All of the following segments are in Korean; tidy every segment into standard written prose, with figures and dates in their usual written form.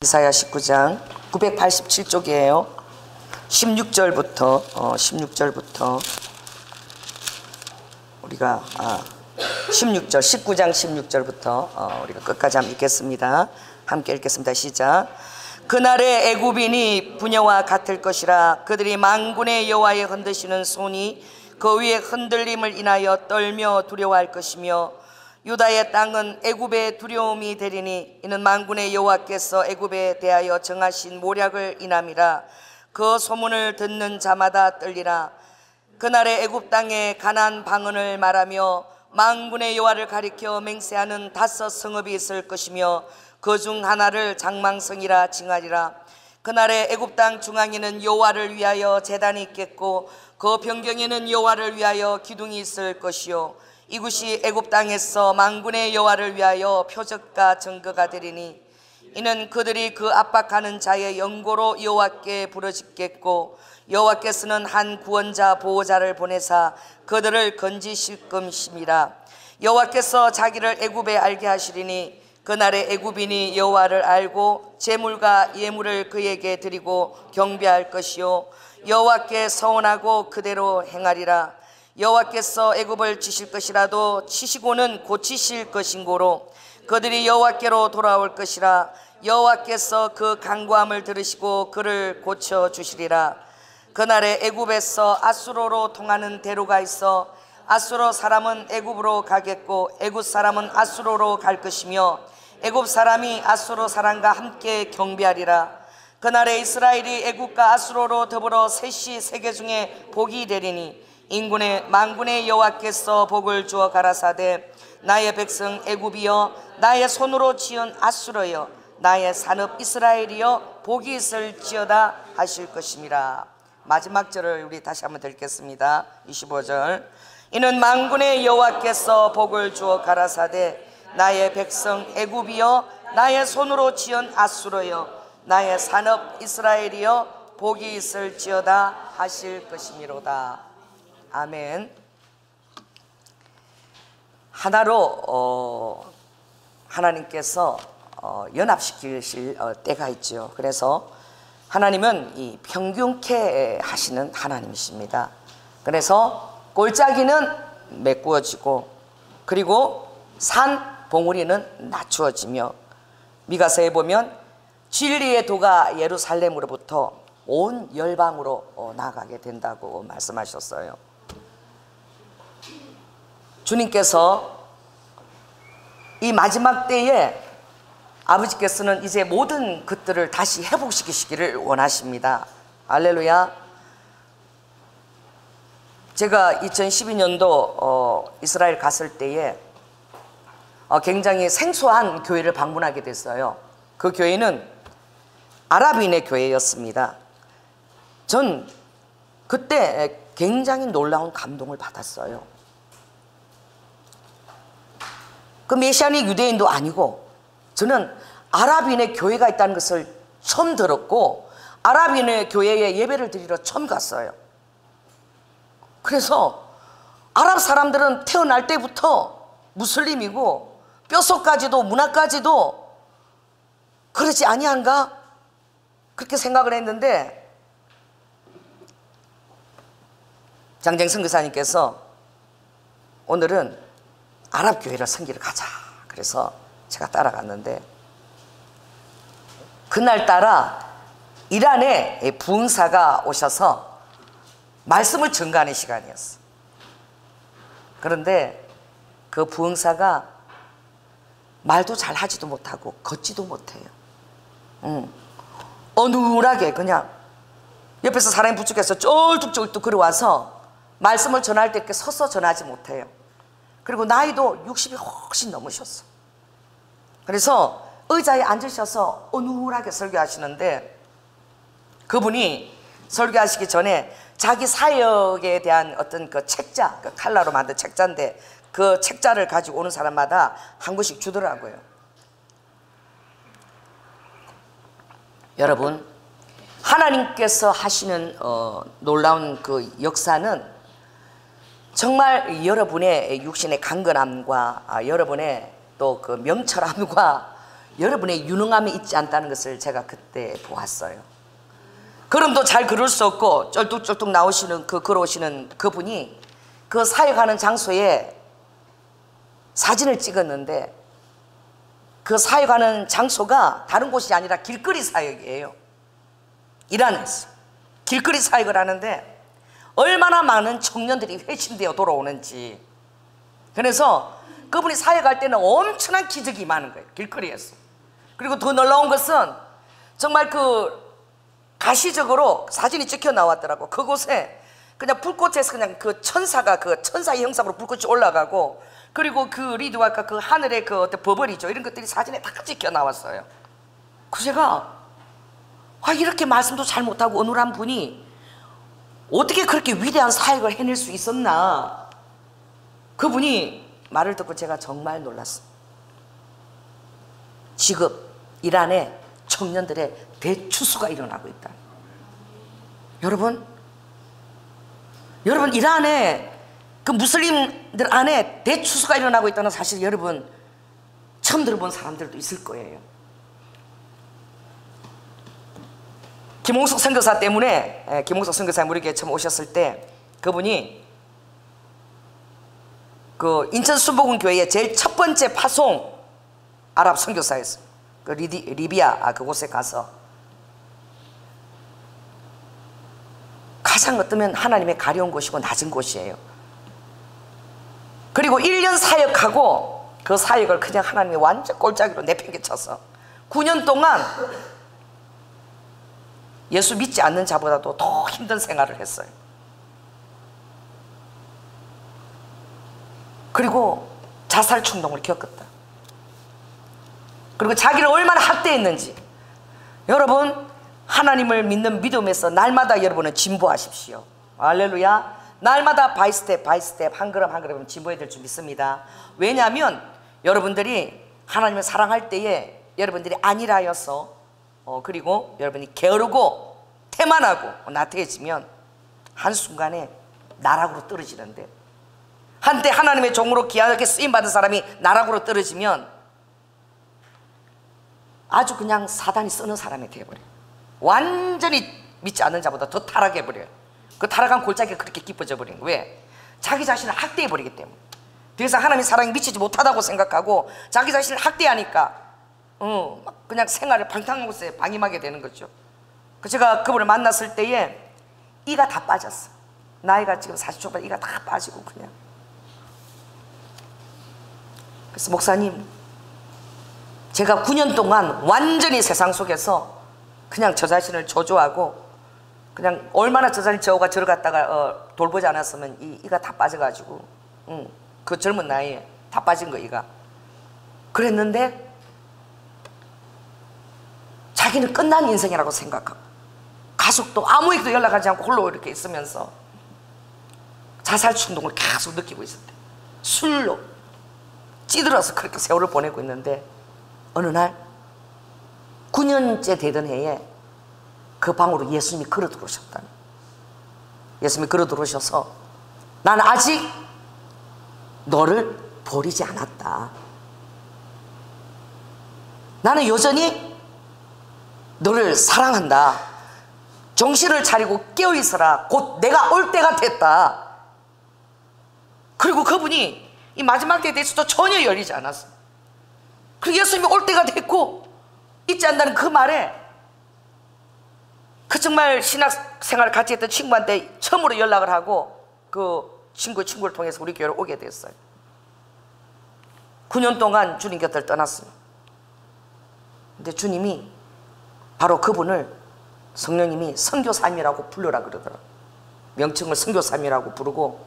이사야 19장 987쪽이에요. 16절부터 우리가 19장 16절부터 우리가 끝까지 한번 읽겠습니다. 함께 읽겠습니다. 시작. 그날의 애굽인이 부녀와 같을 것이라. 그들이 만군의 여호와의 흔드시는 손이 그 위에 흔들림을 인하여 떨며 두려워할 것이며, 유다의 땅은 애굽의 두려움이 되리니 이는 만군의 여호와께서 애굽에 대하여 정하신 모략을 인함이라. 그 소문을 듣는 자마다 떨리라. 그날의 애굽 땅에 가나안 방언을 말하며 만군의 여호와를 가리켜 맹세하는 5 성읍이 있을 것이며, 그 중 하나를 장망성이라 칭하리라. 그날의 애굽 땅 중앙에는 여호와를 위하여 제단이 있겠고, 그 변경에는 여호와를 위하여 기둥이 있을 것이요, 이곳이 애굽 땅에서 만군의 여호와를 위하여 표적과 증거가 되리니 이는 그들이 그 압박하는 자의 연고로 여호와께 부르짖겠고, 여호와께서는 한 구원자 보호자를 보내사 그들을 건지실 것임이라. 여호와께서 자기를 애굽에 알게 하시리니 그날의 애굽인이 여호와를 알고 제물과 예물을 그에게 드리고 경배할 것이요, 여호와께 서원하고 그대로 행하리라. 여호와께서 애굽을 치실 것이라도 치시고는 고치실 것인고로 그들이 여호와께로 돌아올 것이라. 여호와께서 그 간구함을 들으시고 그를 고쳐주시리라. 그날에 애굽에서 아수르로 통하는 대로가 있어 아수르 사람은 애굽으로 가겠고 애굽 사람은 아수르로 갈 것이며, 애굽 사람이 아수르 사람과 함께 경배하리라. 그날에 이스라엘이 애굽과 아수르로 더불어 셋이 세계 중에 복이 되리니 인군의 만군의 여호와께서 복을 주어 가라사대, 나의 백성 애굽이여, 나의 손으로 지은 아수르여, 나의 산업 이스라엘이여, 복이 있을지어다 하실 것임이라. 마지막 절을 우리 다시 한번 읽겠습니다. 25절. 이는 만군의 여호와께서 복을 주어 가라사대, 나의 백성 애굽이여, 나의 손으로 지은 아수르여, 나의 산업 이스라엘이여, 복이 있을지어다 하실 것이미로다. 아멘. 하나로 하나님께서 연합시키실 때가 있죠. 그래서 하나님은 이 평균케 하시는 하나님이십니다. 그래서 골짜기는 메꾸어지고, 그리고 산 봉우리는 낮추어지며, 미가서에 보면 진리의 도가 예루살렘으로부터 온 열방으로 나가게 된다고 말씀하셨어요. 주님께서 이 마지막 때에 아버지께서는 이제 모든 것들을 다시 회복시키시기를 원하십니다. 할렐루야. 제가 2012년도 이스라엘 갔을 때에 굉장히 생소한 교회를 방문하게 됐어요. 그 교회는 아랍인의 교회였습니다. 전 그때 굉장히 놀라운 감동을 받았어요. 그 메시아닉 유대인도 아니고, 저는 아랍인의 교회가 있다는 것을 처음 들었고, 아랍인의 교회에 예배를 드리러 처음 갔어요. 그래서 아랍 사람들은 태어날 때부터 무슬림이고 뼛속까지도 문화까지도 그러지 아니한가? 그렇게 생각을 했는데, 장정 선교사님께서 오늘은 아랍 교회를 섬기러 가자, 그래서 제가 따라갔는데, 그날따라 이란에 부흥사가 오셔서 말씀을 전가하는 시간이었어. 그런데 그 부흥사가 말도 잘 하지도 못하고 걷지도 못해요. 어눌하게 그냥 옆에서 사람이 부축해서 쫄뚝쫄뚝 걸어와서 말씀을 전할 때 이렇게 서서 전하지 못해요. 그리고 나이도 60이 훨씬 넘으셨어. 그래서 의자에 앉으셔서 어눌하게 설교하시는데, 그분이 설교하시기 전에 자기 사역에 대한 어떤 그 책자, 그 칼라로 만든 책자인데, 그 책자를 가지고 오는 사람마다 한 권씩 주더라고요. 여러분, 하나님께서 하시는 놀라운 그 역사는 정말 여러분의 육신의 강건함과 여러분의 또 그 명철함과 여러분의 유능함이 있지 않다는 것을 제가 그때 보았어요. 걸음도 잘 걸을 수 없고 쩔뚝쩔뚝 나오시는 걸어오시는 그분이 그 사역하는 장소에 사진을 찍었는데, 그 사역하는 장소가 다른 곳이 아니라 길거리 사역이에요. 이란에서 길거리 사역을 하는데 얼마나 많은 청년들이 회심되어 돌아오는지. 그래서 그분이 사역할 때는 엄청난 기적이 많은 거예요, 길거리에서. 그리고 더 놀라운 것은 정말 그 가시적으로 사진이 찍혀 나왔더라고. 그곳에 그냥 불꽃에서 그냥 그 천사가 그 천사의 형상으로 불꽃이 올라가고, 그리고 그 리드와 그 하늘의 그 어떤 버블이죠, 이런 것들이 사진에 다 찍혀 나왔어요. 그 제가 이렇게 말씀도 잘 못하고 어눌한 분이 어떻게 그렇게 위대한 사역을 해낼 수 있었나. 그분이 말을 듣고 제가 정말 놀랐어요. 지금 이란에 청년들의 대추수가 일어나고 있다. 여러분 이란에 그 무슬림들 안에 대추수가 일어나고 있다는 사실 여러분 처음 들어본 사람들도 있을 거예요. 김홍석 선교사 때문에, 김홍석 선교사 우리에게 처음 오셨을 때 그분이 그 인천 순복음 교회의 제일 첫 번째 파송 아랍 선교사였어요. 그 리비아 그곳에 가서 가장 어쩌면 하나님의 가려운 곳이고 낮은 곳이에요. 그리고 1년 사역하고 그 사역을 그냥 하나님이 완전 꼴짜기로 내팽개쳐서 9년 동안 예수 믿지 않는 자보다도 더 힘든 생활을 했어요. 그리고 자살 충동을 겪었다. 그리고 자기를 얼마나 학대했는지. 여러분, 하나님을 믿는 믿음에서 날마다 여러분은 진보하십시오. 할렐루야. 날마다 바이 스텝 한 걸음 한 걸음 진보해야 될 줄 믿습니다. 왜냐하면 여러분들이 하나님을 사랑할 때에 여러분들이 안일하여서 그리고 여러분이 게으르고 태만하고 나태해지면 한순간에 나락으로 떨어지는데, 한때 하나님의 종으로 귀하게 쓰임받은 사람이 나락으로 떨어지면 아주 그냥 사단이 쓰는 사람이 되어버려요. 완전히 믿지 않는 자보다 더 타락해버려요. 그 타락한 골짜기가 그렇게 깊어져 버린 거예요. 왜? 자기 자신을 학대해버리기 때문에. 더 이상 하나님의 사랑에 미치지 못하다고 생각하고 자기 자신을 학대하니까 그냥 생활을 방탕한 방임하게 되는 거죠. 제가 그분을 만났을 때에 이가 다 빠졌어. 나이가 지금 40초반, 이가 다 빠지고 그냥. 그래서 목사님, 제가 9년 동안 완전히 세상 속에서 그냥 저 자신을 저주하고 그냥 얼마나 저 자신 저가 들어갔다가 돌보지 않았으면 이가 다 빠져가지고 그 젊은 나이에 다 빠진 거 이가. 그랬는데 자기는 끝난 인생이라고 생각하고 가족도 아무에게도 연락하지 않고 홀로 이렇게 있으면서 자살 충동을 계속 느끼고 있었대. 술로 찌들어서 그렇게 세월을 보내고 있는데 어느 날 9년째 되던 해에 그 방으로 예수님이 걸어 들어오셨다니. 예수님이 걸어 들어오셔서 난 아직 너를 버리지 않았다. 나는 여전히 너를 사랑한다. 정신을 차리고 깨어있어라. 곧 내가 올 때가 됐다. 그리고 그분이 이 마지막 때에 대해서도 전혀 열리지 않았어. 그리고 예수님이 올 때가 됐고 잊지 않는다는 그 말에 그 정말 신학생활을 같이 했던 친구한테 처음으로 연락을 하고 그 친구를 통해서 우리 교회로 오게 됐어요. 9년 동안 주님 곁을 떠났어요. 근데 주님이 바로 그분을 성령님이 선교사님이라고 부르라 그러더라고요. 명칭을 선교사님이라고 부르고,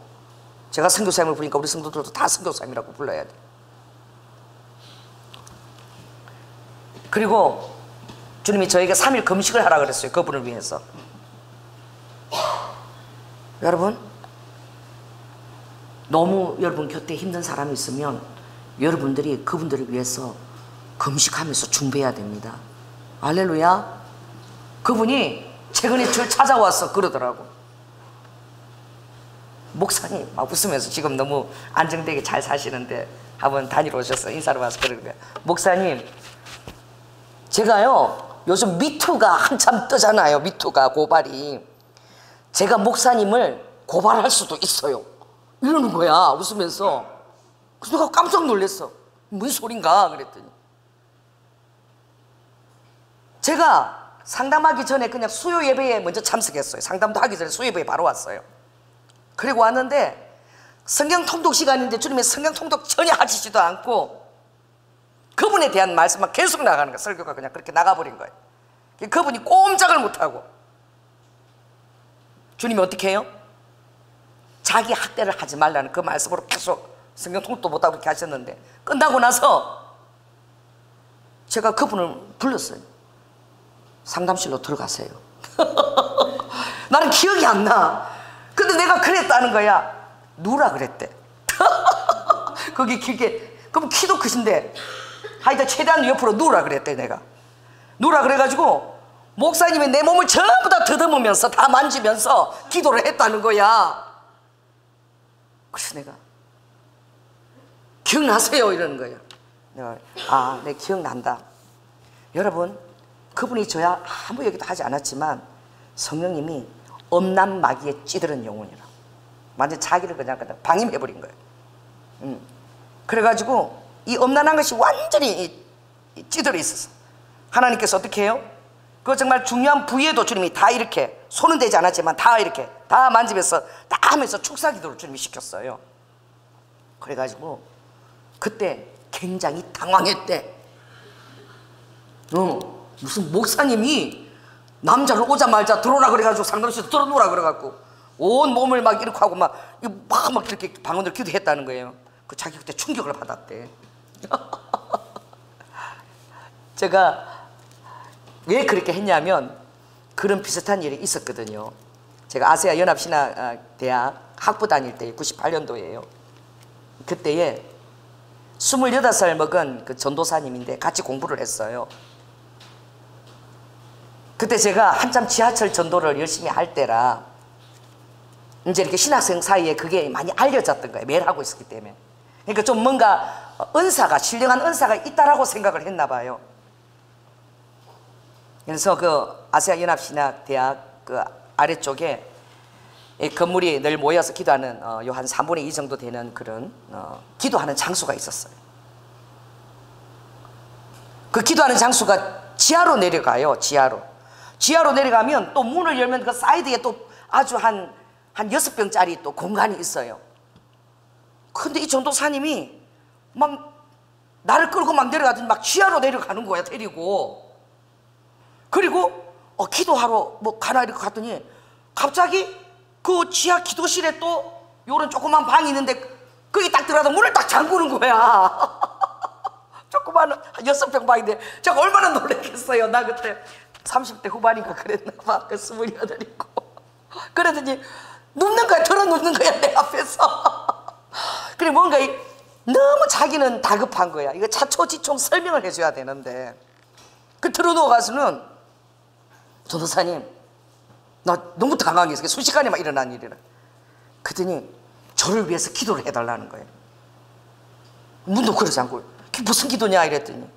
제가 선교사님을 부르니까 우리 성도들도 다 선교사님이라고 불러야 돼요. 그리고 주님이 저에게 3일 금식을 하라 그랬어요. 그분을 위해서. 여러분, 너무 여러분 곁에 힘든 사람이 있으면 여러분들이 그분들을 위해서 금식하면서 중보해야 됩니다. 할렐루야. 그분이 최근에 저를 찾아와서 그러더라고. 목사님, 막 웃으면서 지금 너무 안정되게 잘 사시는데 한번 다니러 오셔서 인사를 와서 그러는 거야. 목사님, 제가요 요즘 미투가 한참 뜨잖아요. 미투가 고발이. 제가 목사님을 고발할 수도 있어요 이러는 거야 웃으면서. 그래서 내가 깜짝 놀랐어. 무슨 소린가 그랬더니, 제가 상담하기 전에 그냥 수요 예배에 먼저 참석했어요. 상담도 하기 전에 수요 예배에 바로 왔어요. 그리고 왔는데 성경 통독 시간인데 주님의 성경 통독 전혀 하시지도 않고 그분에 대한 말씀만 계속 나가는 거예요. 설교가 그냥 그렇게 나가버린 거예요. 그분이 꼼짝을 못하고, 주님이 어떻게 해요? 자기 학대를 하지 말라는 그 말씀으로 계속 성경 통독도 못하고 그렇게 하셨는데, 끝나고 나서 제가 그분을 불렀어요. 상담실로 들어가세요. 나는 기억이 안 나. 근데 내가 그랬다는 거야. 누라 그랬대. 거기 길게, 그럼 키도 크신데 하여튼 최대한 옆으로 누라 그랬대. 내가 누라 그래가지고 목사님이 내 몸을 전부 다 더듬으면서 다 만지면서 기도를 했다는 거야. 그래서 내가 기억나세요? 이러는 거예요. 내가 아, 네 기억난다. 여러분, 그분이 저야 아무 얘기도 하지 않았지만 성령님이 엄난 마귀에 찌들은 영혼이라 완전 자기를 그냥 방임해버린 거예요. 그래가지고 이 엄난한 것이 완전히 찌들어 있었어. 하나님께서 어떻게 해요? 그 정말 중요한 부위에도 주님이 다 이렇게, 손은 되지 않았지만 다 이렇게 다 만지면서 다 하면서 축사기도를 주님이 시켰어요. 그래가지고 그때 굉장히 당황했대. 무슨 목사님이 남자를 오자마자 들어오라 그래가지고 상담실에 들어놓으라 그래가지고 온 몸을 막 이렇게 하고 막 이렇게 방언을 기도했다는 거예요. 그 자기 그때 충격을 받았대. 제가 왜 그렇게 했냐면 그런 비슷한 일이 있었거든요. 제가 아세아 연합신학대학 학부 다닐 때 98년도예요. 그때에 28살 먹은 그 전도사님인데 같이 공부를 했어요. 그때 제가 한참 지하철 전도를 열심히 할 때라 이제 이렇게 신학생 사이에 그게 많이 알려졌던 거예요. 매일 하고 있었기 때문에. 그러니까 좀 뭔가 은사가, 신령한 은사가 있다라고 생각을 했나 봐요. 그래서 그 아시아 연합신학대학 그 아래쪽에 건물이 늘 모여서 기도하는 요 한 3분의 2 정도 되는 그런 기도하는 장소가 있었어요. 그 기도하는 장소가 지하로 내려가요. 지하로 내려가면 또 문을 열면 그 사이드에 또 아주 한 6병짜리 또 공간이 있어요. 근데 이 전도사님이 막 나를 끌고 막 내려가더니 막 지하로 내려가는 거야, 데리고. 그리고 기도하러 뭐 가나 이렇게 갔더니 갑자기 그 지하 기도실에 또 요런 조그만 방이 있는데 거기 딱 들어가서 문을 딱 잠그는 거야. 조그만 한 6병 방인데 제가 얼마나 놀랐겠어요. 나 그때 30대 후반인가 그랬나 봐. 그 28이고. 그러더니 눕는 거야. 들어 눕는 거야, 내 앞에서. 그래 뭔가 너무 자기는 다급한 거야. 이거 차초지총 설명을 해줘야 되는데 그 들어 누워가서는 전도사님 나 너무 당황해서 순식간에 막 일어난 일이라. 그랬더니 저를 위해서 기도를 해달라는 거예요. 문도 그러지 않고 그게 무슨 기도냐 이랬더니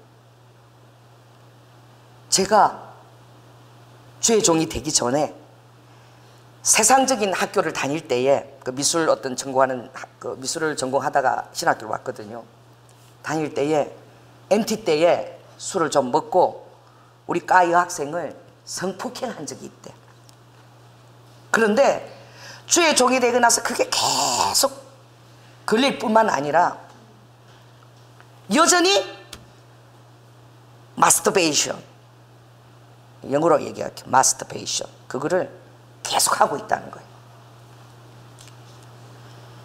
제가 주의 종이 되기 전에 세상적인 학교를 다닐 때에 그 미술 어떤 전공하는 그 미술을 전공하다가 신학교를 왔거든요. 다닐 때에 MT 때에 술을 좀 먹고 우리 과 여학생을 성폭행한 적이 있대. 그런데 주의 종이 되고 나서 그게 계속 걸릴 뿐만 아니라 여전히 마스터베이션, 영어로 얘기할게요. 마스터베이션, 그거를 계속 하고 있다는 거예요.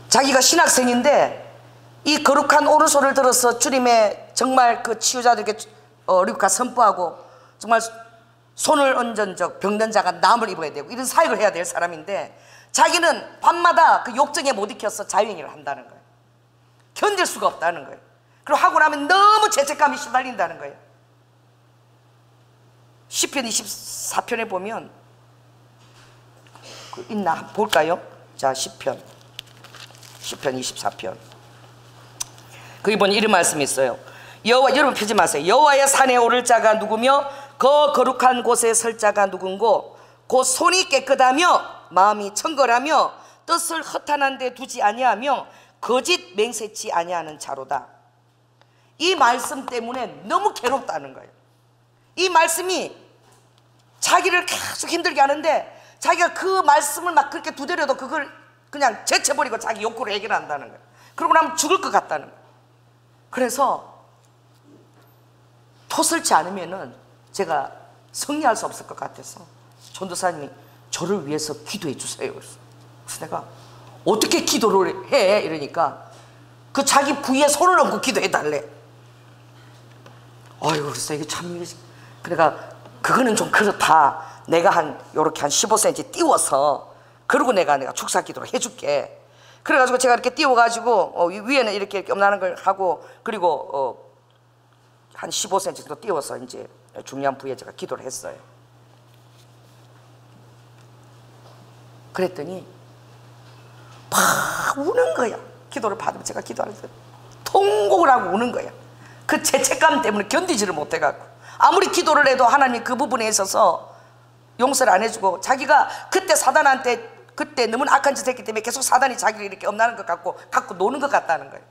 자기가 신학생인데 이 거룩한 오른손을 들어서 주님의 정말 그 치유자들에게 리브카 선포하고 정말 손을 얹은 적 병든 자가 나음을 입어야 되고 이런 사역을 해야 될 사람인데 자기는 밤마다 그 욕정에 못 익혀서 자유행위를 한다는 거예요. 견딜 수가 없다는 거예요. 그리고 하고 나면 너무 죄책감이 시달린다는 거예요. 시편 24편에 보면 그 있나 볼까요? 자, 시편 24편 거기 보니 이런 말씀이 있어요. 여호와, 여러분 펴지 마세요. 여호와의 산에 오를 자가 누구며 그 거룩한 곳에 설 자가 누군고 곧 손이 깨끗하며 마음이 청결하며 뜻을 허탄한 데 두지 아니하며 거짓 맹세치 아니하는 자로다. 이 말씀 때문에 너무 괴롭다는 거예요. 이 말씀이 자기를 계속 힘들게 하는데 자기가 그 말씀을 막 그렇게 두드려도 그걸 그냥 제쳐버리고 자기 욕구로 해결한다는 거예요. 그러고 나면 죽을 것 같다는 거예요. 그래서 토설치 않으면은 제가 승리할 수 없을 것 같아서 전도사님이 저를 위해서 기도해 주세요. 그래서 내가 어떻게 기도를 해? 이러니까 그 자기 부위에 손을 얹고 기도해 달래. 아이고, 그래서 이게 참, 그러니까 그거는 좀 그렇다. 내가 요렇게 한 15cm 띄워서 그러고 내가 축사 기도를 해줄게. 그래가지고 제가 이렇게 띄워가지고 위에는 이렇게 엄나는 걸 하고 그리고 한 15cm 정도 띄워서 이제 중요한 부위에 제가 기도를 했어요. 그랬더니 막 우는 거야. 기도를 받으면 제가 기도할 때 통곡을 하고 우는 거야. 그 죄책감 때문에 견디지를 못해갖고 아무리 기도를 해도 하나님이 그 부분에 있어서 용서를 안 해주고 자기가 그때 사단한테 그때 너무 악한 짓 했기 때문에 계속 사단이 자기를 이렇게 엄나는 것 같고 갖고 노는 것 같다는 거예요.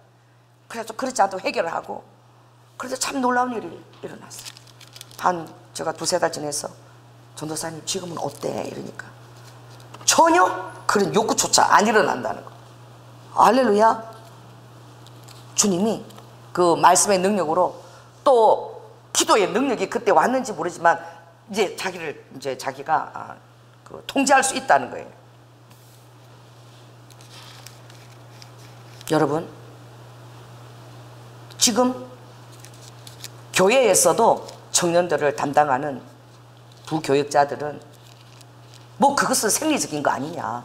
그래서 그렇지 않도록 해결을 하고 그래서 참 놀라운 일이 일어났어요. 제가 2-3달 지내서 전도사님 지금은 어때? 이러니까 전혀 그런 욕구조차 안 일어난다는 거. 할렐루야. 주님이 그 말씀의 능력으로 또 기도의 능력이 그때 왔는지 모르지만 이제 자기가 통제할 수 있다는 거예요. 여러분, 지금 교회에서도 청년들을 담당하는 부교육자들은 뭐 그것은 생리적인 거 아니냐.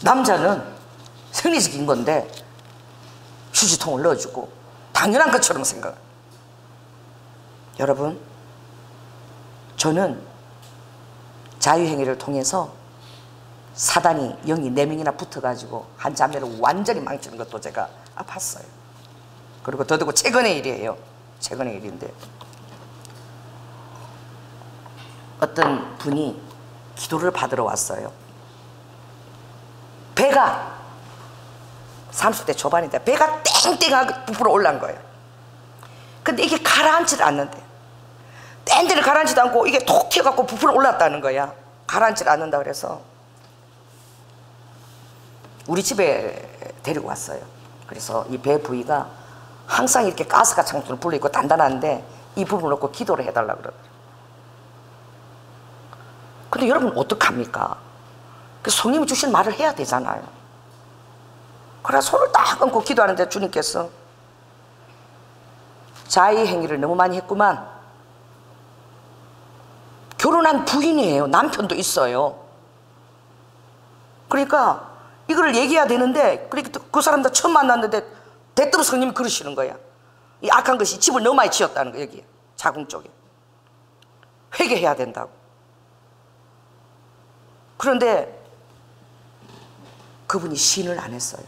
남자는 생리적인 건데 휴지통을 넣어주고 당연한 것처럼 생각해요. 여러분, 저는 자유행위를 통해서 사단이 영이 4명이나 붙어가지고 한 자매를 완전히 망치는 것도 제가 봤어요. 그리고 더더욱 최근의 일이에요. 최근의 일인데 어떤 분이 기도를 받으러 왔어요. 배가 30대 초반인데 배가 땡땡하게 부풀어 올라온 거예요. 근데 이게 가라앉지를 않는데 땡땡을 가라앉지도 않고 이게 톡 튀어갖고 부풀어 올랐다는 거야. 가라앉지를 않는다 그래서 우리 집에 데리고 왔어요. 그래서 이 배 부위가 항상 이렇게 가스가 창문을 불려있고 단단한데 이 부분을 놓고 기도를 해달라고 그러더라고요. 근데 여러분 어떡합니까? 성령이 주신 말을 해야 되잖아요. 그래 손을 딱 얹고 기도하는데 주님께서 자의행위를 너무 많이 했구만. 결혼한 부인이에요. 남편도 있어요. 그러니까 이거를 얘기해야 되는데 그러니까 그 사람들 처음 만났는데 대뜸 성령이 그러시는 거야. 이 악한 것이 집을 너무 많이 지었다는 거야. 여기에 자궁 쪽에 회개해야 된다고. 그런데 그분이 시인을 안 했어요.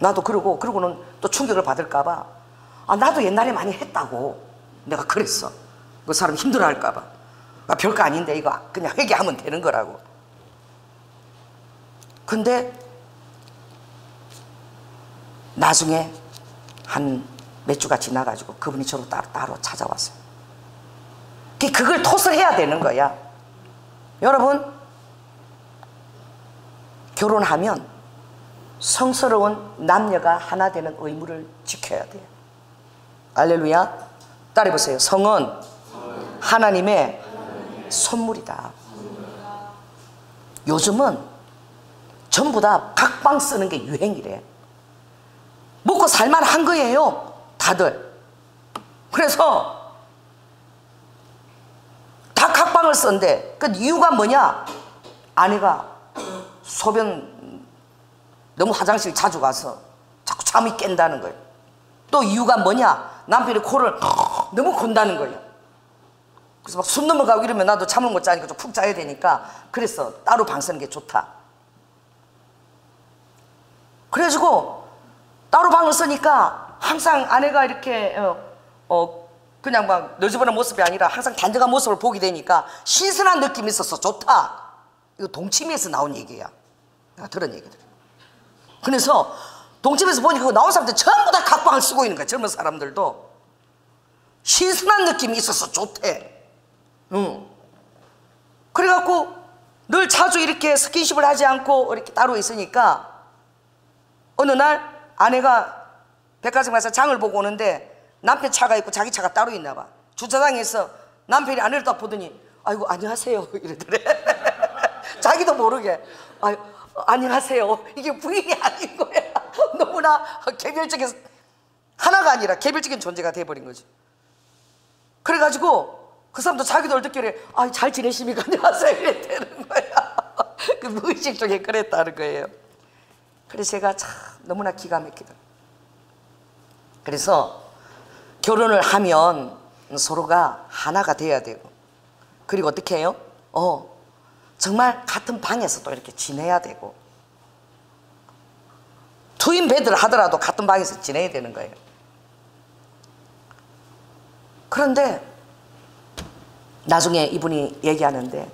나도 그러고는 또 충격을 받을까봐 나도 옛날에 많이 했다고 내가 그랬어. 그 사람 힘들어할까봐 별거 아닌데 이거 그냥 회개하면 되는 거라고. 근데 나중에 한 몇 주가 지나가지고 그분이 저로 따로 찾아왔어요. 그걸 토설해야 되는 거야. 여러분, 결혼하면 성스러운 남녀가 하나 되는 의무를 지켜야 돼요. 할렐루야. 따라해보세요. 성은 하나님의 선물이다. 요즘은 전부 다 각방 쓰는 게 유행이래. 먹고 살만한 거예요, 다들. 그래서 다 각방을 쓴대. 그 이유가 뭐냐? 아내가 소변 너무 화장실 자주 가서 자꾸 잠이 깬다는 거예요. 또 이유가 뭐냐? 남편이 코를 너무 건다는 거예요. 그래서 막 숨 넘어가고 이러면 나도 잠을 못 자니까 좀 푹 자야 되니까 그래서 따로 방 쓰는 게 좋다. 그래가지고 따로 방을 쓰니까 항상 아내가 이렇게 그냥 막 너저분한 모습이 아니라 항상 단정한 모습을 보게 되니까 신선한 느낌이 있어서 좋다. 이거 동치미에서 나온 얘기야. 내가 들은 얘기들. 그래서 동치미에서 보니까 그거 나온 사람들 전부 다 각방을 쓰고 있는 거야. 젊은 사람들도 신선한 느낌이 있어서 좋대. 그래갖고 늘 자주 이렇게 스킨십을 하지 않고 이렇게 따로 있으니까 어느 날 아내가 백화점 가서 장을 보고 오는데 남편 차가 있고 자기 차가 따로 있나 봐. 주차장에서 남편이 아내를 딱 보더니 아이고 안녕하세요 이러더래. 자기도 모르게 아유, 안녕하세요. 이게 부인이 아닌 거야. 너무나 개별적인 하나가 아니라 개별적인 존재가 돼버린 거지. 그래가지고 그 사람도 자기도 얼떨결에 아, 잘 지내십니까? 안녕하세요 이랬다는 거야. 그 무의식 중에 그랬다는 거예요. 그래서 제가 참 너무나 기가 막히다. 그래서 결혼을 하면 서로가 하나가 돼야 되고, 그리고 어떻게 해요? 정말 같은 방에서도 이렇게 지내야 되고, 트윈 베드를 하더라도 같은 방에서 지내야 되는 거예요. 그런데 나중에 이분이 얘기하는데,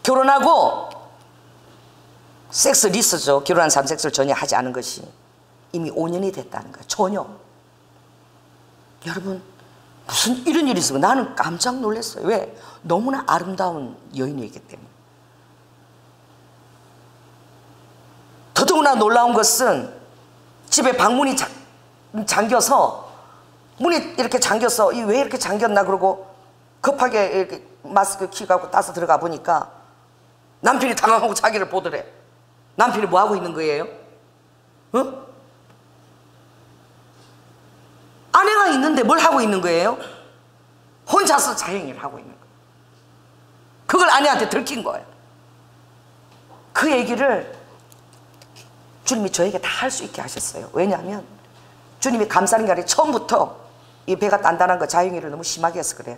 결혼하고 섹스 리스죠. 결혼한 사람 섹스를 전혀 하지 않은 것이 이미 5년이 됐다는 거예요. 전혀. 여러분, 무슨 이런 일이 있으면 나는 깜짝 놀랐어요. 왜? 너무나 아름다운 여인이기 때문에. 더더구나 놀라운 것은 집에 방문이 잠겨서, 문이 이렇게 잠겨서 왜 이렇게 잠겼나 그러고 급하게 이렇게 마스크 키고 따서 들어가 보니까 남편이 당황하고 자기를 보더래. 남편이 뭐 하고 있는 거예요? 아내가 있는데 뭘 하고 있는 거예요? 혼자서 자행위를 하고 있는 거예요. 그걸 아내한테 들킨 거예요. 그 얘기를 주님이 저에게 다 할 수 있게 하셨어요. 왜냐하면 주님이 감싸는 게 아니라 처음부터 이 배가 단단한 거, 자행위를 너무 심하게 해서 그래요.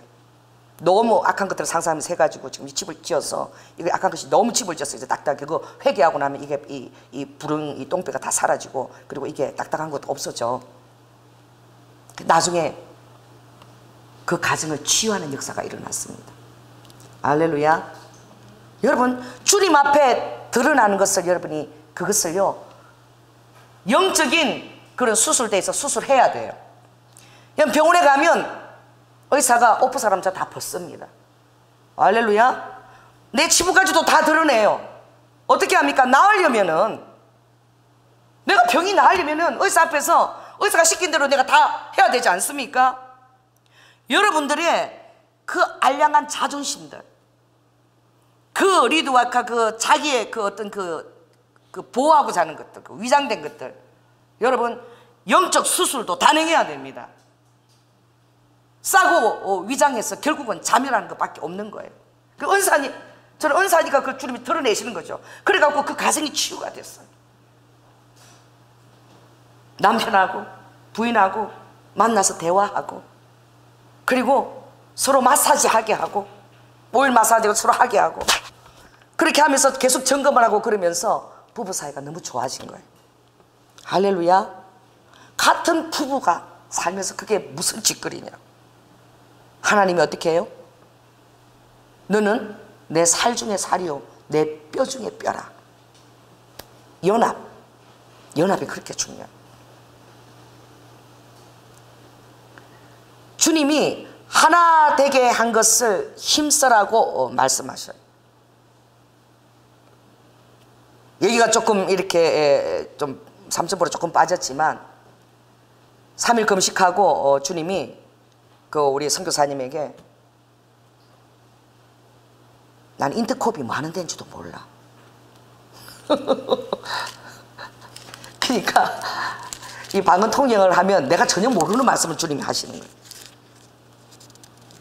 너무 악한 것들을 상상하면서 해가지고 지금 이 집을 지어서, 이거 악한 것이 너무 집을 지었어요. 이제 딱딱하게 그거 회개하고 나면 이게 이 부릉, 이 똥배가 다 사라지고, 그리고 이게 딱딱한 것도 없어져. 나중에 그 가정을 치유하는 역사가 일어났습니다. 할렐루야. 여러분, 주님 앞에 드러나는 것을 여러분이 그것을요, 영적인 그런 수술대에서 수술해야 돼요. 병원에 가면 의사가 오프 사람자 다 벗습니다. 할렐루야. 내 치부까지도 다 드러내요. 어떻게 합니까? 나으려면은, 내가 병이 나으려면은 의사 앞에서 의사가 시킨 대로 내가 다 해야 되지 않습니까? 여러분들의 그 알량한 자존심들, 그 리드와카, 그 자기의 그 어떤 그 보호하고 자는 것들, 그 위장된 것들, 여러분 영적 수술도 단행해야 됩니다. 싸고 위장해서 결국은 자멸하는 것밖에 없는 거예요. 그 은사니, 저는 은사니까 그 주님이 드러내시는 거죠. 그래갖고 그 가정이 치유가 됐어요. 남편하고 부인하고 만나서 대화하고, 그리고 서로 마사지 하게 하고, 오일 마사지를 서로 하게 하고, 그렇게 하면서 계속 점검을 하고, 그러면서 부부 사이가 너무 좋아진 거예요. 할렐루야. 같은 부부가 살면서 그게 무슨 짓거리냐. 하나님이 어떻게 해요? 너는 내 살 중에 살이요 내 뼈 중에 뼈라. 연합이 그렇게 중요해요. 주님이 하나 되게 한 것을 힘써라고 말씀하셔요. 얘기가 조금 이렇게 좀 3점으로 조금 빠졌지만, 3일 금식하고 주님이 그 우리 선교사님에게, 난 인터콥이 뭐 하는 데인지도 몰라. 그러니까 이 방언 통역을 하면 내가 전혀 모르는 말씀을 주님이 하시는 거예요.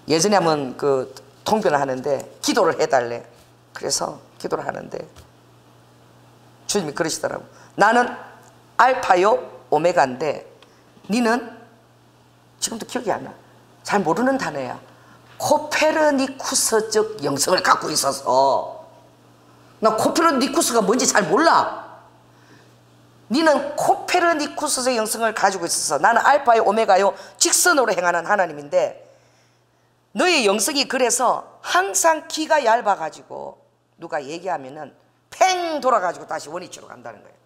예전에 하면 그 통변을 하는데 기도를 해달래. 그래서 기도를 하는데 주님이 그러시더라고. 나는 알파요 오메가인데 니는, 지금도 기억이 안 나, 잘 모르는 단어야. 코페르니쿠스적 영성을 갖고 있어서 나 코페르니쿠스가 뭔지 잘 몰라. 니는 코페르니쿠스의 영성을 가지고 있어서 나는 알파요 오메가요 직선으로 행하는 하나님인데 너의 영성이 그래서 항상 기가 얇아가지고 누가 얘기하면은 팽 돌아가지고 다시 원위치로 간다는 거예요.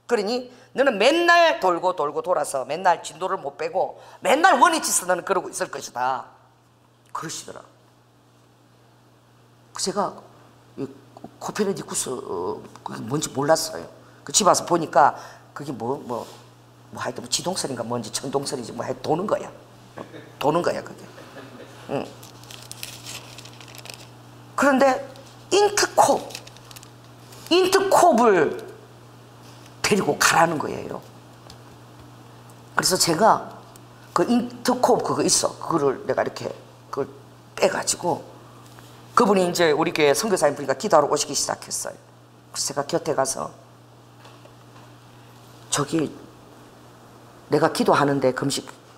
그러니 너는 맨날 돌고 돌고 돌아서 맨날 진도를 못 빼고 맨날 원위치에서 너는 그러고 있을 것이다 그러시더라. 제가 코페르니쿠스 그게 뭔지 몰랐어요. 그 집 와서 보니까 그게 하여튼 지동설인가 뭔지 천동설인지 하여튼 도는 거야. 도는 거야 그게. 응. 그런데 인트콥을 데리고 가라는 거예요. 그래서 제가 그 인트콥 그거 있어. 그거를 내가 이렇게 그걸 빼가지고 그분이 이제 우리 교회 선교사님 분이니까 기도하러 오시기 시작했어요. 그래서 제가 곁에 가서 저기 내가 기도하는데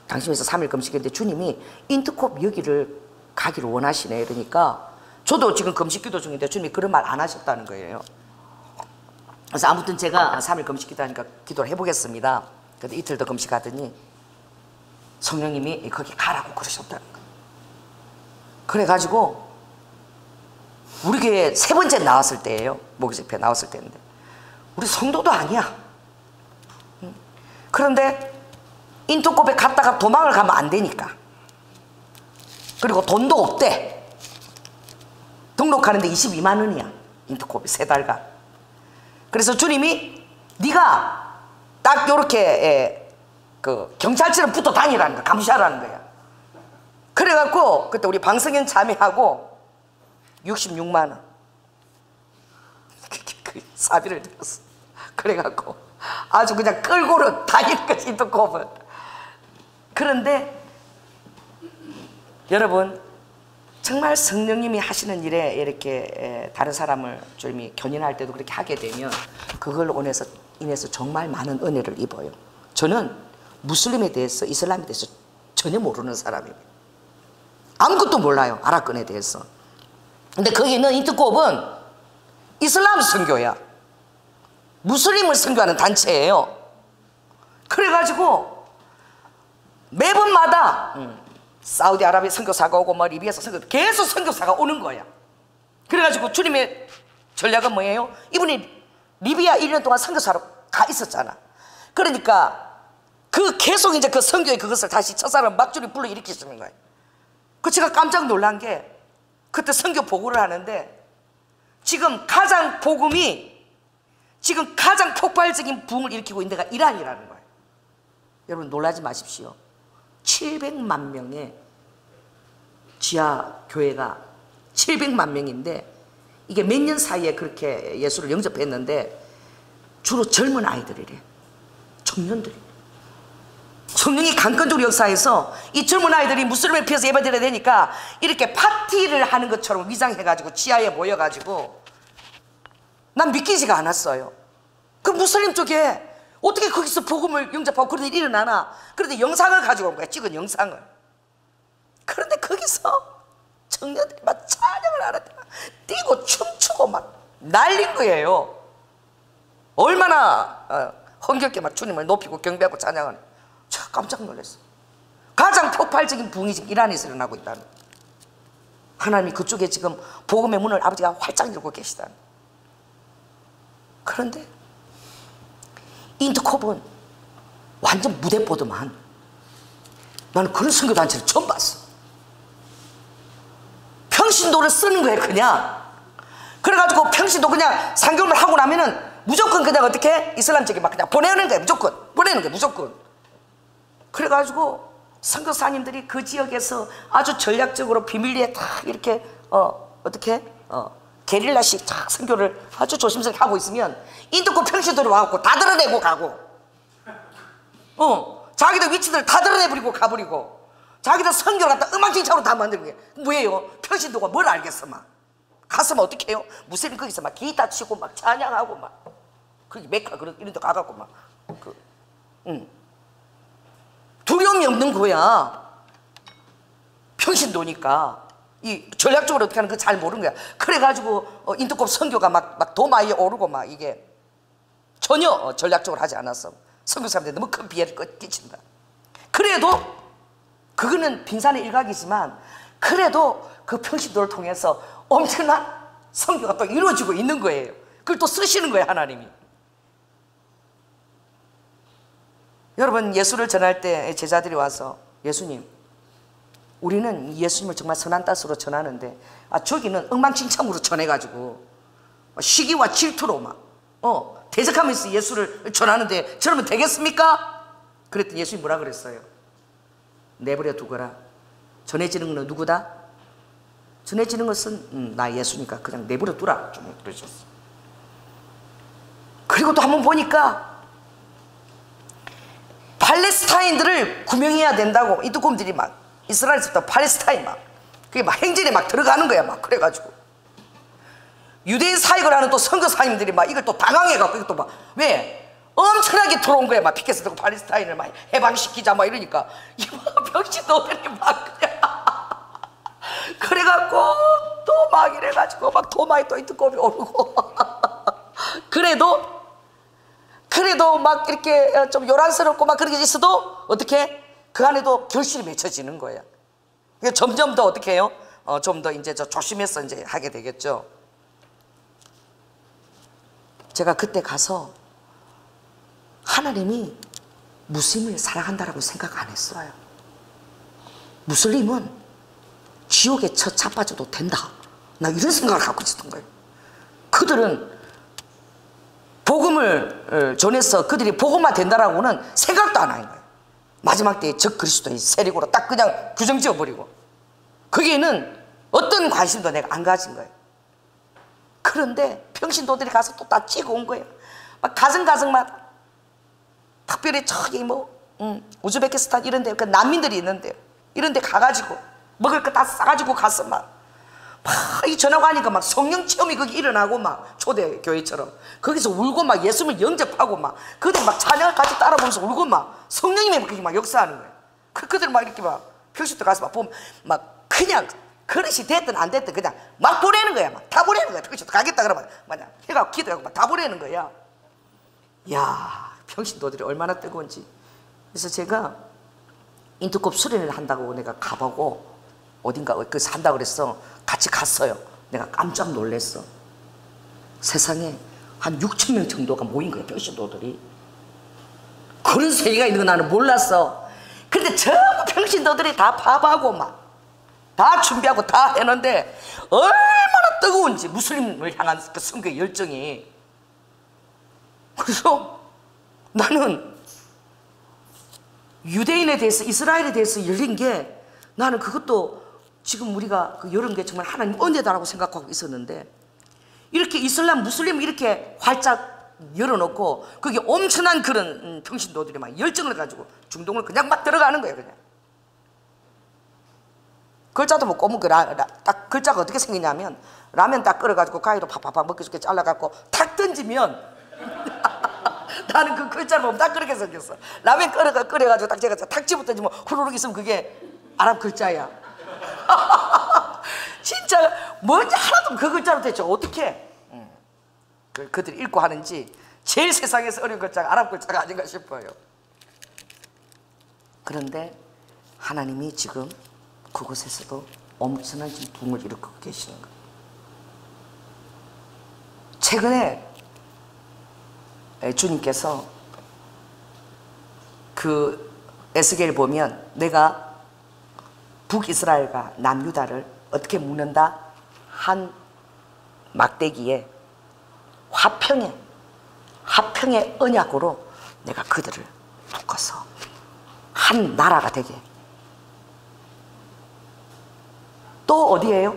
당신에서 3일 금식했는데 주님이 인트콥 여기를 가기를 원하시네. 이러니까 저도 지금 금식 기도 중인데 주님이 그런 말 안 하셨다는 거예요. 그래서 아무튼 제가 3일 금식 기도하니까 기도를 해보겠습니다. 근데 이틀 더 금식하더니 성령님이 거기 가라고 그러셨다는 거예요. 그래가지고 우리 교회 3번째 나왔을 때예요. 목요집회 나왔을 때인데 우리 성도도 아니야. 그런데 인트콥에 갔다가 도망을 가면 안 되니까 그리고 돈도 없대. 등록하는데 22만 원이야 인트콥이 3달간. 그래서 주님이 네가 딱 요렇게 그 경찰처럼 붙어 다니라는 거야. 감시하라는 거야. 그래갖고 그때 우리 방성현 자매하고 66만 원 그 사비를 들었어. 그래갖고 아주 그냥 끌고는 다닐 것이 인트콥은. 그런데 여러분 정말 성령님이 하시는 일에 이렇게 다른 사람을 주님이 견인할 때도 그렇게 하게 되면 그걸로 인해서 정말 많은 은혜를 입어요. 저는 무슬림에 대해서 이슬람에 대해서 전혀 모르는 사람이에요. 아무것도 몰라요. 아랍권에 대해서. 근데 거기 있는 인트콥은 이슬람 선교야. 무슬림을 선교하는 단체예요. 그래가지고 매번마다 사우디아라비아 선교사가 오고 리비아에서 계속 선교사가 오는 거야. 그래가지고 주님의 전략은 뭐예요? 이분이 리비아 1년 동안 선교사로 가 있었잖아. 그러니까 그 계속 이제 그 선교의 그것을 다시 첫사람 막줄이 불러일으키시는 거예요. 그 제가 깜짝 놀란 게 그때 선교 보고를 하는데 지금 가장 폭발적인 부흥을 일으키고 있는 데가 이란이라는 거예요. 여러분 놀라지 마십시오. 700만 명의 지하 교회가 700만 명인데 이게 몇 년 사이에 그렇게 예수를 영접했는데 주로 젊은 아이들이래. 청년들이. 성령이 강건적으로 역사해서 이 젊은 아이들이 무슬림에 피해서 예배드려야 되니까 이렇게 파티를 하는 것처럼 위장해가지고 지하에 모여가지고 난 믿기지가 않았어요. 그 무슬림 쪽에 어떻게 거기서 복음을 영접하고 그런 일이 일어나나. 그런데 영상을 가지고 온 거야. 찍은 영상을. 그런데 거기서 청년들이 막 찬양을 하는데 뛰고 춤추고 막 난린 거예요. 얼마나 흥겹게 막 주님을 높이고 경배하고 찬양하는. 제가 깜짝 놀랐어요. 가장 폭발적인 부흥이 지금 이란에서 일어나고 있다는. 하나님이 그쪽에 지금 복음의 문을 아버지가 활짝 열고 계시다는. 그런데 인트콥은 완전 무대뽀드만. 나는 그런 선교단체를 처음 봤어. 평신도를 쓰는 거예요 그냥. 그래가지고 평신도 그냥 3개월만 하고 나면은 무조건 그냥 어떻게 이슬람 쪽에 막 그냥 보내는 거예요. 무조건 보내는 거예요. 무조건. 그래가지고 선교사님들이 그 지역에서 아주 전략적으로 비밀리에 딱 이렇게 어떻게 게릴라식 딱 선교를 아주 조심스럽게 하고 있으면 인트콥 평신도로 와갖고 다 드러내고 가고 자기들 위치들 다 드러내버리고 가버리고 자기들 선교를 갖다 엉망진창으로 다 만드는 게 뭐예요? 평신도가 뭘 알겠어. 막 갔으면 어떻게 해요? 무슬림 거기서 막 기타 치고 막 찬양하고 막 거기 메카 이런 데 가갖고 막 두려움이 없는 거야. 평신도니까 이 전략적으로 어떻게 하는 거 잘 모르는 거야. 그래가지고 인트콥 선교가 막 도마 위에 오르고 막 이게 전혀 전략적으로 하지 않았어. 선교 사람들이 너무 큰 피해를 끼친다. 그래도 그거는 빙산의 일각이지만 그래도 그 평신도를 통해서 엄청난 선교가 또 이루어지고 있는 거예요. 그걸 또 쓰시는 거예요, 하나님이. 여러분, 예수를 전할 때 제자들이 와서 예수님, 우리는 예수님을 정말 선한 뜻으로 전하는데 저기는 엉망진창으로 전해가지고 시기와 질투로 막 대적하면서 예수를 전하는데 저러면 되겠습니까? 그랬더니 예수님 뭐라 그랬어요? 내버려 두거라. 전해지는 것은 누구다? 전해지는 것은 나 예수니까 그냥 내버려 두라, 좀 그러셨어. 그리고 또 한번 보니까 팔레스타인들을 구명해야 된다고 이두컴들이 막 이스라엘에서부터 팔레스타인 막 그게 막 행진에 막 들어가는 거야. 막 그래가지고 유대인 사역을 하는 또 선교사님들이 막 이걸 또 당황해갖고 이것도 막 왜 엄청나게 들어온 거야. 막 피켓을 들고 팔레스타인을 막 해방시키자 막 이러니까 이 병신도들이 막 그래갖고 또 막 이래가지고 막 도마에 또 이두컴이 오르고 그래도 막 이렇게 좀 요란스럽고 막 그렇게 있어도 어떻게 그 안에도 결실이 맺혀지는 거예요. 점점 더 어떻게 해요? 좀 더 이제 조심해서 이제 하게 되겠죠. 제가 그때 가서 하나님이 무슬림을 사랑한다라고 생각 안 했어요. 무슬림은 지옥에 자빠져도 된다. 나 이런 생각을 갖고 있었던 거예요. 그들은 복음을 전해서 그들이 복음화 된다라고는 생각도 안 하는 거예요. 마지막 때에 적 그리스도의 세력으로 딱 그냥 규정 지어버리고 거기에는 어떤 관심도 내가 안 가진 거예요. 그런데 평신도들이 가서 또 다 찍어 온 거예요. 막 가정마다 특별히 저기 우즈베키스탄 이런 데 그 난민들이 있는데 이런 데 가가지고 먹을 거 다 싸가지고 가서 막 이 전화가 하니까 막 성령 체험이 거기 일어나고 막 초대 교회처럼 거기서 울고 막 예수님을 영접하고 막 그들 막 자녀를 같이 따라보면서 울고 막 성령님이 거기 막 역사하는 거예요. 그들 막 이렇게 막 평신도 가서 막 보면 막 그냥 그릇이 됐든 안 됐든 그냥 막 보내는 거야. 막 다 보내는 거야. 평신도 가겠다 그러면 마냥 해가 기도하고 막 다 보내는 거야. 야, 평신도들이 얼마나 뜨거운지. 그래서 제가 인터컵 수련을 한다고 내가 가보고 어딘가 거기서 한다고 그랬어. 같이 갔어요. 내가 깜짝 놀랐어. 세상에 한 6천 명 정도가 모인 거예요. 평신도들이. 그런 세계가 있는 거 나는 몰랐어. 근데 전부 평신도들이 다 밥하고 막 다 준비하고 다 했는데 얼마나 뜨거운지 무슬림을 향한 그 선교의 열정이. 그래서 나는 유대인에 대해서 이스라엘에 대해서 열린 게 나는 그것도 지금 우리가 그 이런 게 정말 하나님 은혜다라고 생각하고 있었는데 이렇게 이슬람 무슬림을 이렇게 활짝 열어놓고 그게 엄청난 그런 평신도들이 막 열정을 가지고 중동을 그냥 막 들어가는 거예요. 그냥 글자도 못 꼬문 딱 글자가 어떻게 생기냐면 라면 딱 끓여가지고 가위로 팍팍팍 먹기 좋게 잘라갖고 탁 던지면 나는 그 글자를 보면 딱 그렇게 생겼어. 라면 끓여가지고 딱 제가 탁 집어 던지면 후루룩 있으면 그게 아랍 글자야. 진짜 뭔지 하나도 그 글자로 대체 어떻게 그들이 읽고 하는지 제일 세상에서 어려운 글자가 아랍 글자가 아닌가 싶어요. 그런데 하나님이 지금 그곳에서도 엄청난 지금 붐을 일으키고 계시는 거예요. 최근에 주님께서 그 에스겔 보면 내가 북이스라엘과 남유다를 어떻게 묶는다? 한 막대기에 화평의 언약으로 내가 그들을 묶어서 한 나라가 되게. 또 어디예요?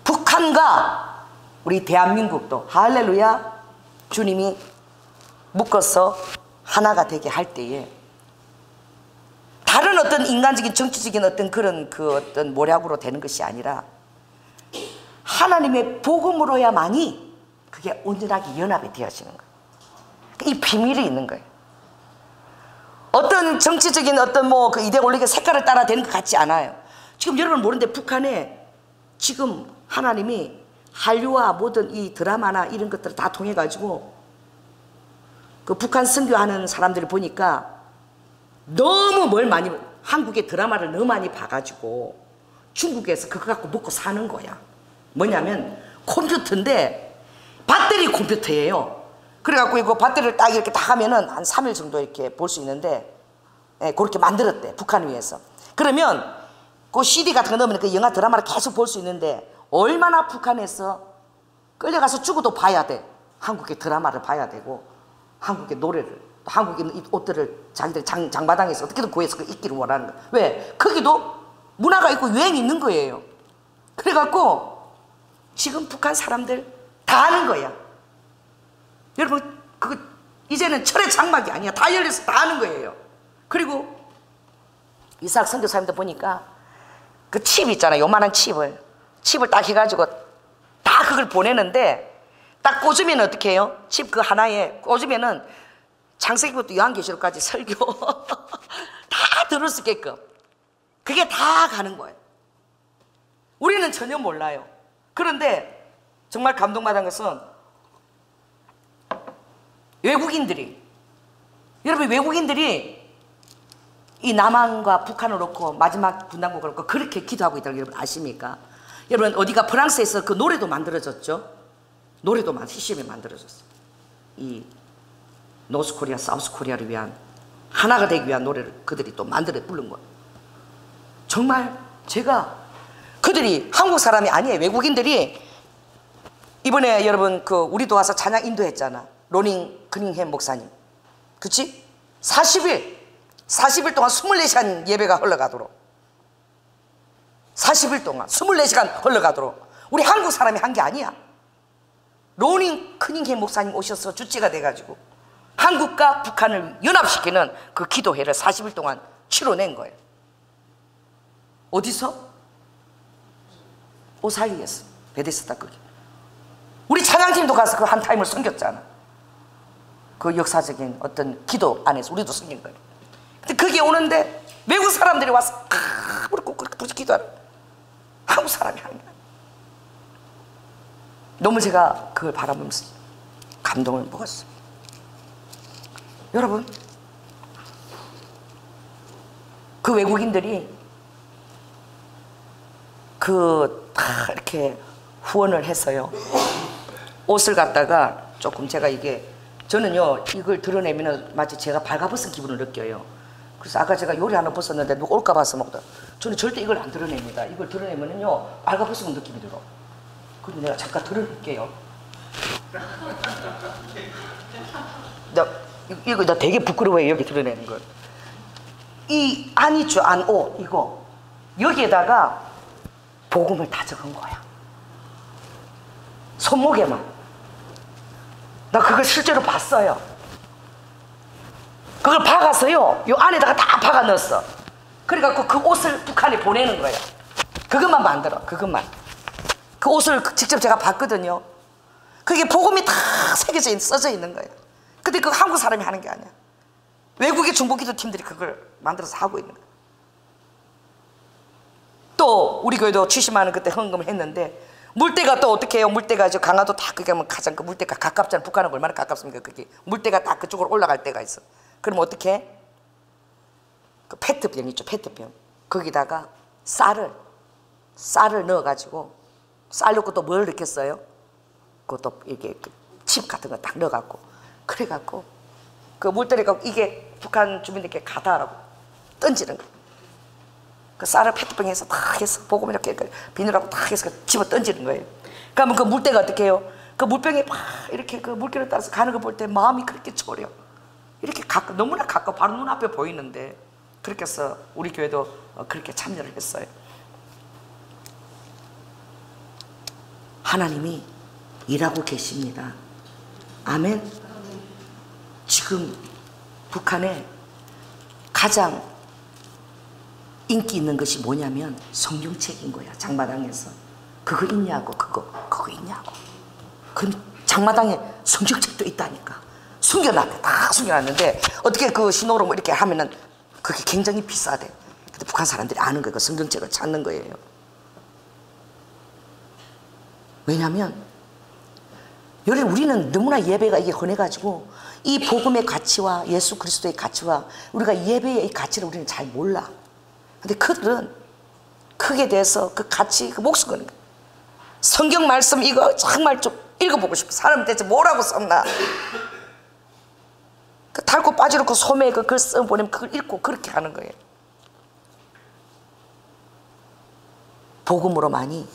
북한과 우리 대한민국도 할렐루야 주님이 묶어서 하나가 되게 할 때에 다른 어떤 인간적인 정치적인 어떤 그런 그 어떤 모략으로 되는 것이 아니라 하나님의 복음으로야만이 그게 온전하게 연합이 되어지는 거예요. 이 비밀이 있는 거예요. 어떤 정치적인 어떤 뭐 그 이데올로기의 색깔을 따라 되는 것 같지 않아요. 지금 여러분 모르는데 북한에 지금 하나님이 한류와 모든 이 드라마나 이런 것들을 다 통해 가지고 그 북한 선교하는 사람들을 보니까 너무 한국의 드라마를 너무 많이 봐가지고 중국에서 그거 갖고 먹고 사는 거야. 뭐냐면 컴퓨터인데 배터리 컴퓨터예요. 그래갖고 이거 배터리를 딱 이렇게 다 하면은 한 3일 정도 이렇게 볼 수 있는데, 예, 그렇게 만들었대, 북한을 위해서. 그러면 그 CD 같은 거 넣으면 그 영화 드라마를 계속 볼 수 있는데, 얼마나 북한에서 끌려가서 죽어도 봐야 돼. 한국의 드라마를 봐야 되고, 한국의 노래를, 한국의 옷들을 자기들 장마당에서 어떻게든 구해서 입기를 원하는 거야. 왜? 거기도 문화가 있고 유행이 있는 거예요. 그래갖고 지금 북한 사람들 다 아는 거야. 여러분, 그거 이제는 철의 장막이 아니야. 다 열려서 다 아는 거예요. 그리고 이삭 선교사님들 보니까 그 칩 있잖아요. 요만한 칩을 딱 해가지고 다 그걸 보내는데, 딱 꽂으면 어떻게 해요? 칩 그 하나에 꽂으면은 창세기부터 요한계시록까지 설교 다 들을 수 있게끔 그게 다 가는 거예요. 우리는 전혀 몰라요. 그런데 정말 감동받은 것은 여러분 외국인들이 이 남한과 북한을 놓고 마지막 분단국을 놓고 그렇게 기도하고 있다는 걸 여러분 아십니까? 여러분, 어디가 프랑스에서 그 노래도 만들어졌죠? 노래도 시시하게 만들어졌어요. 이 노스코리아, 사우스코리아를 위한, 하나가 되기 위한 노래를 그들이 또 만들어 부른 거예요. 정말 제가 그들이 한국 사람이 아니에요. 외국인들이 이번에 여러분 그 우리도 와서 찬양 인도했잖아. 로닝 커닝햄 목사님. 그치? 40일 동안 24시간 예배가 흘러가도록, 40일 동안 24시간 흘러가도록 우리 한국 사람이 한 게 아니야. 로닝 커닝햄 목사님 오셔서 주체가 돼가지고 한국과 북한을 연합시키는 그 기도회를 40일 동안 치러낸 거예요. 어디서? 오사이에서, 베데스다 거기. 우리 찬양팀도 가서 그 한 타임을 섬겼잖아. 그 역사적인 어떤 기도 안에서 우리도 섬긴 거예요. 근데 그게 오는데 외국 사람들이 와서 그렇게 그렇게 기도하는, 한국 사람이 하는 거예요. 너무 제가 그걸 바라보면서 감동을 먹었어요. 여러분, 그 외국인들이 다 이렇게 후원을 해서요, 옷을 갖다가 조금 제가 저는요 이걸 드러내면 마치 제가 발가벗은 기분을 느껴요. 그래서 아까 제가 요리 하나 벗었는데 누가 올까 봐서 먹다. 저는 절대 이걸 안 드러냅니다. 이걸 드러내면요 발가벗은 느낌이 들어. 그래서 내가 잠깐 드러낼게요. 나 되게 부끄러워요, 여기 드러내는 걸. 이 안 있죠, 안 옷 이거 여기에다가 복음을 다 적은 거야. 손목에만. 나 그걸 실제로 봤어요. 그걸 박아서요 요 안에다가 다 박아 넣었어. 그래갖고 그 옷을 북한에 보내는 거야. 그것만 만들어. 그것만. 그 옷을 직접 제가 봤거든요. 그게 복음이 다 써져 있는 거예요. 근데 그거 한국 사람이 하는 게 아니야. 외국의 중보기도 팀들이 그걸 만들어서 하고 있는 거예요. 또 우리 교회도 70만 원 그때 헌금을 했는데, 물때가 또 어떻게 해요? 물때가 강화도 다 그게 하면 가장 그 물때가 가깝잖아요. 북한은 얼마나 가깝습니까? 그게 물때가 딱 그쪽으로 올라갈 때가 있어. 그럼 어떻게 해? 그 페트병 있죠, 페트병. 거기다가 쌀을 넣어가지고, 쌀 넣고 또 뭘 넣겠어요? 그것도 이게 칩 같은 거 딱 넣어갖고, 그래갖고 그 물때가 이게 북한 주민들께 가다라고 던지는 거예요. 그 쌀을 페트병에 해서 딱 해서 복음 이렇게 비닐하고 딱 해서 집어 던지는 거예요. 그러면 그 물때가 어떻게 해요? 그 물병에 막 이렇게 그 물결을 따라서 가는 거 볼 때 마음이 그렇게 저려. 이렇게 너무나 가까워, 바로 눈앞에 보이는데. 그렇게 해서 우리 교회도 그렇게 참여를 했어요. 하나님이 일하고 계십니다. 아멘. 지금 북한에 가장 인기 있는 것이 뭐냐면 성경책인 거야. 장마당에서 그거 있냐고, 그거 있냐고. 그 장마당에 성경책도 있다니까. 숨겨놨대. 다 숨겨놨는데 어떻게 그 신호로 뭐 이렇게 하면은 그게 굉장히 비싸대. 근데 북한 사람들이 아는 거예요. 그 성경책을 찾는 거예요. 왜냐면 여러분, 우리는 너무나 예배가 이게 흔해가지고 이 복음의 가치와 예수 그리스도의 가치와 우리가 예배의 이 가치를 우리는 잘 몰라. 근데 그들은 크게 대해서 그 가치, 그 목숨 거는 거야. 성경 말씀 이거 정말 좀 읽어보고 싶어. 사람 대체 뭐라고 썼나. 그 닳고 빠져놓고 소매에 그 글 써보내면 그걸 읽고 그렇게 하는 거예요. 복음으로만이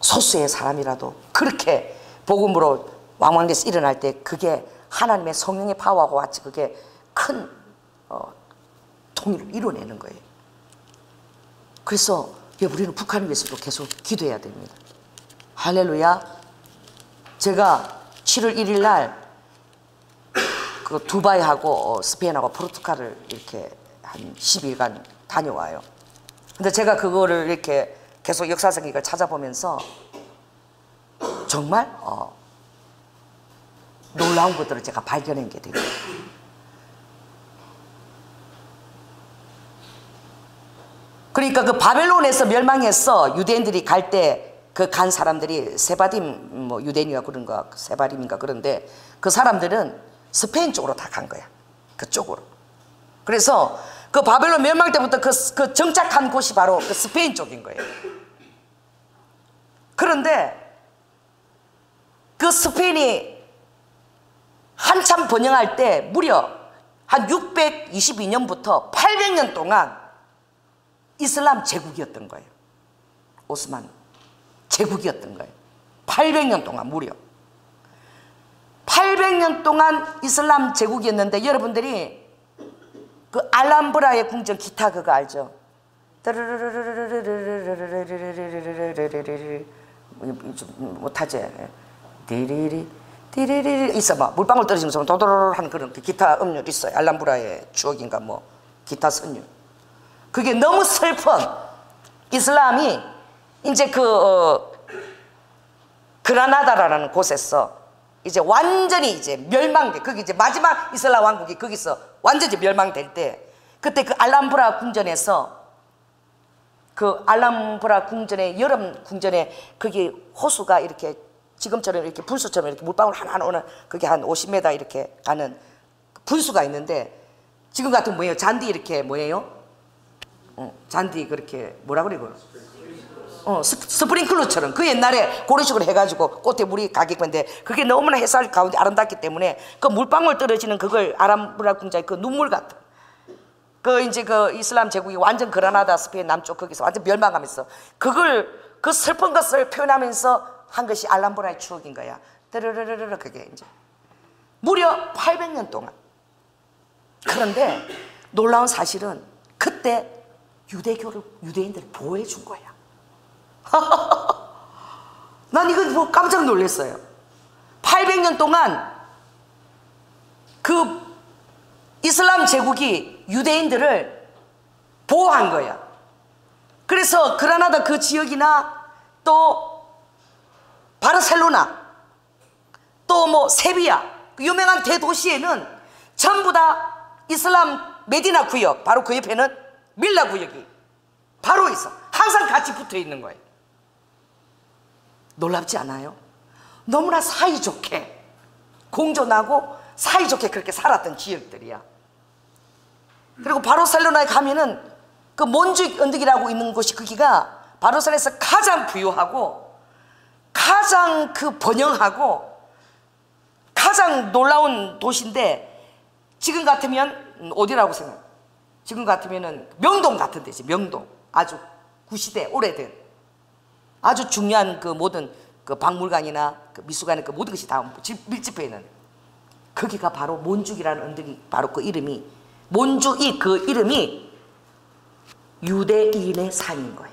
소수의 사람이라도 그렇게 복음으로 왕왕돼서 일어날 때 그게 하나님의 성령의 파워하고 같이 그게 큰 통일을 이뤄내는 거예요. 그래서 우리는 북한을 위해서도 계속 기도해야 됩니다. 할렐루야. 제가 7월 1일 날 그 두바이하고 스페인하고 포르투갈을 이렇게 한 10일간 다녀와요. 근데 제가 그거를 이렇게 계속 역사적인 걸 찾아보면서 정말 놀라운 것들을 제가 발견한 게 됩니다. 그러니까 그 바벨론에서 멸망해서 유대인들이 갈 때 그 간 사람들이 세바딤 뭐 유대인이가 그런가 세바림인가 그런데 그 사람들은 스페인 쪽으로 다 간 거야. 그쪽으로. 그래서 그 바벨론 멸망 때부터 그 정착한 곳이 바로 그 스페인 쪽인 거예요. 그런데 그 스페인이 한참 번영할 때 무려 한 622년부터 800년 동안 이슬람 제국이었던 거예요. 오스만 제국이었던 거예요. 800년 동안 무려 800년 동안 이슬람 제국이었는데 여러분들이 그 알람브라의 궁전 기타 그거 알죠? 못하지? 디리리 디리리 있어 막 물방울 떨어지는 소리 도도로 하는 그런 기타 음률 있어요. 알람브라의 추억인가 뭐 기타 선율. 그게 너무 슬픈 이슬람이 이제 그라나다라는 곳에서 이제 완전히 이제 멸망돼. 거기 이제 마지막 이슬람 왕국이 거기서 완전히 멸망될 때 그때 그 알람브라 궁전에서 그 알람브라 궁전의 여름 궁전에 거기 호수가 이렇게 지금처럼 이렇게 분수처럼 이렇게 물방울 하나 오는 그게 한 50m 이렇게 가는 분수가 있는데 지금 같은 뭐예요? 잔디 이렇게 뭐예요? 잔디 그렇게 뭐라 그러고 스프링클러처럼 그 옛날에 그런 식으로 해가지고 꽃에 물이 가겠건데 그게 너무나 햇살 가운데 아름답기 때문에 그 물방울 떨어지는 그걸 아람브라 궁전의 그 눈물 같은 그 이제 그 이슬람 제국이 완전 그라나다 스페인 남쪽 거기서 완전 멸망하면서 그걸 그 슬픈 것을 표현하면서 한 것이 알람브라의 추억인 거야. 드르르르르 그게 이제 무려 800년 동안. 그런데 놀라운 사실은 그때 유대인들을 보호해 준 거야. 난 이거 뭐 깜짝 놀랐어요. 800년 동안 그 이슬람 제국이 유대인들을 보호한 거야. 그래서 그라나다 그 지역이나 또 바르셀로나 또 뭐 세비야 유명한 대도시에는 전부 다 이슬람 메디나 구역 바로 그 옆에는 밀라 구역이 바로 있어. 항상 같이 붙어 있는 거예요. 놀랍지 않아요? 너무나 사이좋게 공존하고 사이좋게 그렇게 살았던 지역들이야. 그리고 바르셀로나에 가면은 그 몬주익 언덕이라고 있는 곳이 거기가 바르셀로나에서 가장 부유하고 가장 그 번영하고 가장 놀라운 도시인데 지금 같으면 어디라고 생각해? 지금 같으면은 명동 같은 데지. 명동 아주 구시대 오래된 아주 중요한 그 모든 그 박물관이나 그 미술관의 그 모든 것이 다 밀집해 있는 거기가 바로 몬죽이라는 언덕이 바로 그 이름이 몬죽이 그 이름이 유대인의 산인 거야.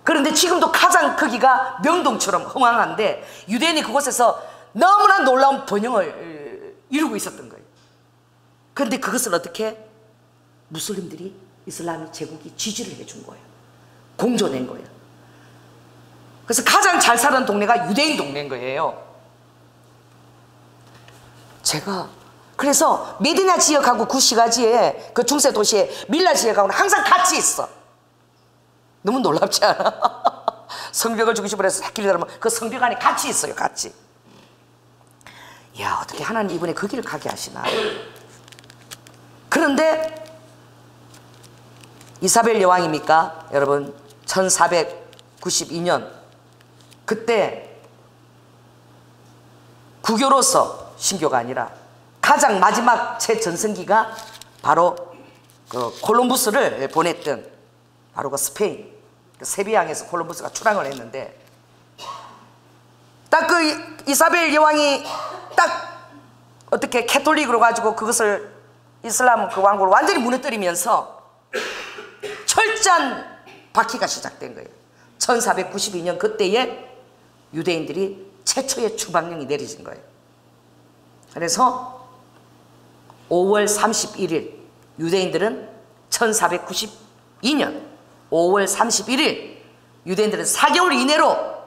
그런데 지금도 가장 거기가 명동처럼 흥황한데 유대인이 그곳에서 너무나 놀라운 번영을 이루고 있었던 거예요. 그런데 그것을 어떻게 무슬림들이 이슬람 제국이 지지를 해준 거예요. 공존한 거예요. 그래서 가장 잘 사는 동네가 유대인 동네인 거예요. 제가 그래서 메디나 지역하고 구시가지에 그 중세 도시에 밀라 지역하고는 항상 같이 있어. 너무 놀랍지 않아? 성벽을 주고 싶어서 길을 들으면 그 성벽 안에 같이 있어요. 같이. 야, 어떻게 하나님 이번에 그 길을 가게 하시나. 그런데 이사벨 여왕입니까? 여러분 1492년 그때 국교로서 신교가 아니라 가장 마지막 제 전성기가 바로 그 콜럼부스를 보냈던 바로 그 스페인 그 세비양에서 콜럼부스가 출항을 했는데 딱 그 이사벨 여왕이 딱 어떻게 캐톨릭으로 가지고 그것을 이슬람 그 왕국을 완전히 무너뜨리면서 철저한 박해가 시작된 거예요. 1492년 그때에 유대인들이 최초의 추방령이 내려진 거예요. 그래서 5월 31일 유대인들은 1492년 5월 31일 유대인들은 4개월 이내로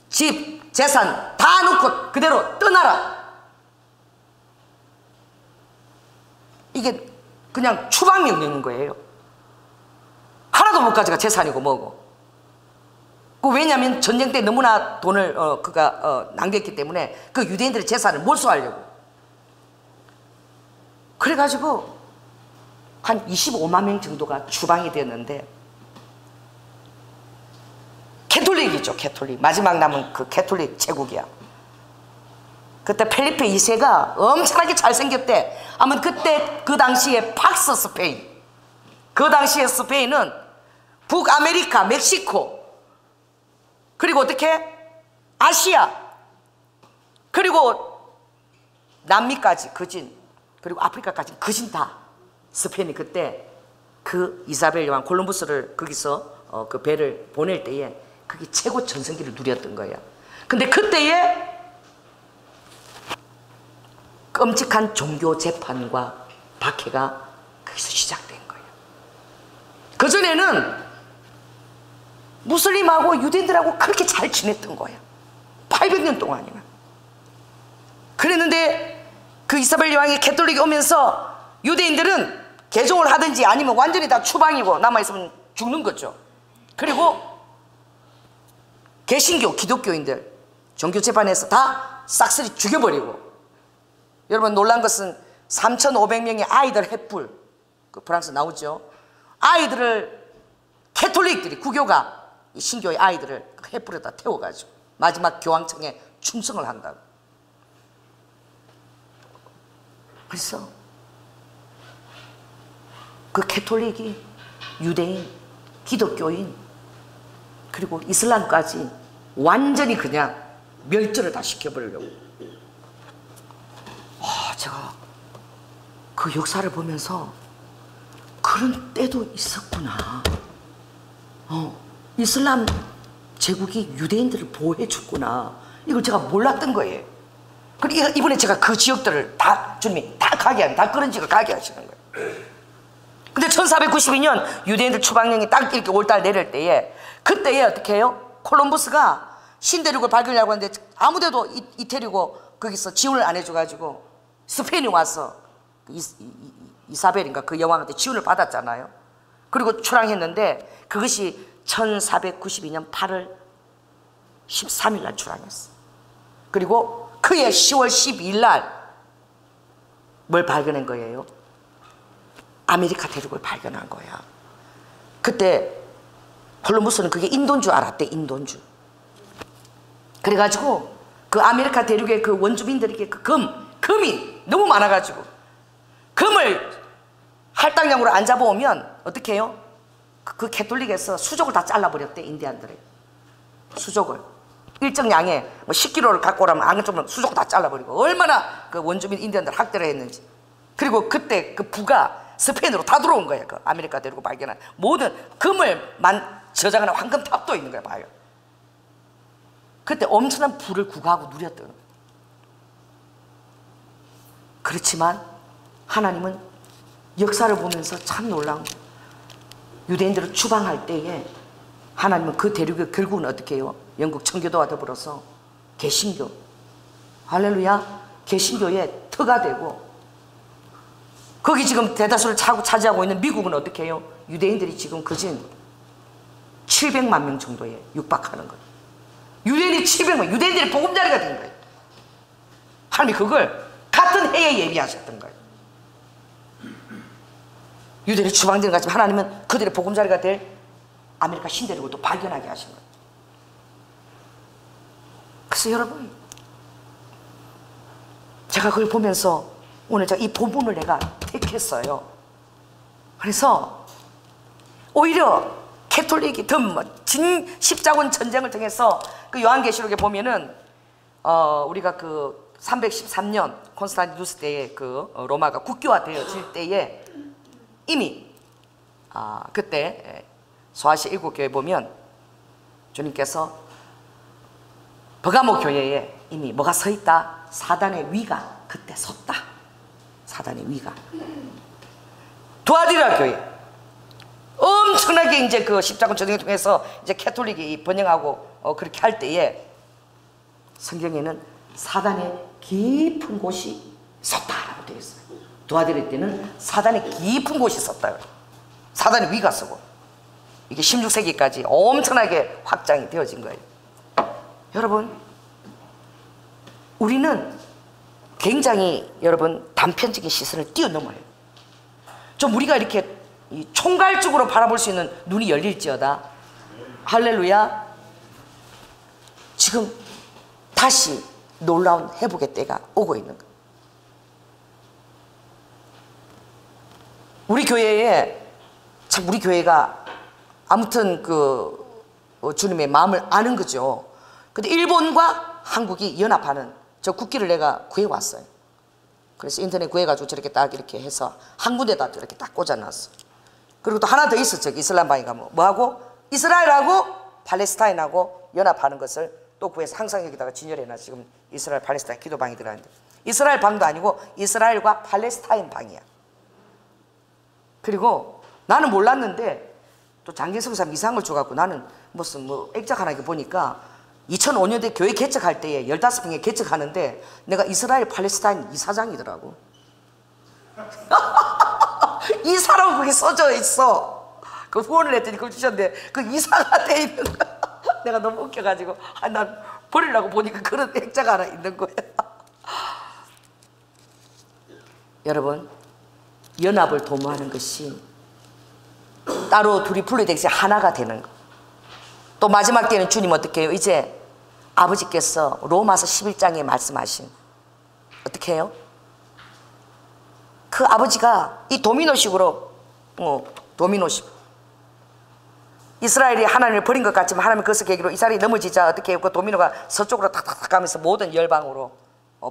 집, 재산 다 놓고 그대로 떠나라. 이게 그냥 추방명령인 거예요. 하나도 못 가져가. 재산이고 뭐고. 왜냐하면 전쟁 때 너무나 돈을 남겼기 때문에 그 유대인들의 재산을 몰수하려고. 그래가지고 한 25만 명 정도가 추방이 되었는데 캐톨릭이죠. 캐톨릭. 마지막 남은 그 캐톨릭 제국이야. 그때 펠리페 2세가 엄청나게 잘생겼대. 아마 그때 그 당시에 팍스 스페인, 그 당시에 스페인은 북아메리카, 멕시코, 그리고 어떻게 아시아, 그리고 남미까지 그진, 그리고 아프리카까지 그진 다 스페인이 그때 그 이사벨 여왕 콜럼부스를 거기서 그 배를 보낼 때에 그게 최고 전성기를 누렸던 거예요. 근데 그때에 끔찍한 종교 재판과 박해가 거기서 시작된 거예요. 그전에는 무슬림하고 유대인들하고 그렇게 잘 지냈던 거예요. 800년 동안이나. 그랬는데 그 이사벨 여왕이 캐톨릭이 오면서 유대인들은 개종을 하든지 아니면 완전히 다 추방이고 남아있으면 죽는 거죠. 그리고 개신교, 기독교인들 종교재판에서 다 싹쓸이 죽여버리고. 여러분 놀란 것은 3,500명의 아이들 횃불, 그 프랑스 나오죠. 아이들을 캐톨릭들이 구교가 이 신교의 아이들을 그 횃불에다 태워가지고 마지막 교황청에 충성을 한다고. 그래서 그 캐톨릭이 유대인, 기독교인, 그리고 이슬람까지 완전히 그냥 멸절을 다 시켜버리려고. 제가 그 역사를 보면서 그런 때도 있었구나. 이슬람 제국이 유대인들을 보호해 줬구나. 이걸 제가 몰랐던 거예요. 그리고 이번에 제가 그 지역들을 다 주님이 다 가게 하는, 다 그런 지역을 가게 하시는 거예요. 근데 1492년 유대인들 추방령이 딱 이렇게 올달 내릴 때에 그때에 어떻게 해요? 콜럼부스가 신대륙을 발견하려고 하는데 아무데도 이태리고 거기서 지원을 안 해줘가지고 스페인이 와서 이사벨인가 그 여왕한테 지원을 받았잖아요. 그리고 출항했는데 그것이 1492년 8월 13일 날 출항했어. 그리고 그해 10월 12일 날 뭘 발견한 거예요? 아메리카 대륙을 발견한 거야. 그때 콜럼부스는 그게 인도인 줄 알았대. 인도인 줄. 그래가지고 그 아메리카 대륙의 그 원주민들에게 그 금이 너무 많아가지고 금을 할당량으로 안 잡아오면 어떻게 해요? 그 캐톨릭에서 수족을 다 잘라버렸대. 인디안들의 수족을 일정 양의 뭐 10kg를 갖고 오라면 안 주면 수족 다 잘라버리고. 얼마나 그 원주민 인디안들 학대를 했는지. 그리고 그때 그 부가 스페인으로 다 들어온 거예요. 그 아메리카 대륙을 발견한 모든 금을 저장하는 황금탑도 있는 거예요. 봐요. 그때 엄청난 부를 구가하고 누렸던 거예요. 그렇지만 하나님은 역사를 보면서 참 놀라운 거예요. 유대인들을 추방할 때에 하나님은 그 대륙에 결국은 어떻게 해요? 영국 청교도와 더불어서 개신교, 할렐루야, 개신교의 터가 되고, 거기 지금 대다수를 차지하고 있는 미국은 어떻게 해요? 유대인들이 지금 그진 700만 명 정도에 육박하는 거예요. 유대인이 700만, 유대인들이 보금자리가 된 거예요. 하나님이 그걸 같은 해에 예비하셨던 거예요. 유대인이 추방되는 것 같지만 하나님은 그들의 보금자리가 될 아메리카 신대륙을 또 발견하게 하신 거예요. 그래서 여러분, 제가 그걸 보면서 오늘 제가 이 본문을 내가 택했어요. 그래서 오히려 캐톨릭이 진 십자군 전쟁을 통해서 그 요한계시록에 보면은 우리가 그 313년 콘스탄티누스 때에 그 로마가 국교화되어질 때에 이미 그때 소아시아 7교회 보면 주님께서 버가모 교회에 이미 뭐가 서 있다? 사단의 위가 그때 섰다. 사단의 위가. 두아디라 교회 엄청나게 이제 그 십자군 전쟁을 통해서 이제 캐톨릭이 번영하고 그렇게 할 때에 성경에는 사단의 깊은 곳이 섰다라고 되어 있어요. 두아디라 때는 사단의 깊은 곳이 섰다. 사단의 위가 서고 이게 16세기까지 엄청나게 확장이 되어진 거예요. 여러분, 우리는 굉장히 여러분 단편적인 시선을 뛰어넘어요. 좀 우리가 이렇게 총괄적으로 바라볼 수 있는 눈이 열릴지어다. 할렐루야. 지금 다시 놀라운 회복의 때가 오고 있는 거예요. 우리 교회에 참 우리 교회가 아무튼 그 주님의 마음을 아는 거죠. 근데 일본과 한국이 연합하는 저 국기를 내가 구해왔어요. 그래서 인터넷 구해가지고 저렇게 딱 이렇게 해서 한 군데다 이렇게 딱 꽂아놨어. 그리고 또 하나 더 있어. 저기 이슬람방에 가면 뭐하고 이스라엘하고 팔레스타인하고 연합하는 것을 또 구해서 항상 여기다가 진열해놔. 지금 이스라엘 팔레스타인 기도방이 들어가는데 이스라엘 방도 아니고 이스라엘과 팔레스타인 방이야. 그리고 나는 몰랐는데 또 장계성 사람 이상한 걸 줘갖고 나는 무슨 뭐 액자 하나 이렇게 보니까 2005년대 교회 개척할 때에 15명에 개척하는데 내가 이스라엘 팔레스타인 이사장이더라고. 이 사람 거기 써져 있어. 그 후원을 했더니 그걸 주셨는데 그 이사가 돼 있는 거야. 내가 너무 웃겨가지고 난 버리려고 보니까 그런 액자가 하나 있는 거야. 여러분, 연합을 도모하는 것이 따로 둘이 분리되지 하나가 되는 거. 또 마지막 때는 주님 어떻게 해요? 이제 아버지께서 로마서 11장에 말씀하신 어떻게 해요? 그 아버지가 이 도미노식으로 도미노식 이스라엘이 하나님을 버린 것 같지만 하나님은 그것을 계기로 이스라엘이 넘어지자 어떻게 해요? 그 도미노가 서쪽으로 탁탁탁 가면서 모든 열방으로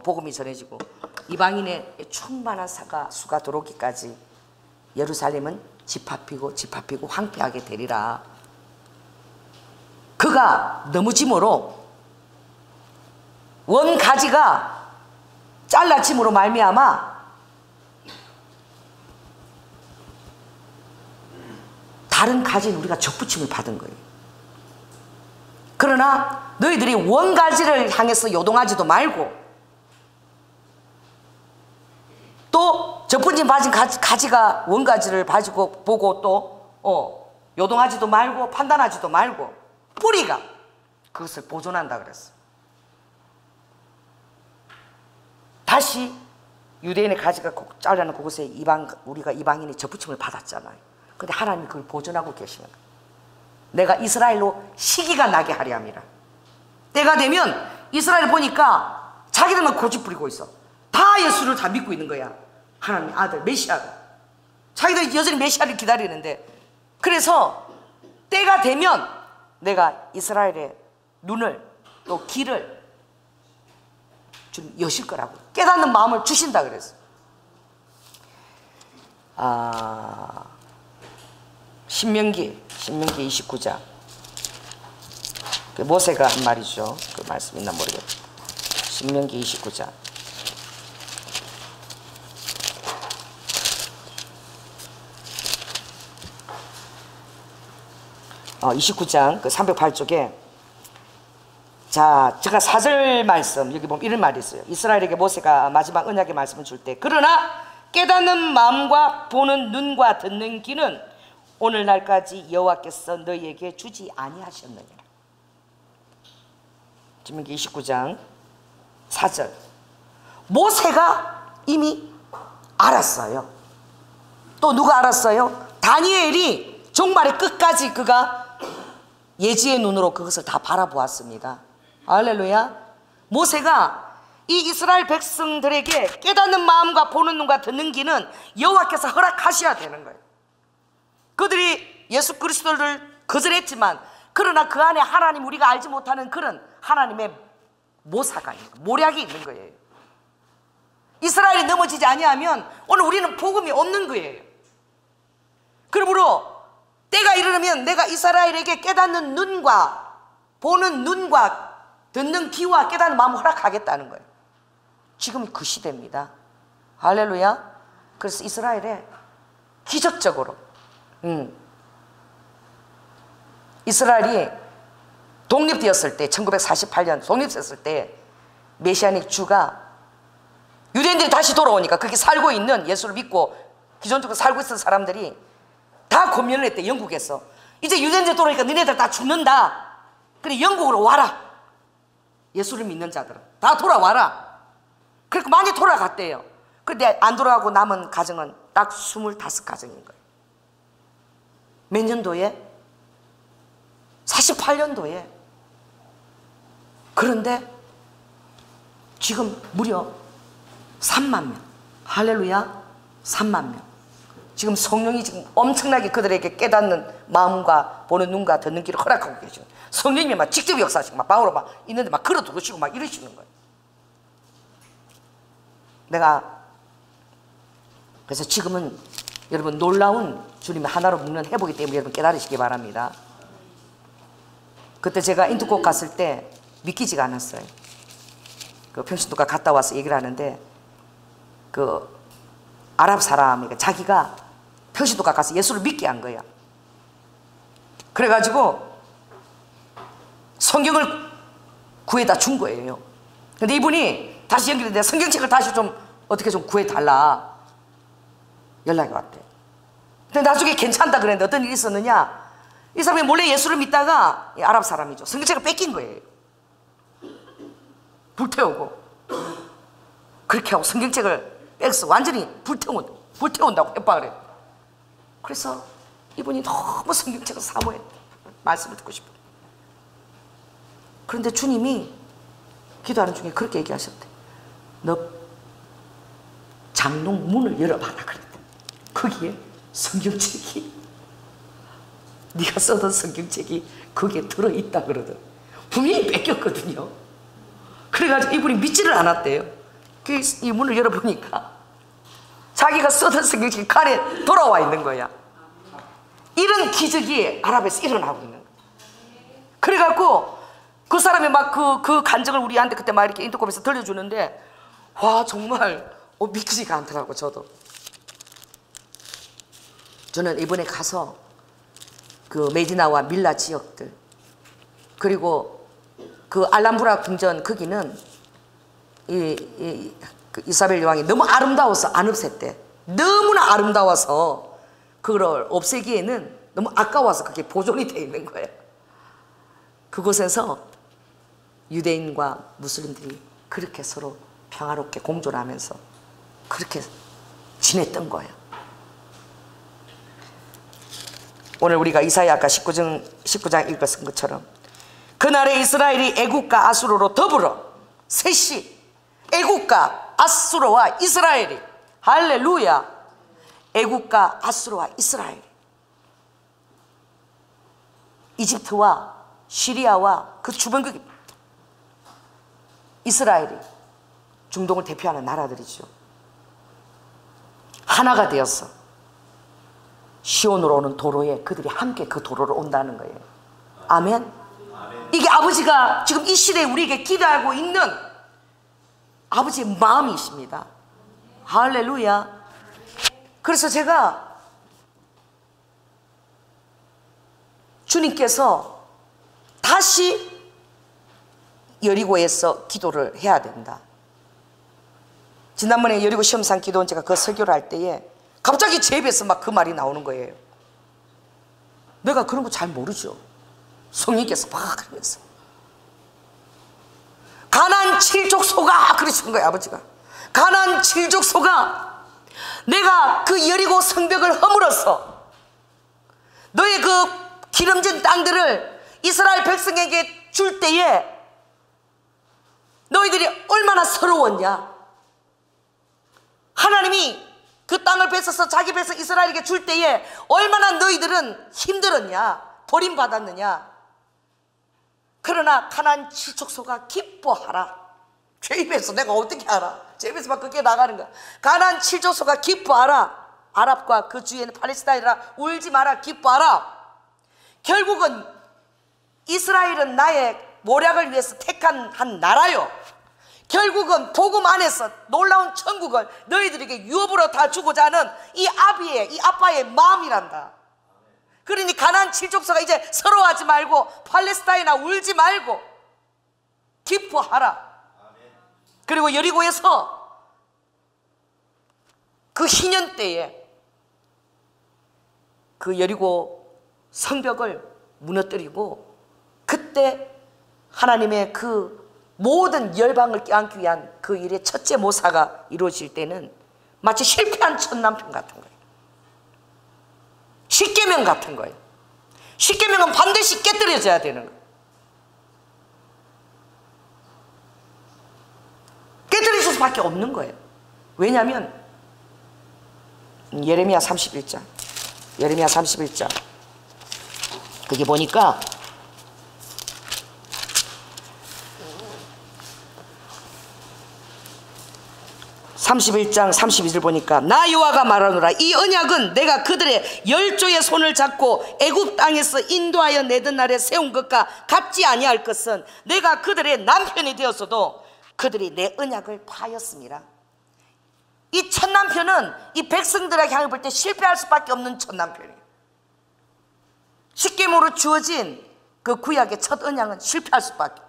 복음이 전해지고 이방인의 충만한 수가 들어오기까지 예루살렘은 집합히고 황폐하게 되리라. 그가 넘어짐으로 원 가지가 잘라짐으로 말미암아 다른 가지는 우리가 접붙임을 받은 거예요. 그러나 너희들이 원 가지를 향해서 요동하지도 말고 또 접붙임 받은 가지가 원 가지를 가지고 보고 또 요동하지도 말고 판단하지도 말고 뿌리가 그것을 보존한다 그랬어. 다시 유대인의 가지가 잘라는 그곳에 우리가 이방인이 접붙임을 받았잖아요. 근데 하나님이 그걸 보존하고 계시는 거예요. 내가 이스라엘로 시기가 나게 하려 함이라. 때가 되면 이스라엘 보니까 자기들만 고집 부리고 있어. 다 예수를 다 믿고 있는 거야. 하나님의 아들 메시아가. 자기들이 여전히 메시아를 기다리는데, 그래서 때가 되면 내가 이스라엘의 눈을 또 귀를 좀 여실 거라고 깨닫는 마음을 주신다 그랬어. 신명기 29장 그 모세가 한 말이죠. 그 말씀 있나 모르겠다. 신명기 29장 그 308쪽에 자, 제가 4절 말씀 여기 보면 이런 말이 있어요. 이스라엘에게 모세가 마지막 언약의 말씀을 줄 때 그러나 깨닫는 마음과 보는 눈과 듣는 귀는 오늘날까지 여호와께서 너희에게 주지 아니하셨느냐. 신명기 29장 4절. 모세가 이미 알았어요. 또 누가 알았어요? 다니엘이 종말의 끝까지 그가 예지의 눈으로 그것을 다 바라보았습니다. 할렐루야. 모세가 이 이스라엘 백성들에게 깨닫는 마음과 보는 눈과 듣는 귀는 여호와께서 허락하셔야 되는 거예요. 그들이 예수 그리스도를 거절했지만 그러나 그 안에 하나님, 우리가 알지 못하는 그런 하나님의 모사가 있는 거예요. 모략이 있는 거예요. 이스라엘이 넘어지지 아니하면 오늘 우리는 복음이 없는 거예요. 그러므로 때가 이르면 내가 이스라엘에게 깨닫는 눈과 보는 눈과 듣는 귀와 깨닫는 마음을 허락하겠다는 거예요. 지금 그 시대입니다. 할렐루야. 그래서 이스라엘에 기적적으로 이스라엘이 독립되었을 때, 1948년 독립했을 때 메시아닉 주가 유대인들이 다시 돌아오니까 거기 살고 있는, 예수를 믿고 기존적으로 살고 있던 사람들이 다 고민을 했대. 영국에서 이제 유대인들이 돌아오니까 너네들 다 죽는다. 그래 영국으로 와라. 예수를 믿는 자들은 다 돌아와라. 그러니까 많이 돌아갔대요. 그런데 안 돌아가고 남은 가정은 딱 25가정인 거예요. 몇 년도에? 48년도에. 그런데 지금 무려 3만 명. 할렐루야. 3만 명. 지금 성령이 지금 엄청나게 그들에게 깨닫는 마음과 보는 눈과 듣는 귀를 허락하고 계시고, 성령님이 막 직접 역사하시고 막 방으로 막 있는데 막 걸어 들어오시고 막 이러시는 거예요. 내가 그래서 지금은 여러분 놀라운 주님의 하나로 묶는 회복이기 때문에 여러분 깨달으시기 바랍니다. 그때 제가 인도국 갔을 때 믿기지가 않았어요. 그 평신도가 갔다 와서 얘기를 하는데 그 아랍 사람이 자기가 평신도가 가서 예수를 믿게 한 거야. 그래가지고 성경을 구해다 준 거예요. 근데 이분이 다시 연결했는데 성경책을 다시 좀 어떻게 좀 구해달라 연락이 왔대. 근데 나중에 괜찮다 그랬는데 어떤 일이 있었느냐, 이 사람이 몰래 예수를 믿다가, 이 아랍 사람이죠, 성경책을 뺏긴 거예요. 불태우고 그렇게 하고 성경책을 뺏어 완전히 불태운다고 협박을 해요. 그래서 이분이 너무 성경책을 사모했대. 말씀을 듣고 싶어. 그런데 주님이 기도하는 중에 그렇게 얘기하셨대. 너 장롱 문을 열어봐라 그랬대. 거기에 성경책이, 네가 써던 성경책이 거기에 들어있다 그러더라. 분명히 뺏겼거든요. 그래가지고 이분이 믿지를 않았대요. 이 문을 열어보니까 자기가 써던 성경책이 칸에 돌아와 있는 거야. 이런 기적이 아랍에서 일어나고 있는 거야. 그래갖고 그 사람이 막 그 간증을 우리한테 그때 막 이렇게 인터콤에서 들려주는데, 와 정말 믿기지가 않더라고. 저는 이번에 가서 그 메디나와 밀라 지역들, 그리고 그 알람브라 궁전, 거기는 그 이사벨 여왕이 너무 아름다워서 안 없앴대. 너무나 아름다워서 그걸 없애기에는 너무 아까워서 그게 보존이 되어 있는 거예요. 그곳에서 유대인과 무슬림들이 그렇게 서로 평화롭게 공존하면서 그렇게 지냈던 거예요. 오늘 우리가 이사야 아까 19장 읽었은 것처럼 그날에 이스라엘이 애국과 아수르로 더불어 셋이, 애국과 아수르와 이스라엘이, 할렐루야, 애국과 아수르와 이스라엘이, 이집트와 시리아와 그 주변국, 이스라엘이 중동을 대표하는 나라들이죠. 하나가 되어서 시온으로 오는 도로에 그들이 함께 그 도로를 온다는 거예요. 아멘. 이게 아버지가 지금 이 시대에 우리에게 기대하고 있는 아버지의 마음이십니다. 할렐루야. 그래서 제가 주님께서 다시 여리고에서 기도를 해야 된다. 지난번에 여리고 시험상 기도원 제가 그 설교를 할 때에 갑자기 제 입에서 막 그 말이 나오는 거예요. 내가 그런 거 잘 모르죠. 성령께서 막 그러면서 가나안 7족소가 그러시는 거예요. 아버지가 가나안 7족소가 내가 그 여리고 성벽을 허물어서 너의 그 기름진 땅들을 이스라엘 백성에게 줄 때에 너희들이 얼마나 서러웠냐. 하나님이 그 땅을 뺏어서 자기 백성 이스라엘에게 줄 때에 얼마나 너희들은 힘들었냐, 버림받았느냐. 그러나 가나안 7족소가 기뻐하라. 제 입에서 내가 어떻게 알아? 제 입에서 막 그게 나가는 거야. 가나안 7족소가 기뻐하라. 아랍과 그 주위에는 팔레스타인이라 울지 마라. 기뻐하라. 결국은 이스라엘은 나의 모략을 위해서 택한 한 나라요. 결국은 복음 안에서 놀라운 천국을 너희들에게 유업으로 다 주고자 하는 이 아빠의 마음이란다. 그러니 가나안 7족소가 이제 서러워하지 말고 팔레스타인아 울지 말고 기뻐하라. 그리고 여리고에서 그 희년 때에 그 여리고 성벽을 무너뜨리고 그때 하나님의 그 모든 열방을 껴안기 위한 그 일의 첫째 모사가 이루어질 때는 마치 실패한 첫남편 같은 거예요. 십계명 같은 거예요. 십계명은 반드시 깨뜨려져야 되는 거예요. 깨뜨릴 수밖에 없는 거예요. 왜냐하면 예레미야 31장 거기 보니까 (31장 32절) 보니까 나 여호와가 말하노라. 이 언약은 내가 그들의 열조의 손을 잡고 애굽 땅에서 인도하여 내던 날에 세운 것과 같지 아니할 것은 내가 그들의 남편이 되었어도 그들이 내 언약을 파하였습니다. 이 첫 남편은 이 백성들에게 향해 볼 때 실패할 수밖에 없는 첫 남편이에요. 십계명으로 주어진 그 구약의 첫 언약은 실패할 수밖에.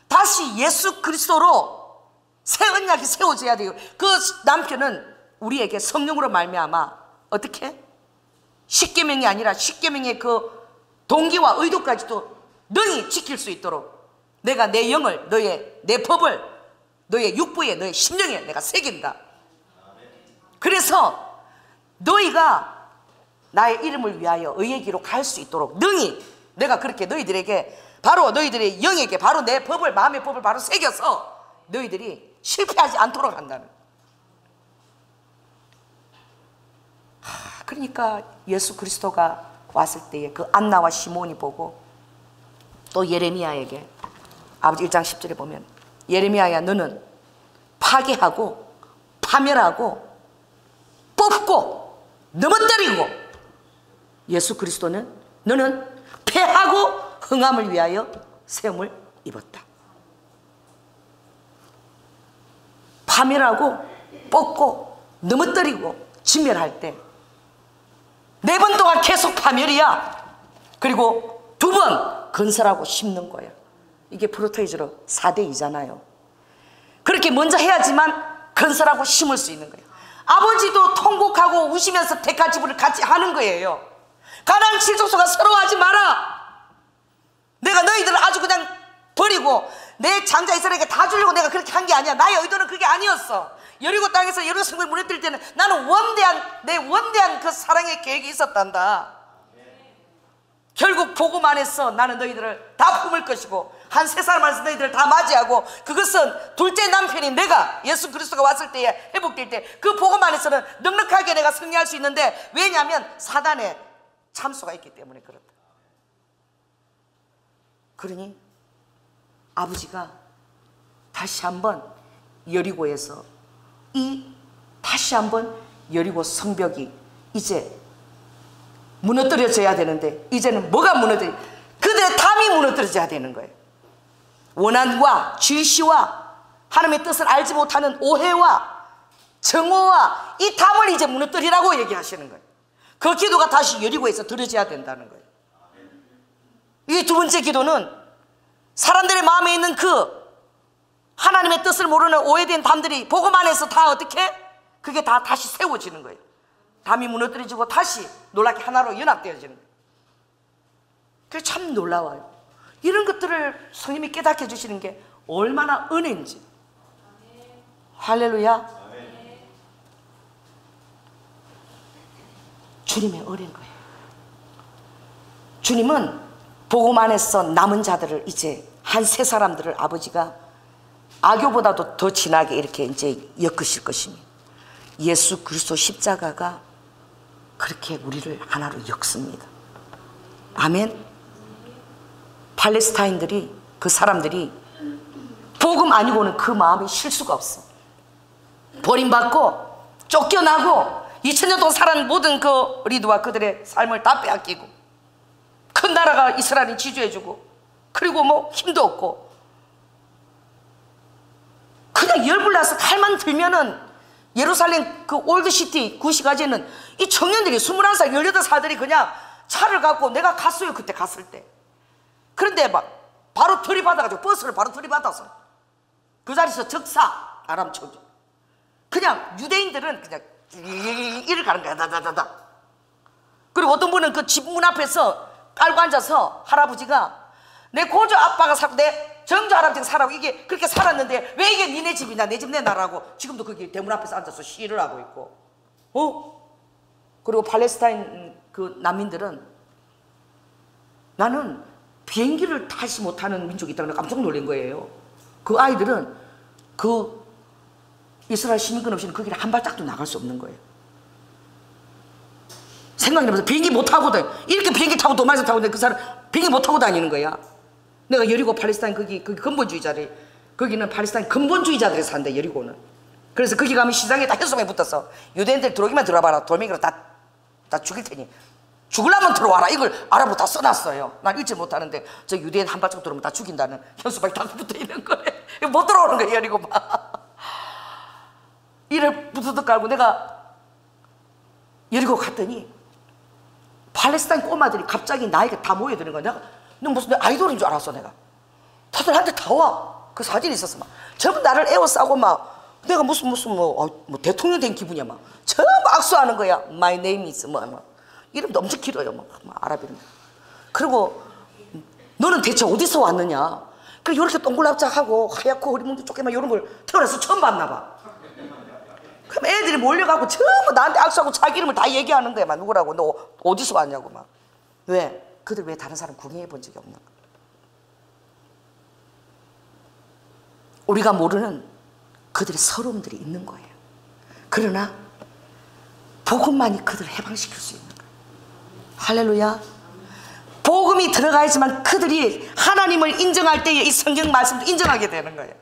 다시 예수 그리스도로 새 언약이 세워져야 돼요. 그 남편은 우리에게 성령으로 말미암아 어떻게? 십계명이 아니라 십계명의 그 동기와 의도까지도 능히 지킬 수 있도록 내가 내 영을 내 법을 너의 육부에 너의 심령에 내가 새긴다. 그래서 너희가 나의 이름을 위하여 의의 길로 갈 수 있도록 능히 내가 그렇게 너희들에게 바로 너희들의 영에게 바로 내 법을 마음의 법을 바로 새겨서 너희들이 실패하지 않도록 한다는. 그러니까 예수 그리스도가 왔을 때에 그 안나와 시몬이 보고 또 예레미야에게 아버지 1장 10절에 보면 예레미야야 너는 파괴하고 파멸하고 뽑고 넘어뜨리고 예수 그리스도는 너는 패하고 흥함을 위하여 세움을 입었다. 파멸하고 뽑고 넘어뜨리고 진멸할 때 4번 동안 계속 파멸이야. 그리고 2번 건설하고 심는 거야. 이게 프로테이즈로 4대2잖아요 그렇게 먼저 해야지만 건설하고 심을 수 있는 거예요. 아버지도 통곡하고 우시면서 대가지불을 같이 하는 거예요. 가나안 7족소가 서러워하지 마라. 내가 너희들을 아주 그냥 버리고 내 장자 이스라엘에게 다 주려고 내가 그렇게 한 게 아니야. 나의 의도는 그게 아니었어. 여리고 땅에서 여리고 성벽을 무너뜨릴 때는 나는 내 원대한 그 사랑의 계획이 있었단다. 결국 복음 안에서 나는 너희들을 다 품을 것이고 한 3사람 안에서 너희들을 다 맞이하고 그것은 둘째 남편인 내가 예수 그리스도가 왔을 때에 회복될 때 그 복음 안에서는 넉넉하게 내가 승리할 수 있는데 왜냐하면 사단의 참소가 있기 때문에 그렇다. 그러니 아버지가 다시 한번 여리고에서 다시 한번 여리고 성벽이 이제 무너뜨려져야 되는데 이제는 뭐가 무너뜨려? 그들의 담이 무너뜨려져야 되는 거예요. 원한과 질시와 하나님의 뜻을 알지 못하는 오해와 정오와 이 담을 이제 무너뜨리라고 얘기하시는 거예요. 그 기도가 다시 여리고에서 들어져야 된다는 거예요. 이 2번째 기도는 사람들의 마음에 있는 그 하나님의 뜻을 모르는 오해된 담들이 복음 안에서 다 어떻게? 그게 다 다시 세워지는 거예요. 담이 무너뜨려지고 다시 놀랍게 하나로 연합되어지는 거예요. 그게 참 놀라워요. 이런 것들을 성령님이 깨닫게 해주시는 게 얼마나 은혜인지. 할렐루야. 주님의 은혜인 거예요. 주님은 복음 안에서 남은 자들을 이제 한 세 사람들을 아버지가 악교보다도 더 진하게 이렇게 이제 엮으실 것입니다. 예수 그리스도 십자가가 그렇게 우리를 하나로 엮습니다. 아멘. 팔레스타인들이, 그 사람들이 복음 아니고는 그 마음에 쉴 수가 없어. 버림받고 쫓겨나고 2000년 동안 살아온 모든 그 리드와 그들의 삶을 다 빼앗기고, 큰 나라가 이스라엘이 지주해주고, 그리고 뭐 힘도 없고, 그냥 열불나서 칼만 들면은 예루살렘 그 올드시티 구시가지는 이 청년들이 21살 18살들이 그냥 차를 갖고, 내가 갔어요 그때 갔을 때. 그런데 막 바로 들이받아가지고 버스를 바로 들이받아서 그 자리에서 적사 아람 척, 그냥 유대인들은 그냥 이를 가는 거야. 다다다다. 그리고 어떤 분은 그 집 문 앞에서 깔고 앉아서 할아버지가, 내 고조 아빠가 살고 내 정조 할아버지가 살라고 이게 그렇게 살았는데 왜 이게 니네 집이냐, 내 집 내놔라고 지금도 거기 대문 앞에서 앉아서 시를 하고 있고. 그리고 팔레스타인 그 난민들은, 나는 비행기를 타지 못하는 민족이 있다고 깜짝 놀란 거예요. 그 아이들은 그 이스라엘 시민권 없이는 거기를 한 발짝도 나갈 수 없는 거예요. 생각해보세요. 비행기 못 타거든. 이렇게 비행기 타고 도마에서 타고 그 사람 비행기 못 타고 다니는 거야. 내가 여리고 팔레스타인 거기 근본주의자들, 거기는 팔레스타인 근본주의자들이 산대, 여리고는. 그래서 거기 가면 시장에 다 현수막에 붙어서 유대인들 들어오기만 들어와봐라, 돌멩이로 다 죽일 테니 죽으려면 들어와라, 이걸 아랍으로 다 써놨어요. 난 읽지 못하는데 저 유대인 한 발짝 들어오면 다 죽인다는 현수막이 다 붙어 있는 거예요. 못 들어오는 거예요, 여리고 막. 이를 부두둑 깔고 내가 여리고 갔더니 팔레스타인 꼬마들이 갑자기 나에게 다 모여드는 거야. 내가 너 무슨 내 아이돌인 줄 알았어. 내가 다들 한테 다 와. 그 사진이 있었어. 막 전부 나를 에워싸고 막 내가 무슨 뭐 대통령 된 기분이야. 막 전부 악수하는 거야. My name is 뭐 이름도 엄청 길어요. 막 아랍 이름. 그리고 너는 대체 어디서 왔느냐. 그 이렇게 동글납작하고 하얗고 허리뭉도 좁게 막 이런 걸 태어나서 처음 봤나 봐. 그럼 애들이 몰려가고 전부 나한테 악수하고 자기 이름을 다 얘기하는 거야. 막 누구라고, 너 어디서 왔냐고 막. 왜? 그들 왜 다른 사람 구경해 본 적이 없나? 우리가 모르는 그들의 서러움들이 있는 거예요. 그러나 복음만이 그들을 해방시킬 수 있는 거예요. 할렐루야. 복음이 들어가야지만 그들이 하나님을 인정할 때에 이 성경 말씀도 인정하게 되는 거예요.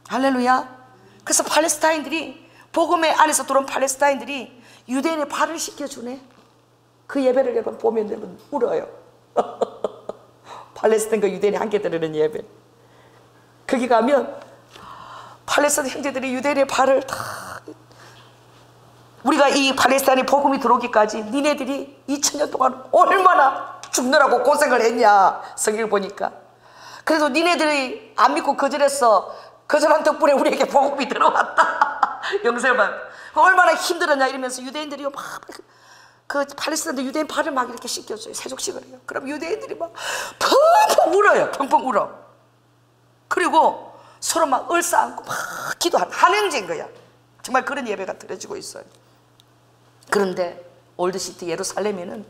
할렐루야. 그래서 팔레스타인들이, 복음의 안에서 들어온 팔레스타인들이 유대인의 발을 씻겨주네. 그 예배를 여러분 보면 여러분 울어요. 팔레스타인과 유대인이 함께 드리는 예배. 거기 가면 팔레스타인 형제들이 유대인의 발을 다, 우리가 이 팔레스타인에 복음이 들어오기까지 니네들이 2000년 동안 얼마나 죽느라고 고생을 했냐, 성경을 보니까. 그래도 니네들이 안 믿고 거절했어. 거절한 덕분에 우리에게 복음이 들어왔다. 영세만 얼마나 힘들었냐 이러면서 유대인들이 막 그 팔레스타인들 유대인 발을 막 이렇게 씻겨줘요. 세족식을 해요. 그럼 유대인들이 막 펑펑 울어요. 펑펑 울어. 그리고 서로 막 얼싸안고 막 기도하는 한행제인 거야. 정말 그런 예배가 드려지고 있어요. 그런데 올드시티 예루살렘에는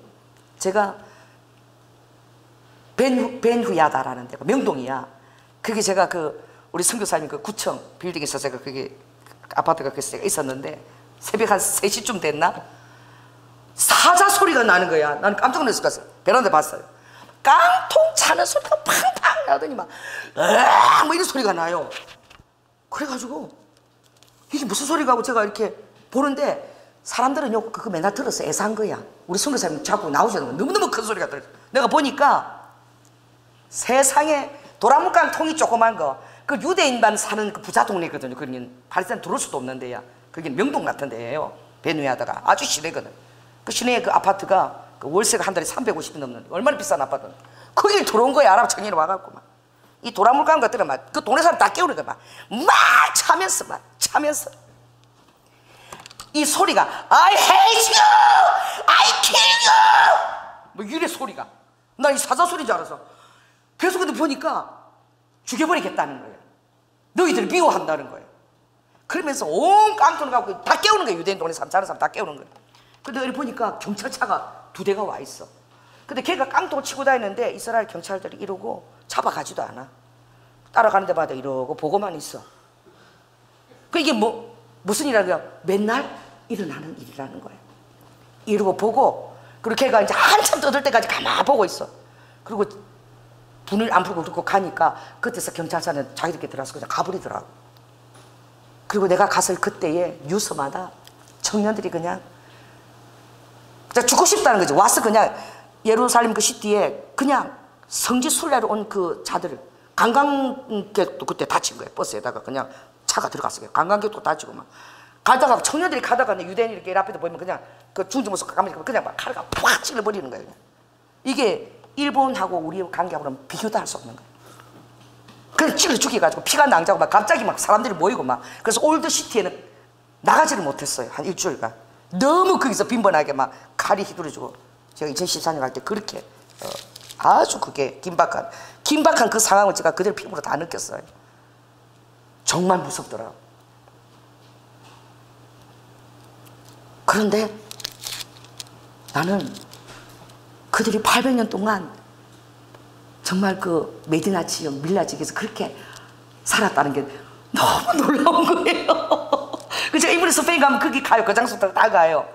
제가 벤후야다라는 데가 명동이야. 그게 제가 우리 선교사님 그 구청 빌딩에서 제가 그게 아파트가 그래서 있었는데 새벽 한 3시쯤 됐나? 사자 소리가 나는 거야. 나는 깜짝 놀랐어. 베란다에 봤어요. 깡통 차는 소리가 팡팡 나더니 막 뭐 이런 소리가 나요. 그래가지고 이게 무슨 소리가 하고 제가 이렇게 보는데 사람들은 그거 맨날 들어서 애사한 거야. 우리 선교사님 자꾸 나오시는 거 너무너무 큰 소리가 들어요. 내가 보니까 세상에 도라묵강 통이 조그만 거, 그 유대인만 사는 그 부자 동네거든요. 그러면 팔레스타인 들어올 수도 없는 데야. 그게 명동 같은 데예요. 베누야다가 아주 시내거든. 그 시내에 그 아파트가 그 월세가 한 달에 350이 넘는 얼마나 비싼 아파트. 거기 들어온 거야. 아랍 청년이 와갖고 막 이 도라물감 같더라. 막 그 동네 사람 다 깨우는 거야. 막 차면서 이 소리가 I hate you, I kill you 뭐 이래 소리가 나 이 사자소리인 줄 알아서. 그래서 근데 보니까 죽여버리겠다는 거예요. 너희들 미워한다는 거예요. 그러면서 온 깡통을 갖고 다 깨우는 거예요. 유대인 동네 사람, 자는 사람 다 깨우는 거예요. 근데 여기 보니까 경찰차가 2대가 와 있어. 근데 걔가 깡통을 치고 다니는데 이스라엘 경찰들이 이러고 잡아가지도 않아. 따라가는 데마다 이러고 보고만 있어. 그 이게 무슨 일이라고요? 맨날 일어나는 일이라는 거예요. 이러고 보고, 그리고 걔가 이제 한참 떠들 때까지 가만 보고 있어. 그리고 분을 안 풀고 그러고 가니까 그때서 경찰차는 자기들끼리 들어와서 그냥 가버리더라고. 그리고 내가 갔을 그때에 뉴스마다 청년들이 그냥 죽고 싶다는 거지. 와서 그냥 예루살렘 그 시티에 그냥 성지 순례로 온 그 자들, 관광객도 그때 다친 거예요. 버스에다가 그냥 차가 들어갔어요. 관광객도 다치고 막 가다가 청년들이 가다가 유대인이 이렇게 앞에도 보면 그냥 그 중증모습 가면 그냥 막 칼가 팍 찔러버리는 거예요. 이게 일본하고 우리의 관계하고는 비교도 할 수 없는 거예요. 그냥 찔러 죽여가지고 피가 낭자고 막 갑자기 막 사람들이 모이고 막. 그래서 올드시티에는 나가지를 못했어요. 한 일주일간. 너무 거기서 빈번하게 막 칼이 휘두르지고. 제가 2014년 갈 때 그렇게 아주 그게 긴박한 그 상황을 제가 그대로 피부로 다 느꼈어요. 정말 무섭더라고요. 그런데 나는 그들이 800년 동안 정말 그 메디나 지역 밀라 지역에서 그렇게 살았다는 게 너무 놀라운 거예요. 그래서 이번에 스페인 가면 거기 가요. 그 장소부터 다 가요.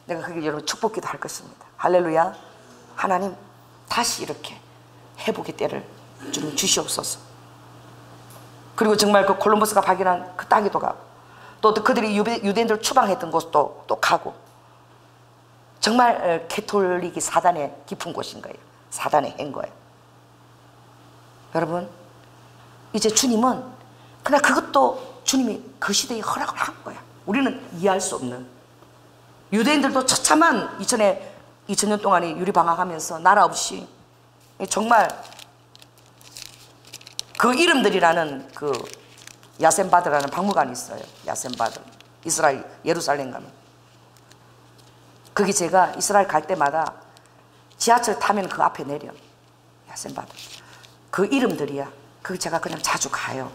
내가 거기 여러분 축복기도 할 것입니다. 할렐루야. 하나님 다시 이렇게 회복의 때를 좀 주시옵소서. 그리고 정말 그 콜럼버스가 발견한 그 땅에도 가고, 또 그들이 유대인들을 추방했던 곳도 또 가고, 정말 캐톨릭이 사단의 깊은 곳인 거예요. 사단의 행 거예요. 여러분, 이제 주님은 그냥 그것도 주님이 그 시대에 허락을 한 거야. 우리는 이해할 수 없는. 유대인들도 처참한 2000년 동안에 유리방황하면서 나라 없이 정말 그 이름들이라는 그 야센바드라는 박물관이 있어요. 야센바드. 이스라엘 예루살렘 가면. 거기 제가 이스라엘 갈 때마다 지하철 타면 그 앞에 내려. 야센바드. 그 이름들이야. 거기 제가 그냥 자주 가요.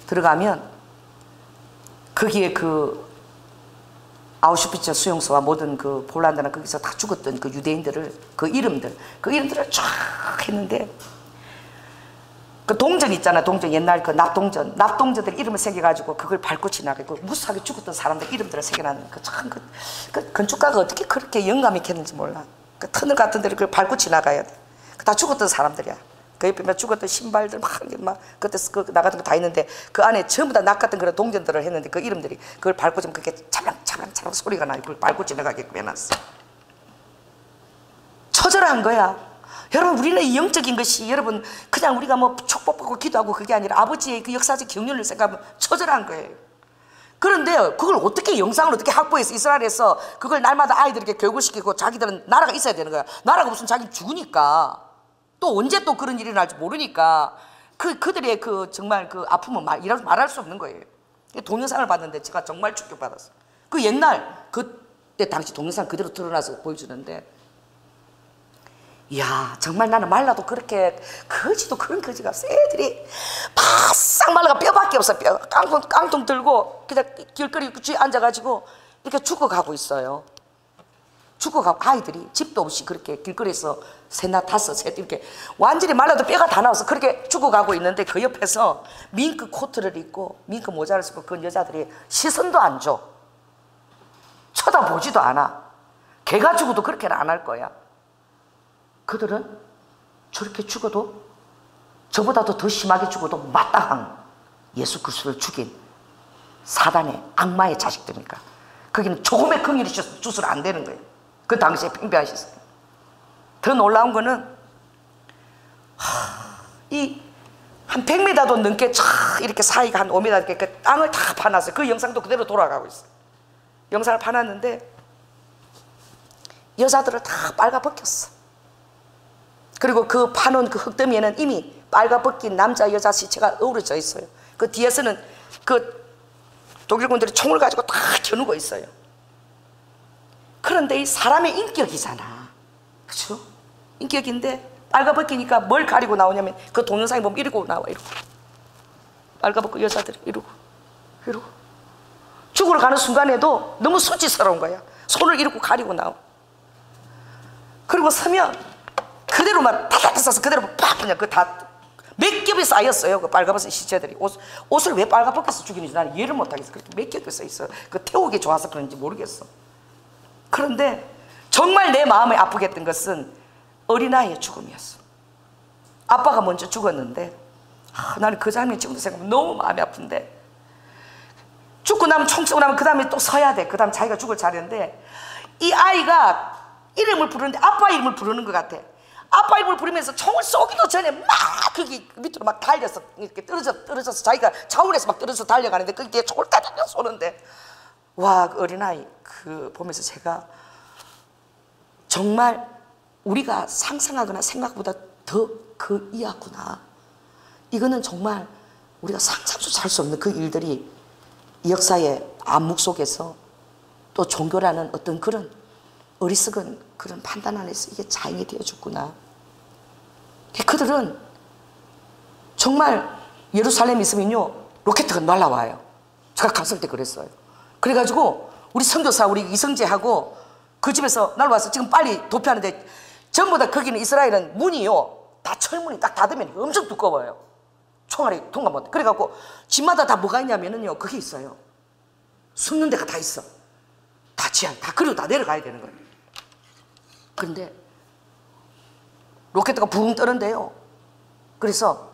들어가면 거기에 그 아우슈비츠 수용소와 모든 그 폴란드나 거기서 다 죽었던 그 유대인들을 그 이름들을 쫙 했는데, 그 동전 있잖아. 동전, 옛날 그 납동전들 이름을 새겨가지고 그걸 밟고 지나가고 무수하게 죽었던 사람들 이름들을 새겨놨는 그 건축가가 어떻게 그렇게 영감이 있겠는지 몰라. 그 터널 같은 데를 그걸 밟고 지나가야 돼. 다 죽었던 사람들이야. 그 옆에 막 죽었던 신발들 막 그때 그 나갔던 거 다 있는데 그 안에 전부 다 낚았던 그런 동전들을 했는데 그 이름들이 그걸 밟고 지금 그게 차랑차랑 소리가 나고 그걸 밟고 지나가게끔 해놨어. 처절한 거야. 여러분, 우리는 이 영적인 것이 여러분 그냥 우리가 뭐 축복받고 기도하고 그게 아니라 아버지의 그 역사적 경륜을 생각하면 처절한 거예요. 그런데 그걸 어떻게 영상을 어떻게 확보해서 이스라엘에서 그걸 날마다 아이들에게 교육을 시키고 자기들은 나라가 있어야 되는 거야. 나라가 없으면 자기는 죽으니까. 또 언제 또 그런 일이 날지 모르니까 그들의 그 정말 그 아픔은 말할 수 없는 거예요. 동영상을 봤는데 제가 정말 충격받았어요. 그 옛날 그때 당시 동영상 그대로 드러나서 보여주는데, 이야, 정말 나는 말라도 그렇게 거지도 그런 거지가 없어. 애들이 바싹 말라가 뼈밖에 없어. 뼈 깡통 들고 그냥 길거리 뒤에 앉아가지고 이렇게 죽어가고 있어요. 죽어가고 아이들이 집도 없이 그렇게 길거리에서 셋나 다섯 셋 이렇게 완전히 말라도 뼈가 다 나와서 그렇게 죽어가고 있는데, 그 옆에서 밍크 코트를 입고 밍크 모자를 쓰고 그 여자들이 시선도 안 줘. 쳐다보지도 않아. 걔가 죽어도 그렇게는 안 할 거야. 그들은 저렇게 죽어도 저보다도 더 심하게 죽어도 마땅한 예수 그리스도를 죽인 사단의 악마의 자식들이니까 거기는 조금의 긍휼이 주술 안 되는 거예요. 그 당시에 팽배한 시선. 더 놀라운 거는 이 한 100m도 넘게 쫙 이렇게 사이가 한 5m 이렇게 그 땅을 다 파놨어요. 그 영상도 그대로 돌아가고 있어요. 영상을 파놨는데 여자들을 다 빨가벗겼어. 그리고 그 파놓은 그 흙더미에는 이미 빨가벗긴 남자 여자 시체가 어우러져 있어요. 그 뒤에서는 그 독일군들이 총을 가지고 다 겨누고 있어요. 그런데 이 사람의 인격이잖아, 그렇죠? 인격인데 빨가벗기니까 뭘 가리고 나오냐면 그 동영상에 보면 이러고 나와. 이러고 빨가벗고 여자들이 이러고 죽으러 가는 순간에도 너무 수치스러운 거야. 손을 이러고 가리고 나와. 그리고 서면 그대로 막 타닥 써서 그대로 팍 그냥 그 다 몇 겹이 쌓였어요. 그 빨가벗은 시체들이. 옷을 왜 빨가벗겨서 죽이는지 나는 이해를 못하겠어. 그렇게 몇 겹이 쌓여있어. 그 태우기 좋아서 그런지 모르겠어. 그런데 정말 내 마음에 아프게 했던 것은 어린아이의 죽음이었어. 아빠가 먼저 죽었는데 나는 그 장면 지금도 생각하면 너무 마음이 아픈데, 죽고 나면 총 쏘고 나면 그 다음에 또 서야 돼. 그 다음 자기가 죽을 차례인데, 이 아이가 이름을 부르는데 아빠 이름을 부르는 것 같아. 아빠 이름을 부르면서 총을 쏘기도 전에 막 거기 밑으로 막 달려서 이렇게 떨어져서 자기가 자원에서 막 떨어져서 달려가는데 거기에 총을 따닥 쏘는데, 와, 그 어린아이 그 보면서 제가 정말 우리가 상상하거나 생각보다 더 그 이야구나. 이거는 정말 우리가 상상조차 할 수 없는 그 일들이 이 역사의 암묵 속에서 또 종교라는 어떤 그런 어리석은 그런 판단 안에서 이게 자행이 되어졌구나. 그들은 정말 예루살렘에 있으면요 로켓가 날라와요. 제가 갔을 때 그랬어요. 그래가지고 우리 선교사 우리 이성재하고 그 집에서 날라와서 지금 빨리 도피하는데, 전부 다 거기는 이스라엘은 문이요 다 철문이 딱 닫으면 엄청 두꺼워요. 총알이 통과 못. 그래갖고 집마다 다 뭐가 있냐면은요 그게 있어요. 숨는 데가 다 있어. 다 지하 다 그리고 다 내려가야 되는 거예요. 그런데 로켓가 붕 뜨는데요. 그래서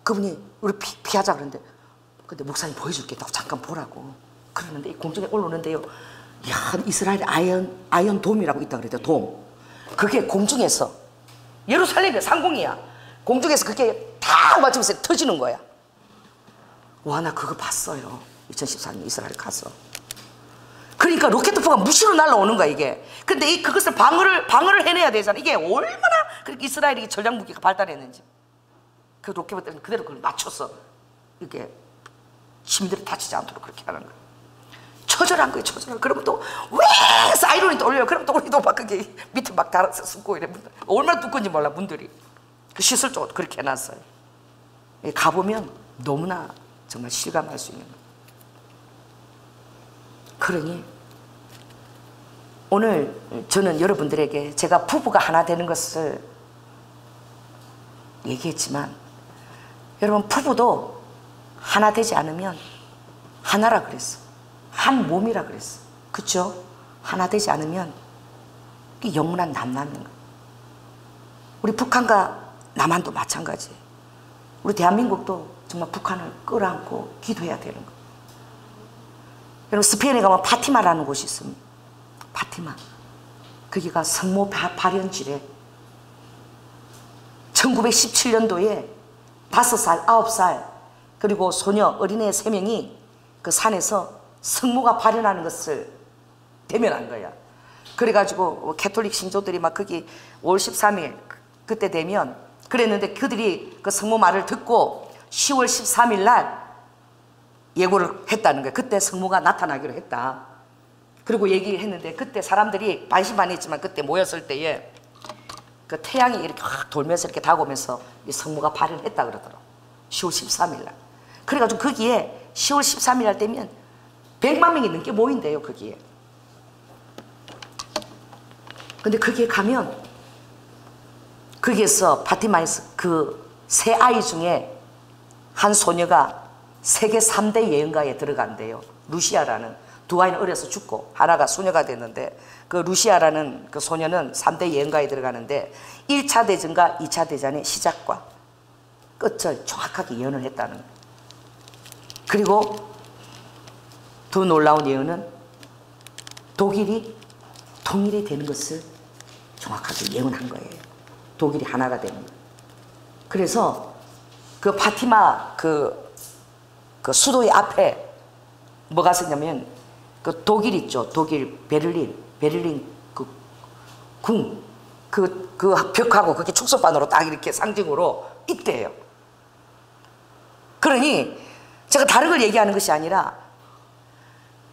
그분이 우리 피하자 그러는데, 근데 목사님 보여줄게 나 잠깐 보라고 그러는데, 이 공중에 올라오는데요, 야, 이스라엘 아이언 돔이라고 있다 그래요. 돔. 그게 공중에서, 예루살렘이 상공이야. 공중에서 그게 다 맞으면서 터지는 거야. 와, 나 그거 봤어요. 2014년 이스라엘 가서. 그러니까 로켓포가 무시로 날라오는 거야 이게. 근데 그것을 방어를 해내야 되잖아. 이게 얼마나 그렇게 이스라엘이 전략 무기가 발달했는지. 그 로켓포 때문에 그대로 그걸 맞춰서 이렇게 시민들이 다치지 않도록 그렇게 하는 거야. 처절한 거예요, 처절한. 그러면 또 왜 사이론이 또 올려요. 그러면 또 우리도 막 그게 밑에 막 달아서 숨고 이래. 얼마나 두꺼운지 몰라 문들이. 그 시설 쪽으로 그렇게 해놨어요. 가보면 너무나 정말 실감할 수 있는 거예요. 그러니 오늘 저는 여러분들에게 제가 부부가 하나 되는 것을 얘기했지만, 여러분 부부도 하나 되지 않으면 하나라 그랬어. 한 몸이라 그랬어. 그쵸? 하나 되지 않으면 영원한 남남인 거야. 우리 북한과 남한도 마찬가지예요. 우리 대한민국도 정말 북한을 끌어안고 기도해야 되는 거예요. 여러분 스페인에 가면 파티마라는 곳이 있습니다. 파티마. 거기가 성모 발현지래. 1917년도에 5살, 9살 그리고 소녀 어린애 3명이 그 산에서 성모가 발현하는 것을 대면한 거야. 그래가지고 캐톨릭 신조들이 막 거기 5월 13일 그때 되면 그랬는데, 그들이 그 성모 말을 듣고 10월 13일 날 예고를 했다는 거예요. 그때 성모가 나타나기로 했다. 그리고 얘기를 했는데, 그때 사람들이 반신반의했지만 그때 모였을 때에 그 태양이 이렇게 확 돌면서 이렇게 다가오면서 이 성모가 발현했다 그러더라고. 10월 13일 날. 그래가지고 거기에 10월 13일 날 되면 100만 명이 넘게 모인대요 거기에. 근데 거기에 가면 거기에서 파티마에서 그 세 아이 중에 한 소녀가 세계 3대 예언가에 들어간대요. 루시아라는. 두 아이는 어려서 죽고 하나가 소녀가 됐는데, 그 루시아라는 그 소녀는 3대 예언가에 들어가는데 1차 대전과 2차 대전의 시작과 끝을 정확하게 예언을 했다는 거예요. 그리고 더 놀라운 예언은 독일이 통일이 되는 것을 정확하게 예언한 거예요. 독일이 하나가 되는 거예요. 그래서 그 파티마 그 수도의 앞에 뭐가 있었냐면, 그 독일 있죠. 독일 베를린 그 궁, 그 벽하고 그게 축소판으로 딱 이렇게 상징으로 있대요. 그러니 제가 다른 걸 얘기하는 것이 아니라,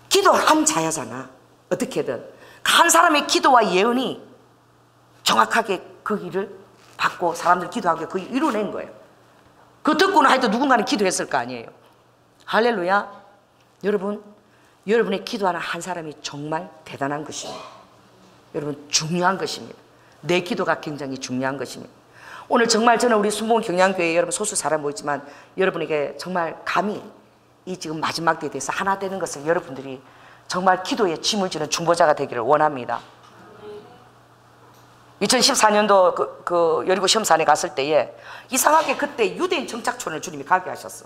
기도 한 자야잖아. 어떻게든 한 사람의 기도와 예언이 정확하게 그 일을 받고 사람들 기도하고 그 일을 이뤄낸 거예요. 그 듣고는 하여튼 누군가는 기도했을 거 아니에요. 할렐루야. 여러분, 여러분의 기도하는 한 사람이 정말 대단한 것입니다. 여러분, 중요한 것입니다. 내 기도가 굉장히 중요한 것입니다. 오늘 정말 저는 우리 순복음 경량교회에 여러분 소수 사람 모이지만 여러분에게 정말 감히 이 지금 마지막 때에 대해서 하나 되는 것을 여러분들이 정말 기도에 짐을 지는 중보자가 되기를 원합니다. 2014년도 그 여리고 시험산에 갔을 때에 이상하게 그때 유대인 정착촌을 주님이 가게 하셨어.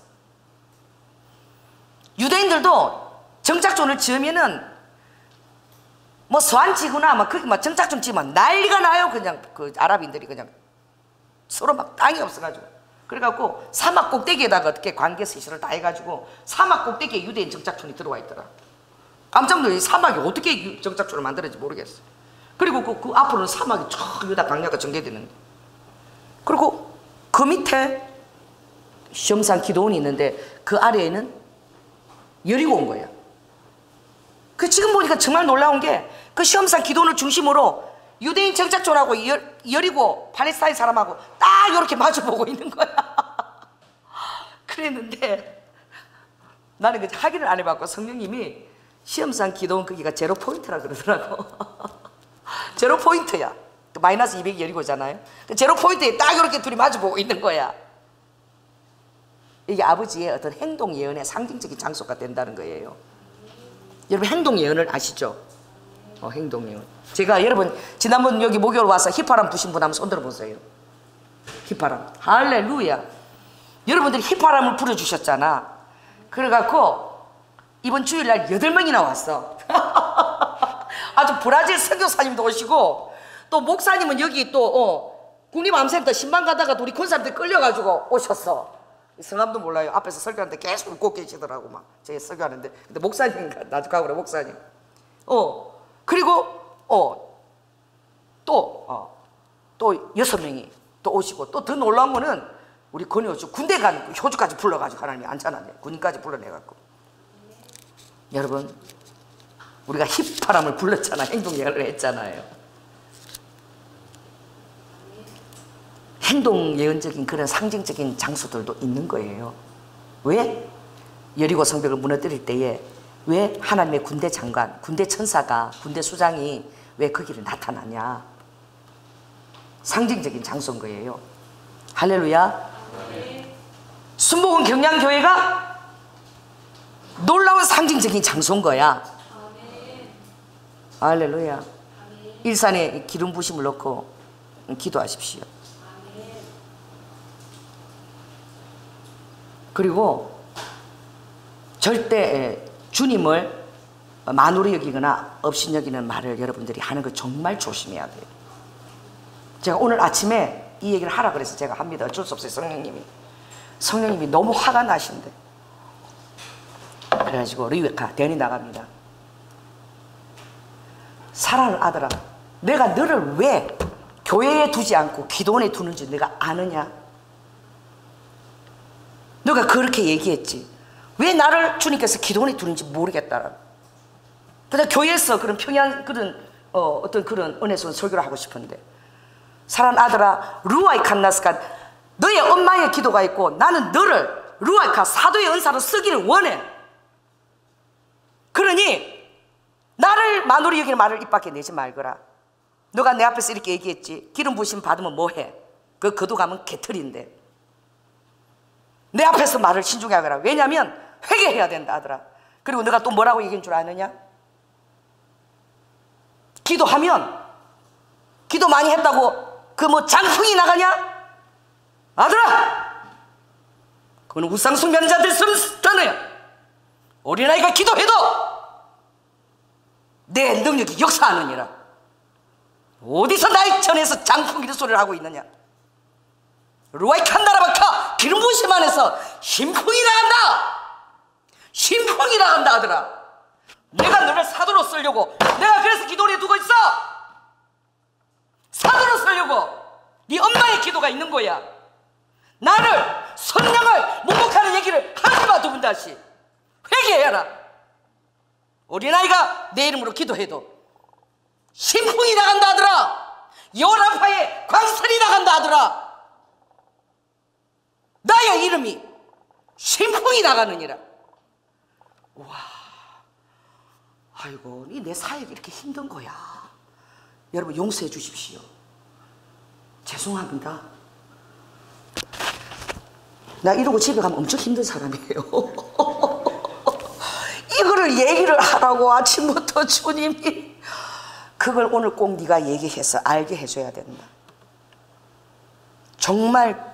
유대인들도 정착촌을 지으면은 뭐 서안지구나 막 거기 막 정착촌 지으면 난리가 나요. 그냥 그 아랍인들이 그냥 서로 막 땅이 없어가지고 그래갖고 사막 꼭대기에다가 어떻게 관계 시설을 다 해가지고 사막 꼭대기에 유대인 정착촌이 들어와 있더라. 깜짝 놀래. 사막이 어떻게 정착촌을 만들었는지 모르겠어. 그리고 그 앞으로는 사막이 쫙 유다 강야가 전개되는데, 그리고 그 밑에 시험산 기도원이 있는데 그 아래에는 여리고 온 거예요. 그 지금 보니까 정말 놀라운 게 그 시험산 기도원을 중심으로 유대인 정착촌하고 여리고 팔레스타인 사람하고 딱 이렇게 마주보고 있는 거야. 그랬는데 나는 그 확인을 안 해봤고 성령님이 시험산 기도원 거기가 제로 포인트라 그러더라고. 제로 포인트야. 마이너스 200이 여리고잖아요. 제로 포인트에 딱 이렇게 둘이 마주보고 있는 거야. 이게 아버지의 어떤 행동 예언의 상징적인 장소가 된다는 거예요. 여러분 행동 예언을 아시죠? 행동 예언. 제가 여러분 지난번 여기 목요일 와서 휘파람 부신 분 한번 손 들어보세요. 휘파람. 할렐루야. 여러분들이 휘파람을 불어주셨잖아. 그래갖고 이번 주일날 8명이나 왔어. 아주 브라질 선교사님도 오시고 또 목사님은 여기 또 국립암센터 신방 가다가 우리 권사님들 끌려가지고 오셨어. 성함도 몰라요. 앞에서 설교하는데 계속 웃고 계시더라고. 막 제가 설교하는데 근데 목사님 나중에 가고 그래. 목사님. 그리고 또 6명이 또 오시고 또 더 놀라운 거는 우리 권효주 군대 간 효주까지 불러가지고 하나님이 앉혀놨네. 군인까지 불러내갖고. 여러분 우리가 휘파람을 불렀잖아. 행동 예언을 했잖아요. 행동 예언적인 그런 상징적인 장소들도 있는 거예요. 왜? 여리고 성벽을 무너뜨릴 때에 왜 하나님의 군대 장관, 군대 천사가, 군대 수장이 왜 거기를 나타나냐? 상징적인 장소인 거예요. 할렐루야. 순복음 경량교회가 놀라운 상징적인 장소인 거야. 할렐루야. 일산에 기름 부심을 넣고 기도하십시오. 그리고 절대 주님을 만으로 여기거나 업신 여기는 말을 여러분들이 하는 거 정말 조심해야 돼요. 제가 오늘 아침에 이 얘기를 하라 그래서 제가 합니다. 어쩔 수 없어요. 성령님이 너무 화가 나신대. 그래가지고 리베카 대언이 나갑니다. 사랑하는 아들아, 내가 너를 왜 교회에 두지 않고 기도원에 두는지 내가 아느냐? 너가 그렇게 얘기했지. 왜 나를 주님께서 기도원에 두는지 모르겠다라. 그냥 교회에서 그런 평양 그런 어떤 그런 은혜스러운 설교를 하고 싶은데, 사랑하는 아들아, 루아이 칸나스칸, 너의 엄마의 기도가 있고 나는 너를 루아이카 사도의 은사로 쓰기를 원해. 그러니 나를 마누리 여기는 말을 입 밖에 내지 말거라. 너가 내 앞에서 이렇게 얘기했지. 기름 부심 받으면 뭐해? 그 거두 가면 개털인데. 내 앞에서 말을 신중히 하거라. 왜냐하면 회개해야 된다 하더라. 그리고 너가 또 뭐라고 얘기한 줄 아느냐? 기도하면 기도 많이 했다고 그 뭐 장풍이 나가냐? 아들아, 그건 우상 숭배하는 자들 쓰는 어린아이가 기도해도 내 능력이 역사하느니라. 어디서 나의 전에서 장풍기도 소리를 하고 있느냐? 루아이 칸다라바카 기름 부으심 안에서 신풍이 나간다. 신풍이 나간다 하더라. 내가 너를 사도로 쓰려고, 내가 그래서 기도를 두고 있어. 사도로 쓰려고. 네 엄마의 기도가 있는 거야. 나를 성령을 묵묵하는 얘기를 하지마. 두 번 다시 회개해라. 어린아이가 내 이름으로 기도해도 신풍이 나간다 하더라. 요라파에 광선이 나간다 하더라. 나의 이름이 신풍이 나가느니라. 와, 아이고, 내 사역이 이렇게 힘든 거야. 여러분 용서해 주십시오. 죄송합니다. 나 이러고 집에 가면 엄청 힘든 사람이에요. 이거를 얘기를 하라고 아침부터 주님이, 그걸 오늘 꼭 네가 얘기해서 알게 해줘야 된다. 정말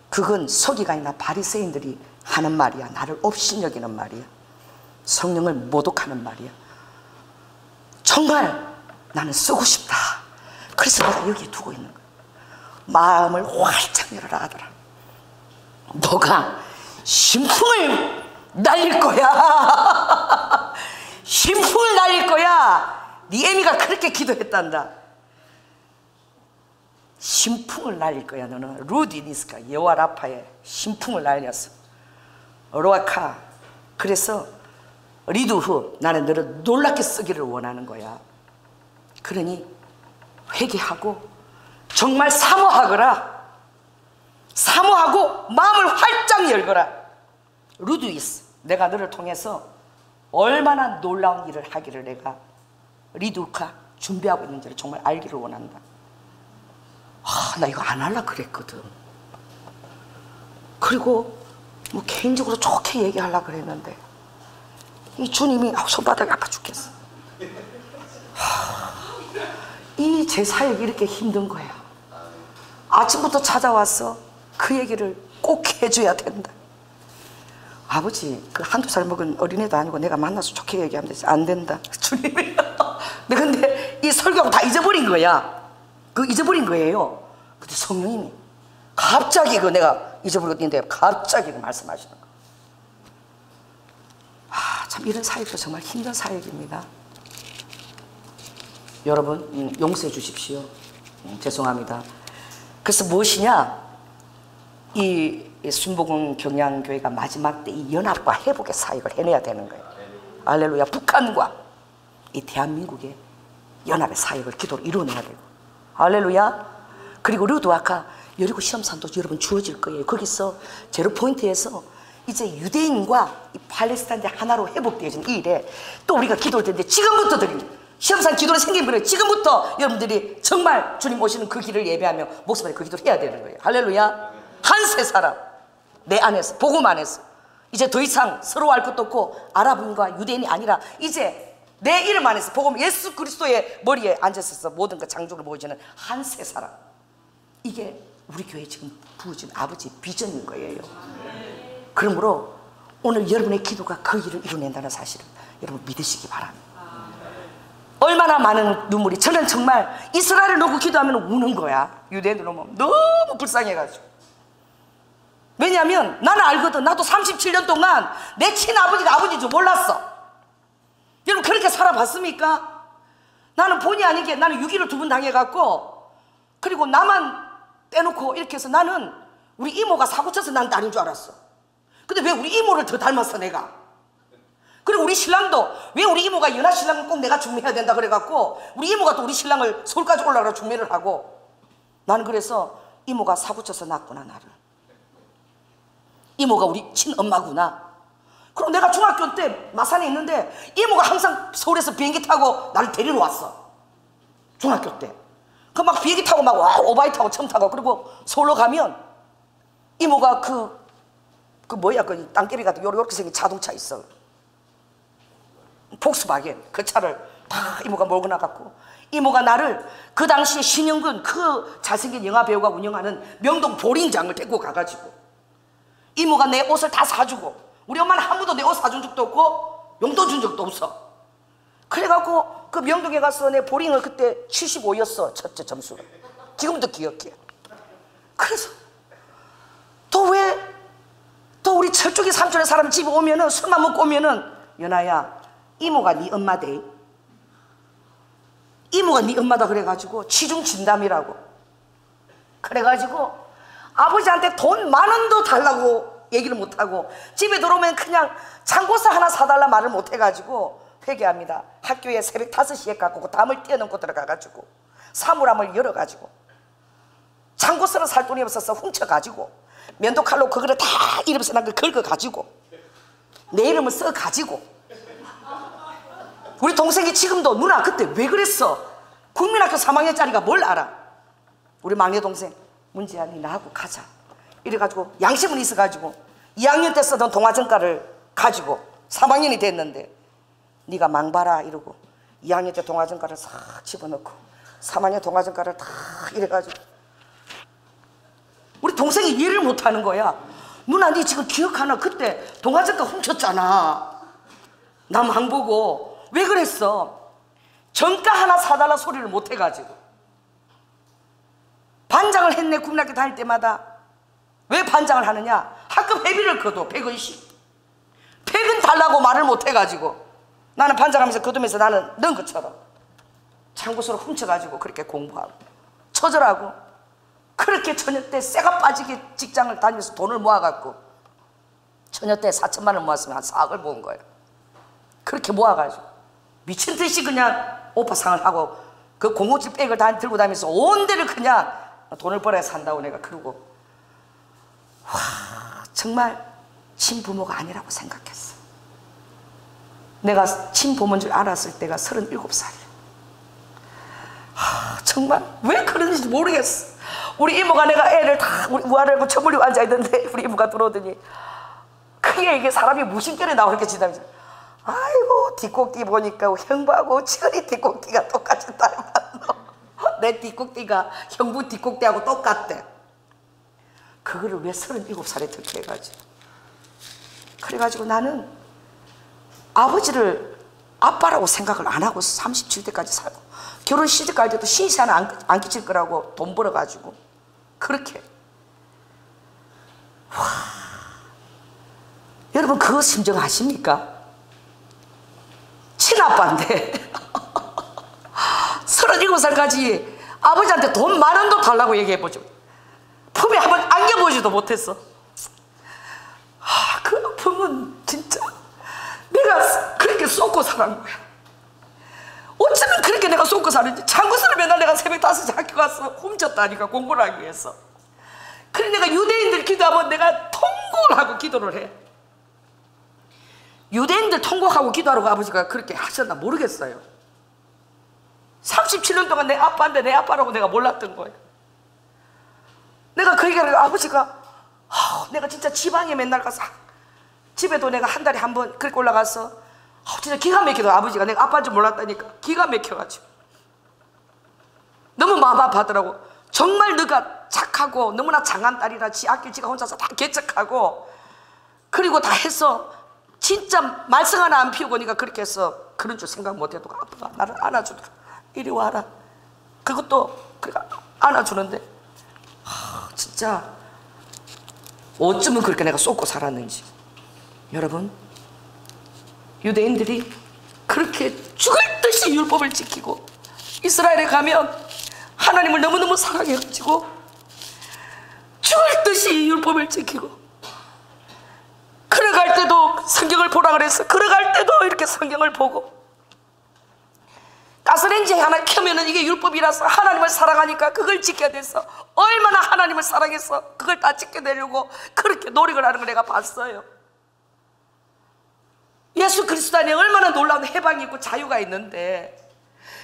그건 서기관이나 바리새인들이 하는 말이야. 나를 업신여기는 말이야. 성령을 모독하는 말이야. 정말 나는 쓰고 싶다. 그래서 내가 여기에 두고 있는 거야. 마음을 활짝 열어라 하더라. 너가 신풍을 날릴 거야. 신풍을 날릴 거야. 네 애미가 그렇게 기도했단다. 신풍을 날릴 거야. 너는 루디니스카 여호와 라파에 신풍을 날렸어. 로아카. 그래서 리두후, 나는 너를 놀랍게 쓰기를 원하는 거야. 그러니 회개하고 정말 사모하거라. 사모하고 마음을 활짝 열거라. 루두이스, 내가 너를 통해서 얼마나 놀라운 일을 하기를 내가 리두카 준비하고 있는지를 정말 알기를 원한다. 나 이거 안 하려고 그랬거든. 그리고 뭐 개인적으로 좋게 얘기하려고 그랬는데 이 주님이 손바닥이 아파 죽겠어. 이 제 사역이 이렇게 힘든 거야. 아침부터 찾아와서 그 얘기를 꼭 해줘야 된다. 아버지, 그 한두 살 먹은 어린애도 아니고 내가 만나서 좋게 얘기하면 되지. 안 된다. 주님이. 근데 이 설교하고 다 잊어버린 거야. 그 잊어버린 거예요. 근데 성령님이 갑자기 그 내가 잊어버렸는데 갑자기 그 말씀하시는 거. 참 이런 사역도 정말 힘든 사역입니다. 여러분 용서해 주십시오. 죄송합니다. 그래서 무엇이냐, 이 순복음 경양교회가 마지막 때 이 연합과 회복의 사역을 해내야 되는 거예요. 할렐루야. 북한과 이 대한민국의 연합의 사역을 기도로 이루어내야 되고, 할렐루야. 그리고 르두아카 여리고 시험산도 여러분 주어질 거예요. 거기서 제로 포인트에서 이제 유대인과 이 팔레스타인대 하나로 회복되어진 이 일에 또 우리가 기도할 텐데, 지금부터 드립니다. 시험산 기도는 생긴 거예요. 지금부터 여러분들이 정말 주님 오시는 그 길을 예배하며 목숨에 그 기도를 해야 되는 거예요. 할렐루야. 한 세 사람 내 안에서, 복음 안에서 이제 더 이상 서로 알 것도 없고 아랍인과 유대인이 아니라 이제 내 이름 안에서 복음, 예수 그리스도의 머리에 앉아서 모든 그 장족을 보여주는 한 세 사람, 이게 우리 교회에 지금 부어진 아버지 비전인 거예요. 그러므로 오늘 여러분의 기도가 그 일을 이뤄낸다는 사실을 여러분 믿으시기 바랍니다. 얼마나 많은 눈물이, 저는 정말 이스라엘을 놓고 기도하면 우는 거야. 유대인들 오면 너무 불쌍해가지고. 왜냐하면 나는 알거든. 나도 37년 동안 내 친아버지가 아버지인 줄 몰랐어. 여러분 그렇게 살아봤습니까? 나는 본의 아니게 나는 유기를 2번 당해갖고, 그리고 나만 떼놓고 이렇게 해서 나는 우리 이모가 사고쳐서 난 딸인 줄 알았어. 근데 왜 우리 이모를 더 닮았어 내가? 그리고 우리 신랑도 왜 우리 이모가 연하 신랑은 꼭 내가 중매해야 된다 그래갖고 우리 이모가 또 우리 신랑을 서울까지 올라가서 중매를 하고, 나는 그래서 이모가 사고쳐서 낳았구나 나를. 이모가 우리 친엄마구나. 그럼 내가 중학교 때 마산에 있는데 이모가 항상 서울에서 비행기 타고 나를 데리러 왔어. 중학교 때. 그 막 비행기 타고 막 오바이 타고 처음 타고, 그리고 서울로 가면 이모가 그 뭐야 그 땅개비 같은 요렇게 생긴 자동차 있어. 폭스바겐. 그 차를 다 이모가 몰고 나갔고, 이모가 나를 그 당시에 신영근 그 잘생긴 영화 배우가 운영하는 명동 보링장을 데리고 가가지고 이모가 내 옷을 다 사주고, 우리 엄마는 한 번도 내 옷 사준 적도 없고 용돈 준 적도 없어. 그래갖고 그 명동에 가서 내 보링을 그때 75였어 첫째 점수가. 지금도 기억해. 그래서 또 우리 철쭉이 삼촌의 사람 집에 오면은 술만 먹고 오면은, 연아야 이모가 네 엄마 돼. 이모가 네 엄마다 그래가지고 치중 진담이라고. 그래가지고 아버지한테 돈 10,000원도 달라고 얘기를 못하고, 집에 들어오면 그냥 창고사 하나 사달라 말을 못해가지고 회개합니다. 학교에 새벽 5시에 갖고 담을 뛰어넘고 들어가가지고 사물함을 열어가지고 장구스러 살 돈이 없어서 훔쳐가지고 면도칼로 그거를 다 이름 써난 걸 긁어가지고 내 이름을 써가지고 우리 동생이 지금도 누나 그때 왜 그랬어? 국민학교 3학년짜리가 뭘 알아? 우리 막내 동생 문지안이 나하고 가자 이래가지고 양심은 있어가지고 2학년 때 쓰던 동화전가를 가지고 3학년이 됐는데 네가 망봐라 이러고 2학년 때 동화전가를 싹 집어넣고 3학년 동화전가를 다 이래가지고 우리 동생이 이해를 못하는 거야. 누나 니 지금 기억하나? 그때 동화전가 훔쳤잖아. 나 망보고 왜 그랬어? 전가 하나 사달라 소리를 못해가지고 반장을 했네. 국민학교 다닐 때마다. 왜 반장을 하느냐? 학급 회비를 거둬 100원씩 100원 달라고 말을 못해가지고 나는 반장하면서 거두면서 나는 넌 것처럼 장구서로 훔쳐가지고 그렇게 공부하고 처절하고 그렇게 처녀 때 쇠가 빠지게 직장을 다니면서 돈을 모아갖고 처녀 때 4천만 원 모았으면 한 4억을 모은 거예요. 그렇게 모아가지고 미친 듯이 그냥 오빠 상을 하고 그 057 백을 다 들고 다니면서 온 데를 그냥 돈을 벌어야 산다고 내가 그러고 와 정말 친부모가 아니라고 생각했어. 내가 친부모인 줄 알았을 때가 37살이야. 정말 왜 그런지 모르겠어. 우리 이모가 내가 애를 다 우리 우아를 처물리고 앉아있는데 우리 이모가 들어오더니 그게 이게 사람이 무심결에 나오게 지나면서 아이고 뒷꼭지 보니까 형부하고 지은이 뒷꼭지가 똑같이 닮았노. 내 뒷꼭지가 형부 뒷꼭지하고 똑같대. 그거를 왜 37살에 듣게 해가지고 그래가지고 나는 아버지를 아빠라고 생각을 안 하고 37대까지 살고 결혼 시집 갈 때도 신세 하나 안 끼칠 거라고 돈 벌어가지고 그렇게 와 여러분 그 심정 아십니까? 친아빠인데 37살까지 아버지한테 돈 10,000원도 달라고 얘기해보죠. 품에 한번 안겨보지도 못했어. 그 아픔은 진짜 내가 그렇게 쏟고 살은 거야. 어쩌면 그렇게 내가 쏟고 사는지. 장구스를 맨날 내가 새벽 5시 학교 가서 훔쳤다니까 공부를 하기 위해서. 그래 내가 유대인들 기도하면 내가 통곡을 하고 기도를 해. 유대인들 통곡하고 기도하라고 아버지가 그렇게 하셨나 모르겠어요. 37년 동안 내 아빠인데 내 아빠라고 내가 몰랐던 거예요. 내가 그 얘기를 아버지가 내가 진짜 지방에 맨날 가서 집에도 내가 한 달에 한 번 그렇게 올라가서 진짜 기가 막히더라고. 아버지가 내가 아빠인 줄 몰랐다니까 기가 막혀가지고 너무 마음 아파하더라고. 정말 너가 착하고 너무나 장한 딸이라 지 학교 지가 혼자서 다 개척하고 그리고 다 해서 진짜 말썽 하나 안 피우고 니까 그렇게 해서 그런 줄 생각 못해도 아빠가 나를 안아주더라. 이리 와라. 그것도 그러니까 안아주는데 진짜 어쩌면 그렇게 내가 쏟고 살았는지. 여러분 유대인들이 그렇게 죽을 듯이 율법을 지키고 이스라엘에 가면 하나님을 너무너무 사랑해가지고 죽을 듯이 율법을 지키고 걸어갈 때도 성경을 보라 그랬어. 걸어갈 때도 이렇게 성경을 보고 가스레인지 하나 켜면은 이게 율법이라서 하나님을 사랑하니까 그걸 지켜야 돼서 얼마나 하나님을 사랑해서 그걸 다 지켜내려고 그렇게 노력을 하는 걸 내가 봤어요. 예수 그리스도 안에 얼마나 놀라운 해방이 있고 자유가 있는데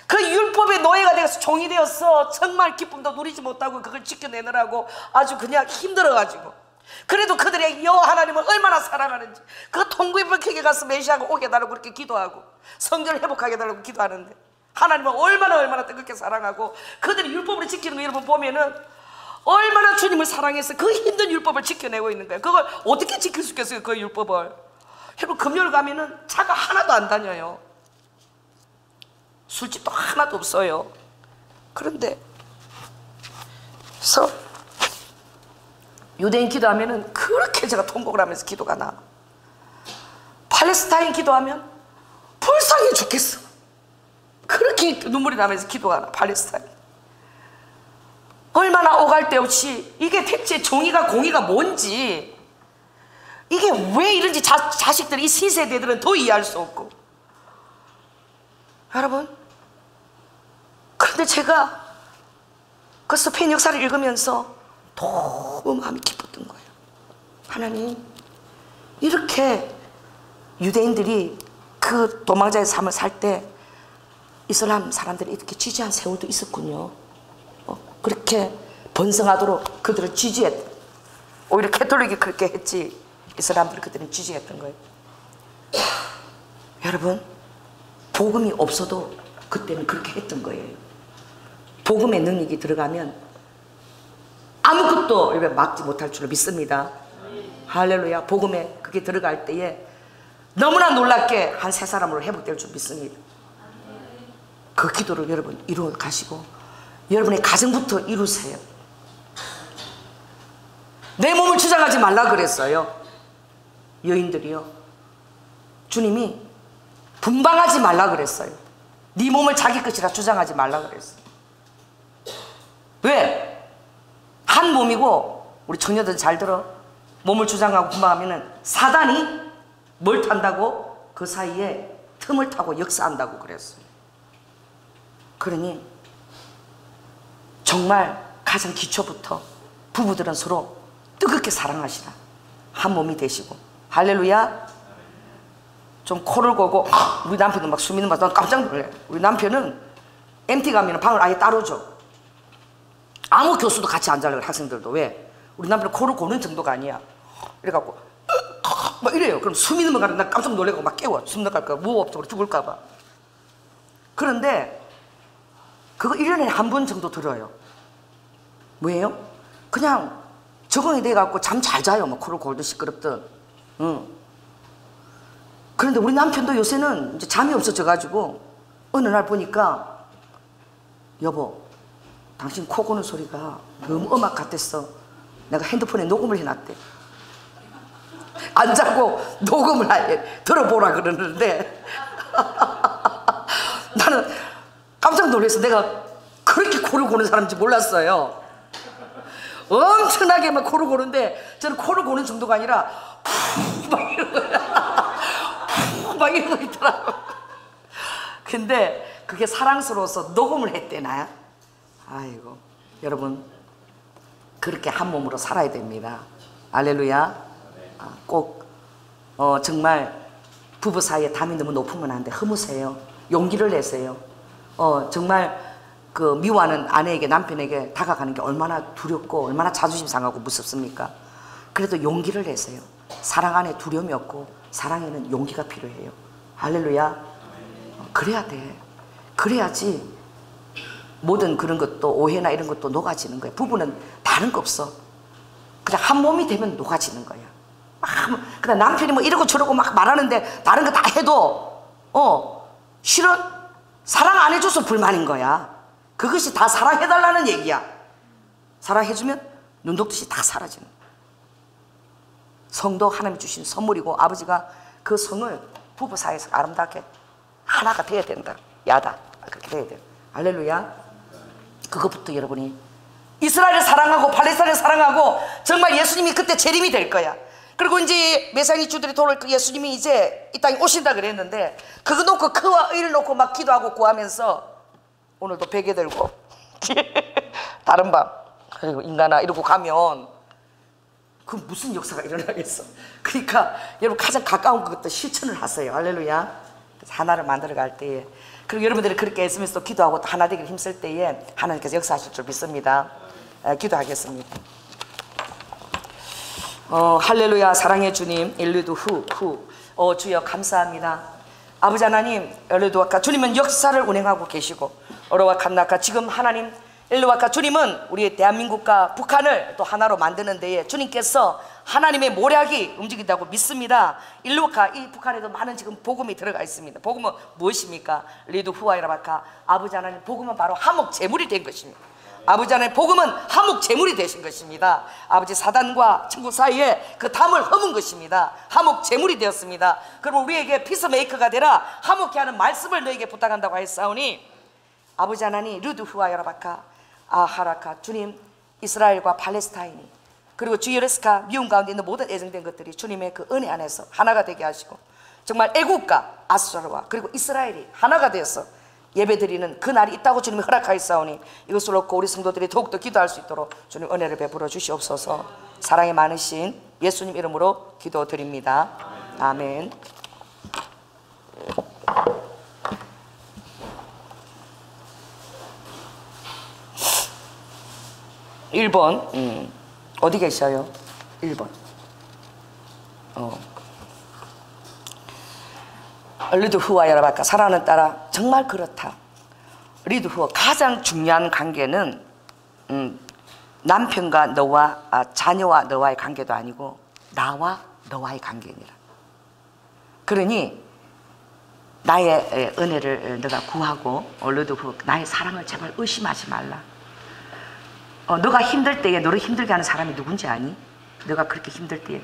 그 율법의 노예가 되어서 종이 되어서 정말 기쁨도 누리지 못하고 그걸 지켜내느라고 아주 그냥 힘들어가지고 그래도 그들의 여호와 하나님을 얼마나 사랑하는지 그 통구에 박히게 가서 메시아가 오게 해달라고 그렇게 기도하고 성전을 회복하게 해달라고 기도하는데 하나님은 얼마나 뜨겁게 사랑하고 그들이 율법을 지키는 거 여러분 보면은 얼마나 주님을 사랑해서 그 힘든 율법을 지켜내고 있는 거예요. 그걸 어떻게 지킬 수 있겠어요? 그 율법을. 여러분 금요일 가면은 차가 하나도 안 다녀요. 술집도 하나도 없어요. 그런데 그래서 유대인 기도하면은 그렇게 제가 통곡을 하면서 기도가 나. 팔레스타인 기도하면 불쌍해 죽겠어. 그렇게 눈물이 나면서 기도가 나. 팔레스타인 얼마나 오갈 데 없이 이게 대체 정의가 공의가 뭔지 이게 왜 이런지 자식들 이 시세대들은 더 이해할 수 없고 여러분 그런데 제가 그 스페인 역사를 읽으면서 너무 마음이 기뻤던 거예요. 하나님, 이렇게 유대인들이 그 도망자의 삶을 살 때 이슬람 사람들이 이렇게 지지한 세월도 있었군요. 그렇게 번성하도록 그들을 지지했다. 오히려 캐톨릭이 그렇게 했지 이슬람들이 그들은 지지했던 거예요. 여러분, 복음이 없어도 그때는 그렇게 했던 거예요. 복음의 능력이 들어가면 아무것도 막지 못할 줄을 믿습니다. 할렐루야. 복음에 그게 들어갈 때에 너무나 놀랍게 한 세 사람으로 회복될 줄 믿습니다. 그 기도를 여러분 이루어 가시고 여러분의 가정부터 이루세요. 내 몸을 주장하지 말라 그랬어요. 여인들이요, 주님이 분방하지 말라 그랬어요. 네 몸을 자기 것이라 주장하지 말라 그랬어요. 왜? 한 몸이고, 우리 청년들 잘 들어, 몸을 주장하고 분방하면 사단이 뭘 탄다고? 그 사이에 틈을 타고 역사한다고 그랬어요. 그러니 정말 가장 기초부터 부부들은 서로 뜨겁게 사랑하시라. 한 몸이 되시고. 할렐루야. 좀 코를 고고 우리 남편은 막 숨이는 맛. 난 깜짝 놀래. 우리 남편은 MT 가면 방을 아예 따로 줘. 아무 교수도 같이 안 자려고, 학생들도. 왜? 우리 남편은 코를 고는 정도가 아니야. 이래갖고 막 이래요. 그럼 숨이 넘어가면 난 깜짝 놀래고 막 깨워. 숨 나갈까 봐, 무호흡 적으로 죽을까 봐. 그런데 그거 1년에 한 번 정도 들어요. 뭐예요? 그냥 적응이 돼갖고 잠 잘 자요. 막 코를 골든 시끄럽든. 그런데 우리 남편도 요새는 이제 잠이 없어져가지고 어느 날 보니까, 여보, 당신 코 고는 소리가 너무 음악 같았어. 내가 핸드폰에 녹음을 해놨대. 안 자고 녹음을 아예 들어보라 그러는데 나는 깜짝 놀라서 내가 그렇게 코를 고는 사람인지 몰랐어요. 엄청나게 막 코를 고는데 저는 코를 고는 정도가 아니라 막 이러고 있더라고. 근데 그게 사랑스러워서 녹음을 했대나. 아이고, 여러분, 그렇게 한 몸으로 살아야 됩니다. 알렐루야. 꼭 정말 부부 사이에 담이 너무 높으면 안 돼. 허무세요. 용기를 내세요. 정말 그 미워하는 아내에게, 남편에게 다가가는 게 얼마나 두렵고 얼마나 자존심 상하고 무섭습니까? 그래도 용기를 내세요. 사랑 안에 두려움이 없고 사랑에는 용기가 필요해요. 할렐루야. 그래야 돼. 그래야지 모든 그런 것도, 오해나 이런 것도 녹아지는 거야. 부부는 다른 거 없어. 그냥 한 몸이 되면 녹아지는 거야. 그냥 남편이 뭐 이러고 저러고 막 말하는데 다른 거 다 해도 실은 사랑 안 해줘서 불만인 거야. 그것이 다 사랑해달라는 얘기야. 사랑해주면 눈 녹듯이 다 사라지는 거야. 성도 하나님이 주신 선물이고, 아버지가 그 성을 부부 사이에서 아름답게 하나가 돼야 된다. 야다. 그렇게 돼야 돼요. 할렐루야. 그것부터 여러분이 이스라엘을 사랑하고 팔레스타인을 사랑하고 정말 예수님이 그때 재림이 될 거야. 그리고 이제 메시아니 주들이 돌아올 그 예수님이 이제 이 땅에 오신다 그랬는데, 그거 놓고 그와 의를 놓고 막 기도하고 구하면서 오늘도 베개 들고 다른 밤 그리고 인간아 이러고 가면 그 무슨 역사가 일어나겠어. 그러니까 여러분 가장 가까운 것부터 실천을 하세요. 할렐루야. 하나를 만들어 갈 때에, 그리고 여러분들이 그렇게 애쓰면서 또 기도하고 하나 되기를 힘쓸 때에 하나님께서 역사하실 줄 믿습니다. 기도하겠습니다. 할렐루야. 사랑의 주님, 일루도 주여 감사합니다. 아버지 하나님, 엘르도 아까 주님은 역사를 운행하고 계시고, 어로와 칸나카 지금 하나님 엘르와카 주님은 우리 대한민국과 북한을 또 하나로 만드는 데에 주님께서 하나님의 모략이 움직인다고 믿습니다. 일루카 이 북한에도 많은 지금 복음이 들어가 있습니다. 복음은 무엇입니까? 리두 후아이라바카 아버지 하나님, 복음은 바로 화목 제물이 된 것입니다. 아버지 하나님, 복음은 화목 제물이 되신 것입니다. 아버지, 사단과 천국 사이에 그 담을 허문 것입니다. 화목 제물이 되었습니다. 그럼 우리에게 피스메이커가 되라 화목케 하는 말씀을 너에게 부탁한다고 하였사오니, 아버지 하나님 루드 후아야라바카 아하라카 주님, 이스라엘과 팔레스타인이 그리고 주여레스카 미움 가운데 있는 모든 애정된 것들이 주님의 그 은혜 안에서 하나가 되게 하시고, 정말 애국과 아수라와 그리고 이스라엘이 하나가 되어서 예배드리는 그날이 있다고 주님이 허락하였사오니 이것을 얻고 우리 성도들이 더욱더 기도할 수 있도록 주님 은혜를 베풀어 주시옵소서. 사랑이 많으신 예수님 이름으로 기도드립니다. 아멘. 1번 어디 계셔요? 1번 리드 후와 여러바카 사랑하는 딸아, 정말 그렇다. 리드 후 가장 중요한 관계는 남편과 너와 자녀와 너와의 관계도 아니고 나와 너와의 관계니라. 그러니 나의 은혜를 너가 구하고 리드 후 나의 사랑을 제발 의심하지 말라. 너가 힘들 때에 너를 힘들게 하는 사람이 누군지 아니? 너가 그렇게 힘들 때에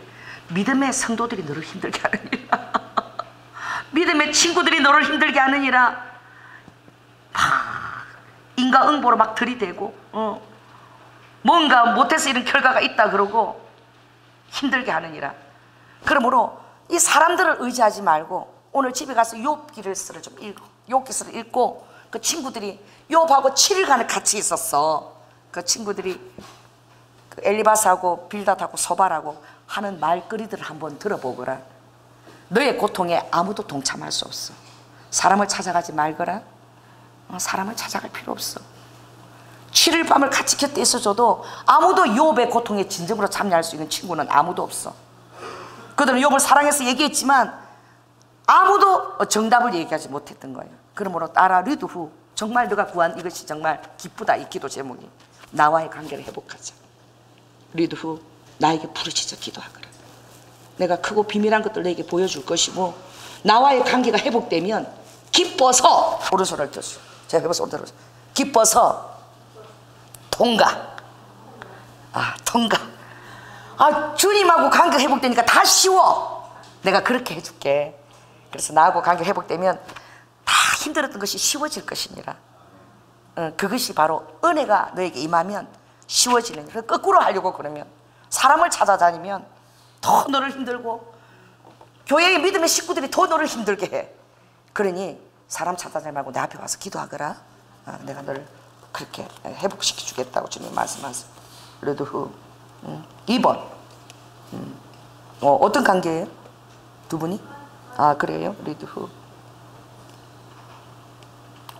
믿음의 성도들이 너를 힘들게 하느니라. 믿음의 친구들이 너를 힘들게 하느니라. 막 인과응보로 막 들이대고 뭔가 못해서 이런 결과가 있다 그러고 힘들게 하느니라. 그러므로 이 사람들을 의지하지 말고 오늘 집에 가서 욥기를 좀 읽고 욥기서를 읽고 그 친구들이 욥하고 7일간을 같이 있었어. 그 친구들이 그 엘리바스하고 빌닷하고 소발하고 하는 말거리들을 한번 들어보거라. 너의 고통에 아무도 동참할 수 없어. 사람을 찾아가지 말거라. 사람을 찾아갈 필요 없어. 7일 밤을 같이 곁에 있어줘도 아무도 욥의 고통에 진정으로 참여할 수 있는 친구는 아무도 없어. 그들은 욥을 사랑해서 얘기했지만 아무도 정답을 얘기하지 못했던 거예요. 그러므로 딸아 리드 후 정말 너가 구한 이것이 정말 기쁘다. 이 기도 제목이 나와의 관계를 회복하자. 리드 후 나에게 부르짖어 기도하거라. 내가 크고 비밀한 것들 너에게 보여줄 것이고 나와의 관계가 회복되면 기뻐서 오른손을 들었어. 제가 해봐서 오른손을 들었어. 기뻐서 통가. 통가. 주님하고 관계 회복되니까 다 쉬워. 내가 그렇게 해줄게. 그래서 나하고 관계 회복되면 다 힘들었던 것이 쉬워질 것이니라. 그것이 바로 은혜가 너에게 임하면 쉬워지는. 거꾸로 하려고 그러면 사람을 찾아다니면 더 너를 힘들고 교회의 믿음의 식구들이 더 너를 힘들게 해. 그러니 사람 찾아다니지 말고 내 앞에 와서 기도하거라. 내가 너를 그렇게 회복시켜 주겠다고 주님 말씀하세요. 리드 후 2번 어떤 관계예요? 두 분이? 그래요? 리드 후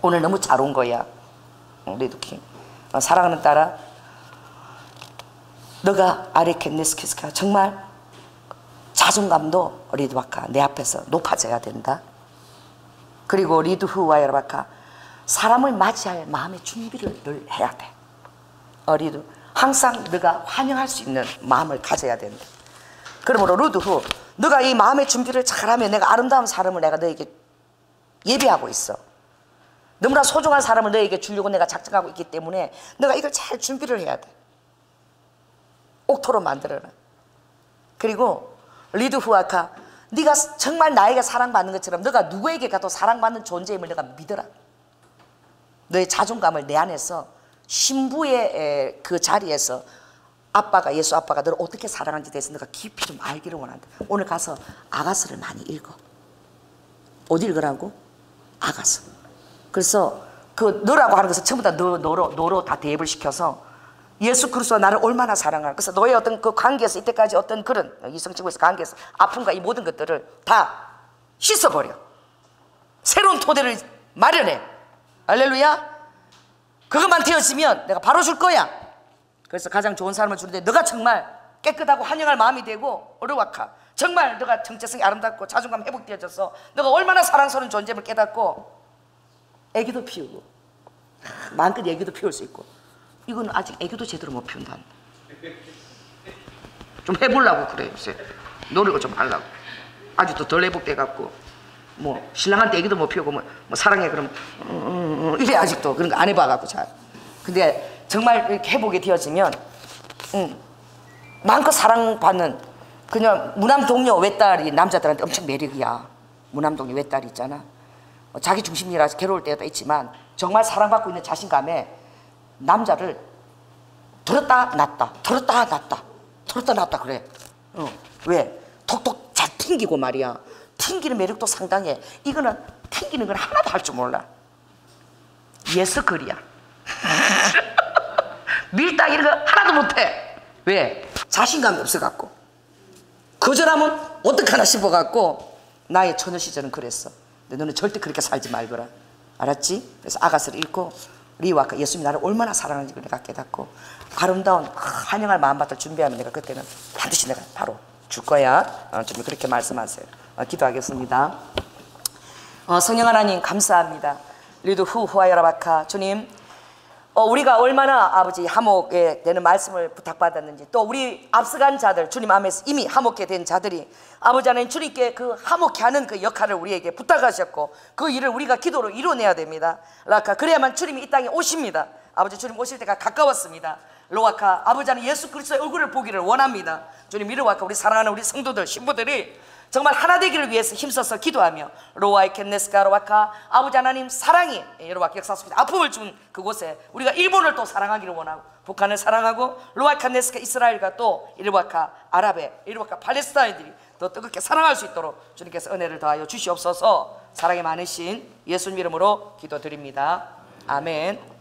오늘 너무 잘 온 거야. 리드킹 사랑하는 딸아, 너가 아레켄네스키스카 정말 자존감도 리드바카 내 앞에서 높아져야 된다. 그리고 리드 후와 여러바카 사람을 맞이할 마음의 준비를 늘 해야 돼. 리드 항상 너가 환영할 수 있는 마음을 가져야 된다. 그러므로 리드 후 너가 이 마음의 준비를 잘하면 내가 아름다운 사람을 내가 너에게 예비하고 있어. 너무나 소중한 사람을 너에게 주려고 내가 작정하고 있기 때문에 너가 이걸 잘 준비를 해야 돼. 옥토로 만들어라. 그리고 리드 후아카 네가 정말 나에게 사랑받는 것처럼 너가 누구에게 가도 사랑받는 존재임을 너가 믿어라. 너의 자존감을 내 안에서 신부의 그 자리에서 예수 아빠가 너를 어떻게 사랑하는지 대해서 너가 깊이 좀 알기를 원한다. 오늘 가서 아가서를 많이 읽어. 어디 읽으라고? 아가서. 그래서 그 너라고 하는 것은 전부 다 너로 다 대입을 시켜서 예수 그리스도가 나를 얼마나 사랑하나. 그래서 너의 어떤 그 관계에서 이때까지 어떤 그런 이성친구에서 관계에서 아픔과 이 모든 것들을 다 씻어버려. 새로운 토대를 마련해. 할렐루야. 그것만 되어지면 내가 바로 줄 거야. 그래서 가장 좋은 사람을 주는데 너가 정말 깨끗하고 환영할 마음이 되고 어르와카 정말 너가 정체성이 아름답고 자존감 회복되어져서 너가 얼마나 사랑스러운 존재임을 깨닫고 애기도 피우고 마음껏 애기도 피울 수 있고. 이건 아직 애교도 제대로 못 피운다. 좀 해보려고 그래. 요새 노력을 좀 하려고. 아직도 덜 회복돼갖고 뭐 신랑한테 애기도 못 피우고 뭐 사랑해 그럼 이래. 아직도 그런 거 안 해봐갖고 잘. 근데 정말 이렇게 회복이 되어지면 마음껏 사랑받는 그냥 무남 동료 외딸이 남자들한테 엄청 매력이야. 무남 동료 외딸이 있잖아. 자기 중심이라서 괴로울 때도 있지만 정말 사랑받고 있는 자신감에 남자를 들었다 놨다 들었다 놨다 들었다 놨다 그래. 왜? 톡톡 잘 튕기고 말이야. 튕기는 매력도 상당해. 이거는 튕기는 건 하나도 할 줄 몰라. 예수 그리야. 밀당 이런 거 하나도 못해. 왜? 자신감이 없어갖고. 거절하면 어떡하나 싶어갖고. 나의 처녀 시절은 그랬어. 근데 너는 절대 그렇게 살지 말거라. 알았지? 그래서 아가스를 읽고 리와가 예수님이 나를 얼마나 사랑하는지 내가 깨닫고 아름다운 환영할 마음밭을 준비하면 내가 그때는 반드시 내가 바로 줄 거야. 주님 그렇게 말씀하세요. 기도하겠습니다. 성령 하나님 감사합니다. 리도 후하여라바카 주님, 우리가 얼마나 아버지 화목에 되는 말씀을 부탁받았는지, 또 우리 앞서간 자들, 주님 안에서 이미 화목게 된 자들이 아버지 하나님 주님께 그 화목케 하는 그 역할을 우리에게 부탁하셨고 그 일을 우리가 기도로 이뤄내야 됩니다. 라카 그래야만 주님이 이 땅에 오십니다. 아버지 주님 오실 때가 가까웠습니다. 로아카 아버지 하나님 예수 그리스도의 얼굴을 보기를 원합니다. 주님 이르와카 우리 사랑하는 우리 성도들 신부들이 정말 하나 되기를 위해서 힘써서 기도하며 로아이 켄네스카 로아카 아버지 하나님 사랑이 로아카 역사 속에 아픔을 준 그곳에 우리가 일본을 또 사랑하기를 원하고 북한을 사랑하고 로아이 켄네스카 이스라엘과 또 로아카 아랍의 로아카 팔레스타인들이 더 뜨겁게 사랑할 수 있도록 주님께서 은혜를 더하여 주시옵소서. 사랑이 많으신 예수님 이름으로 기도드립니다. 아멘.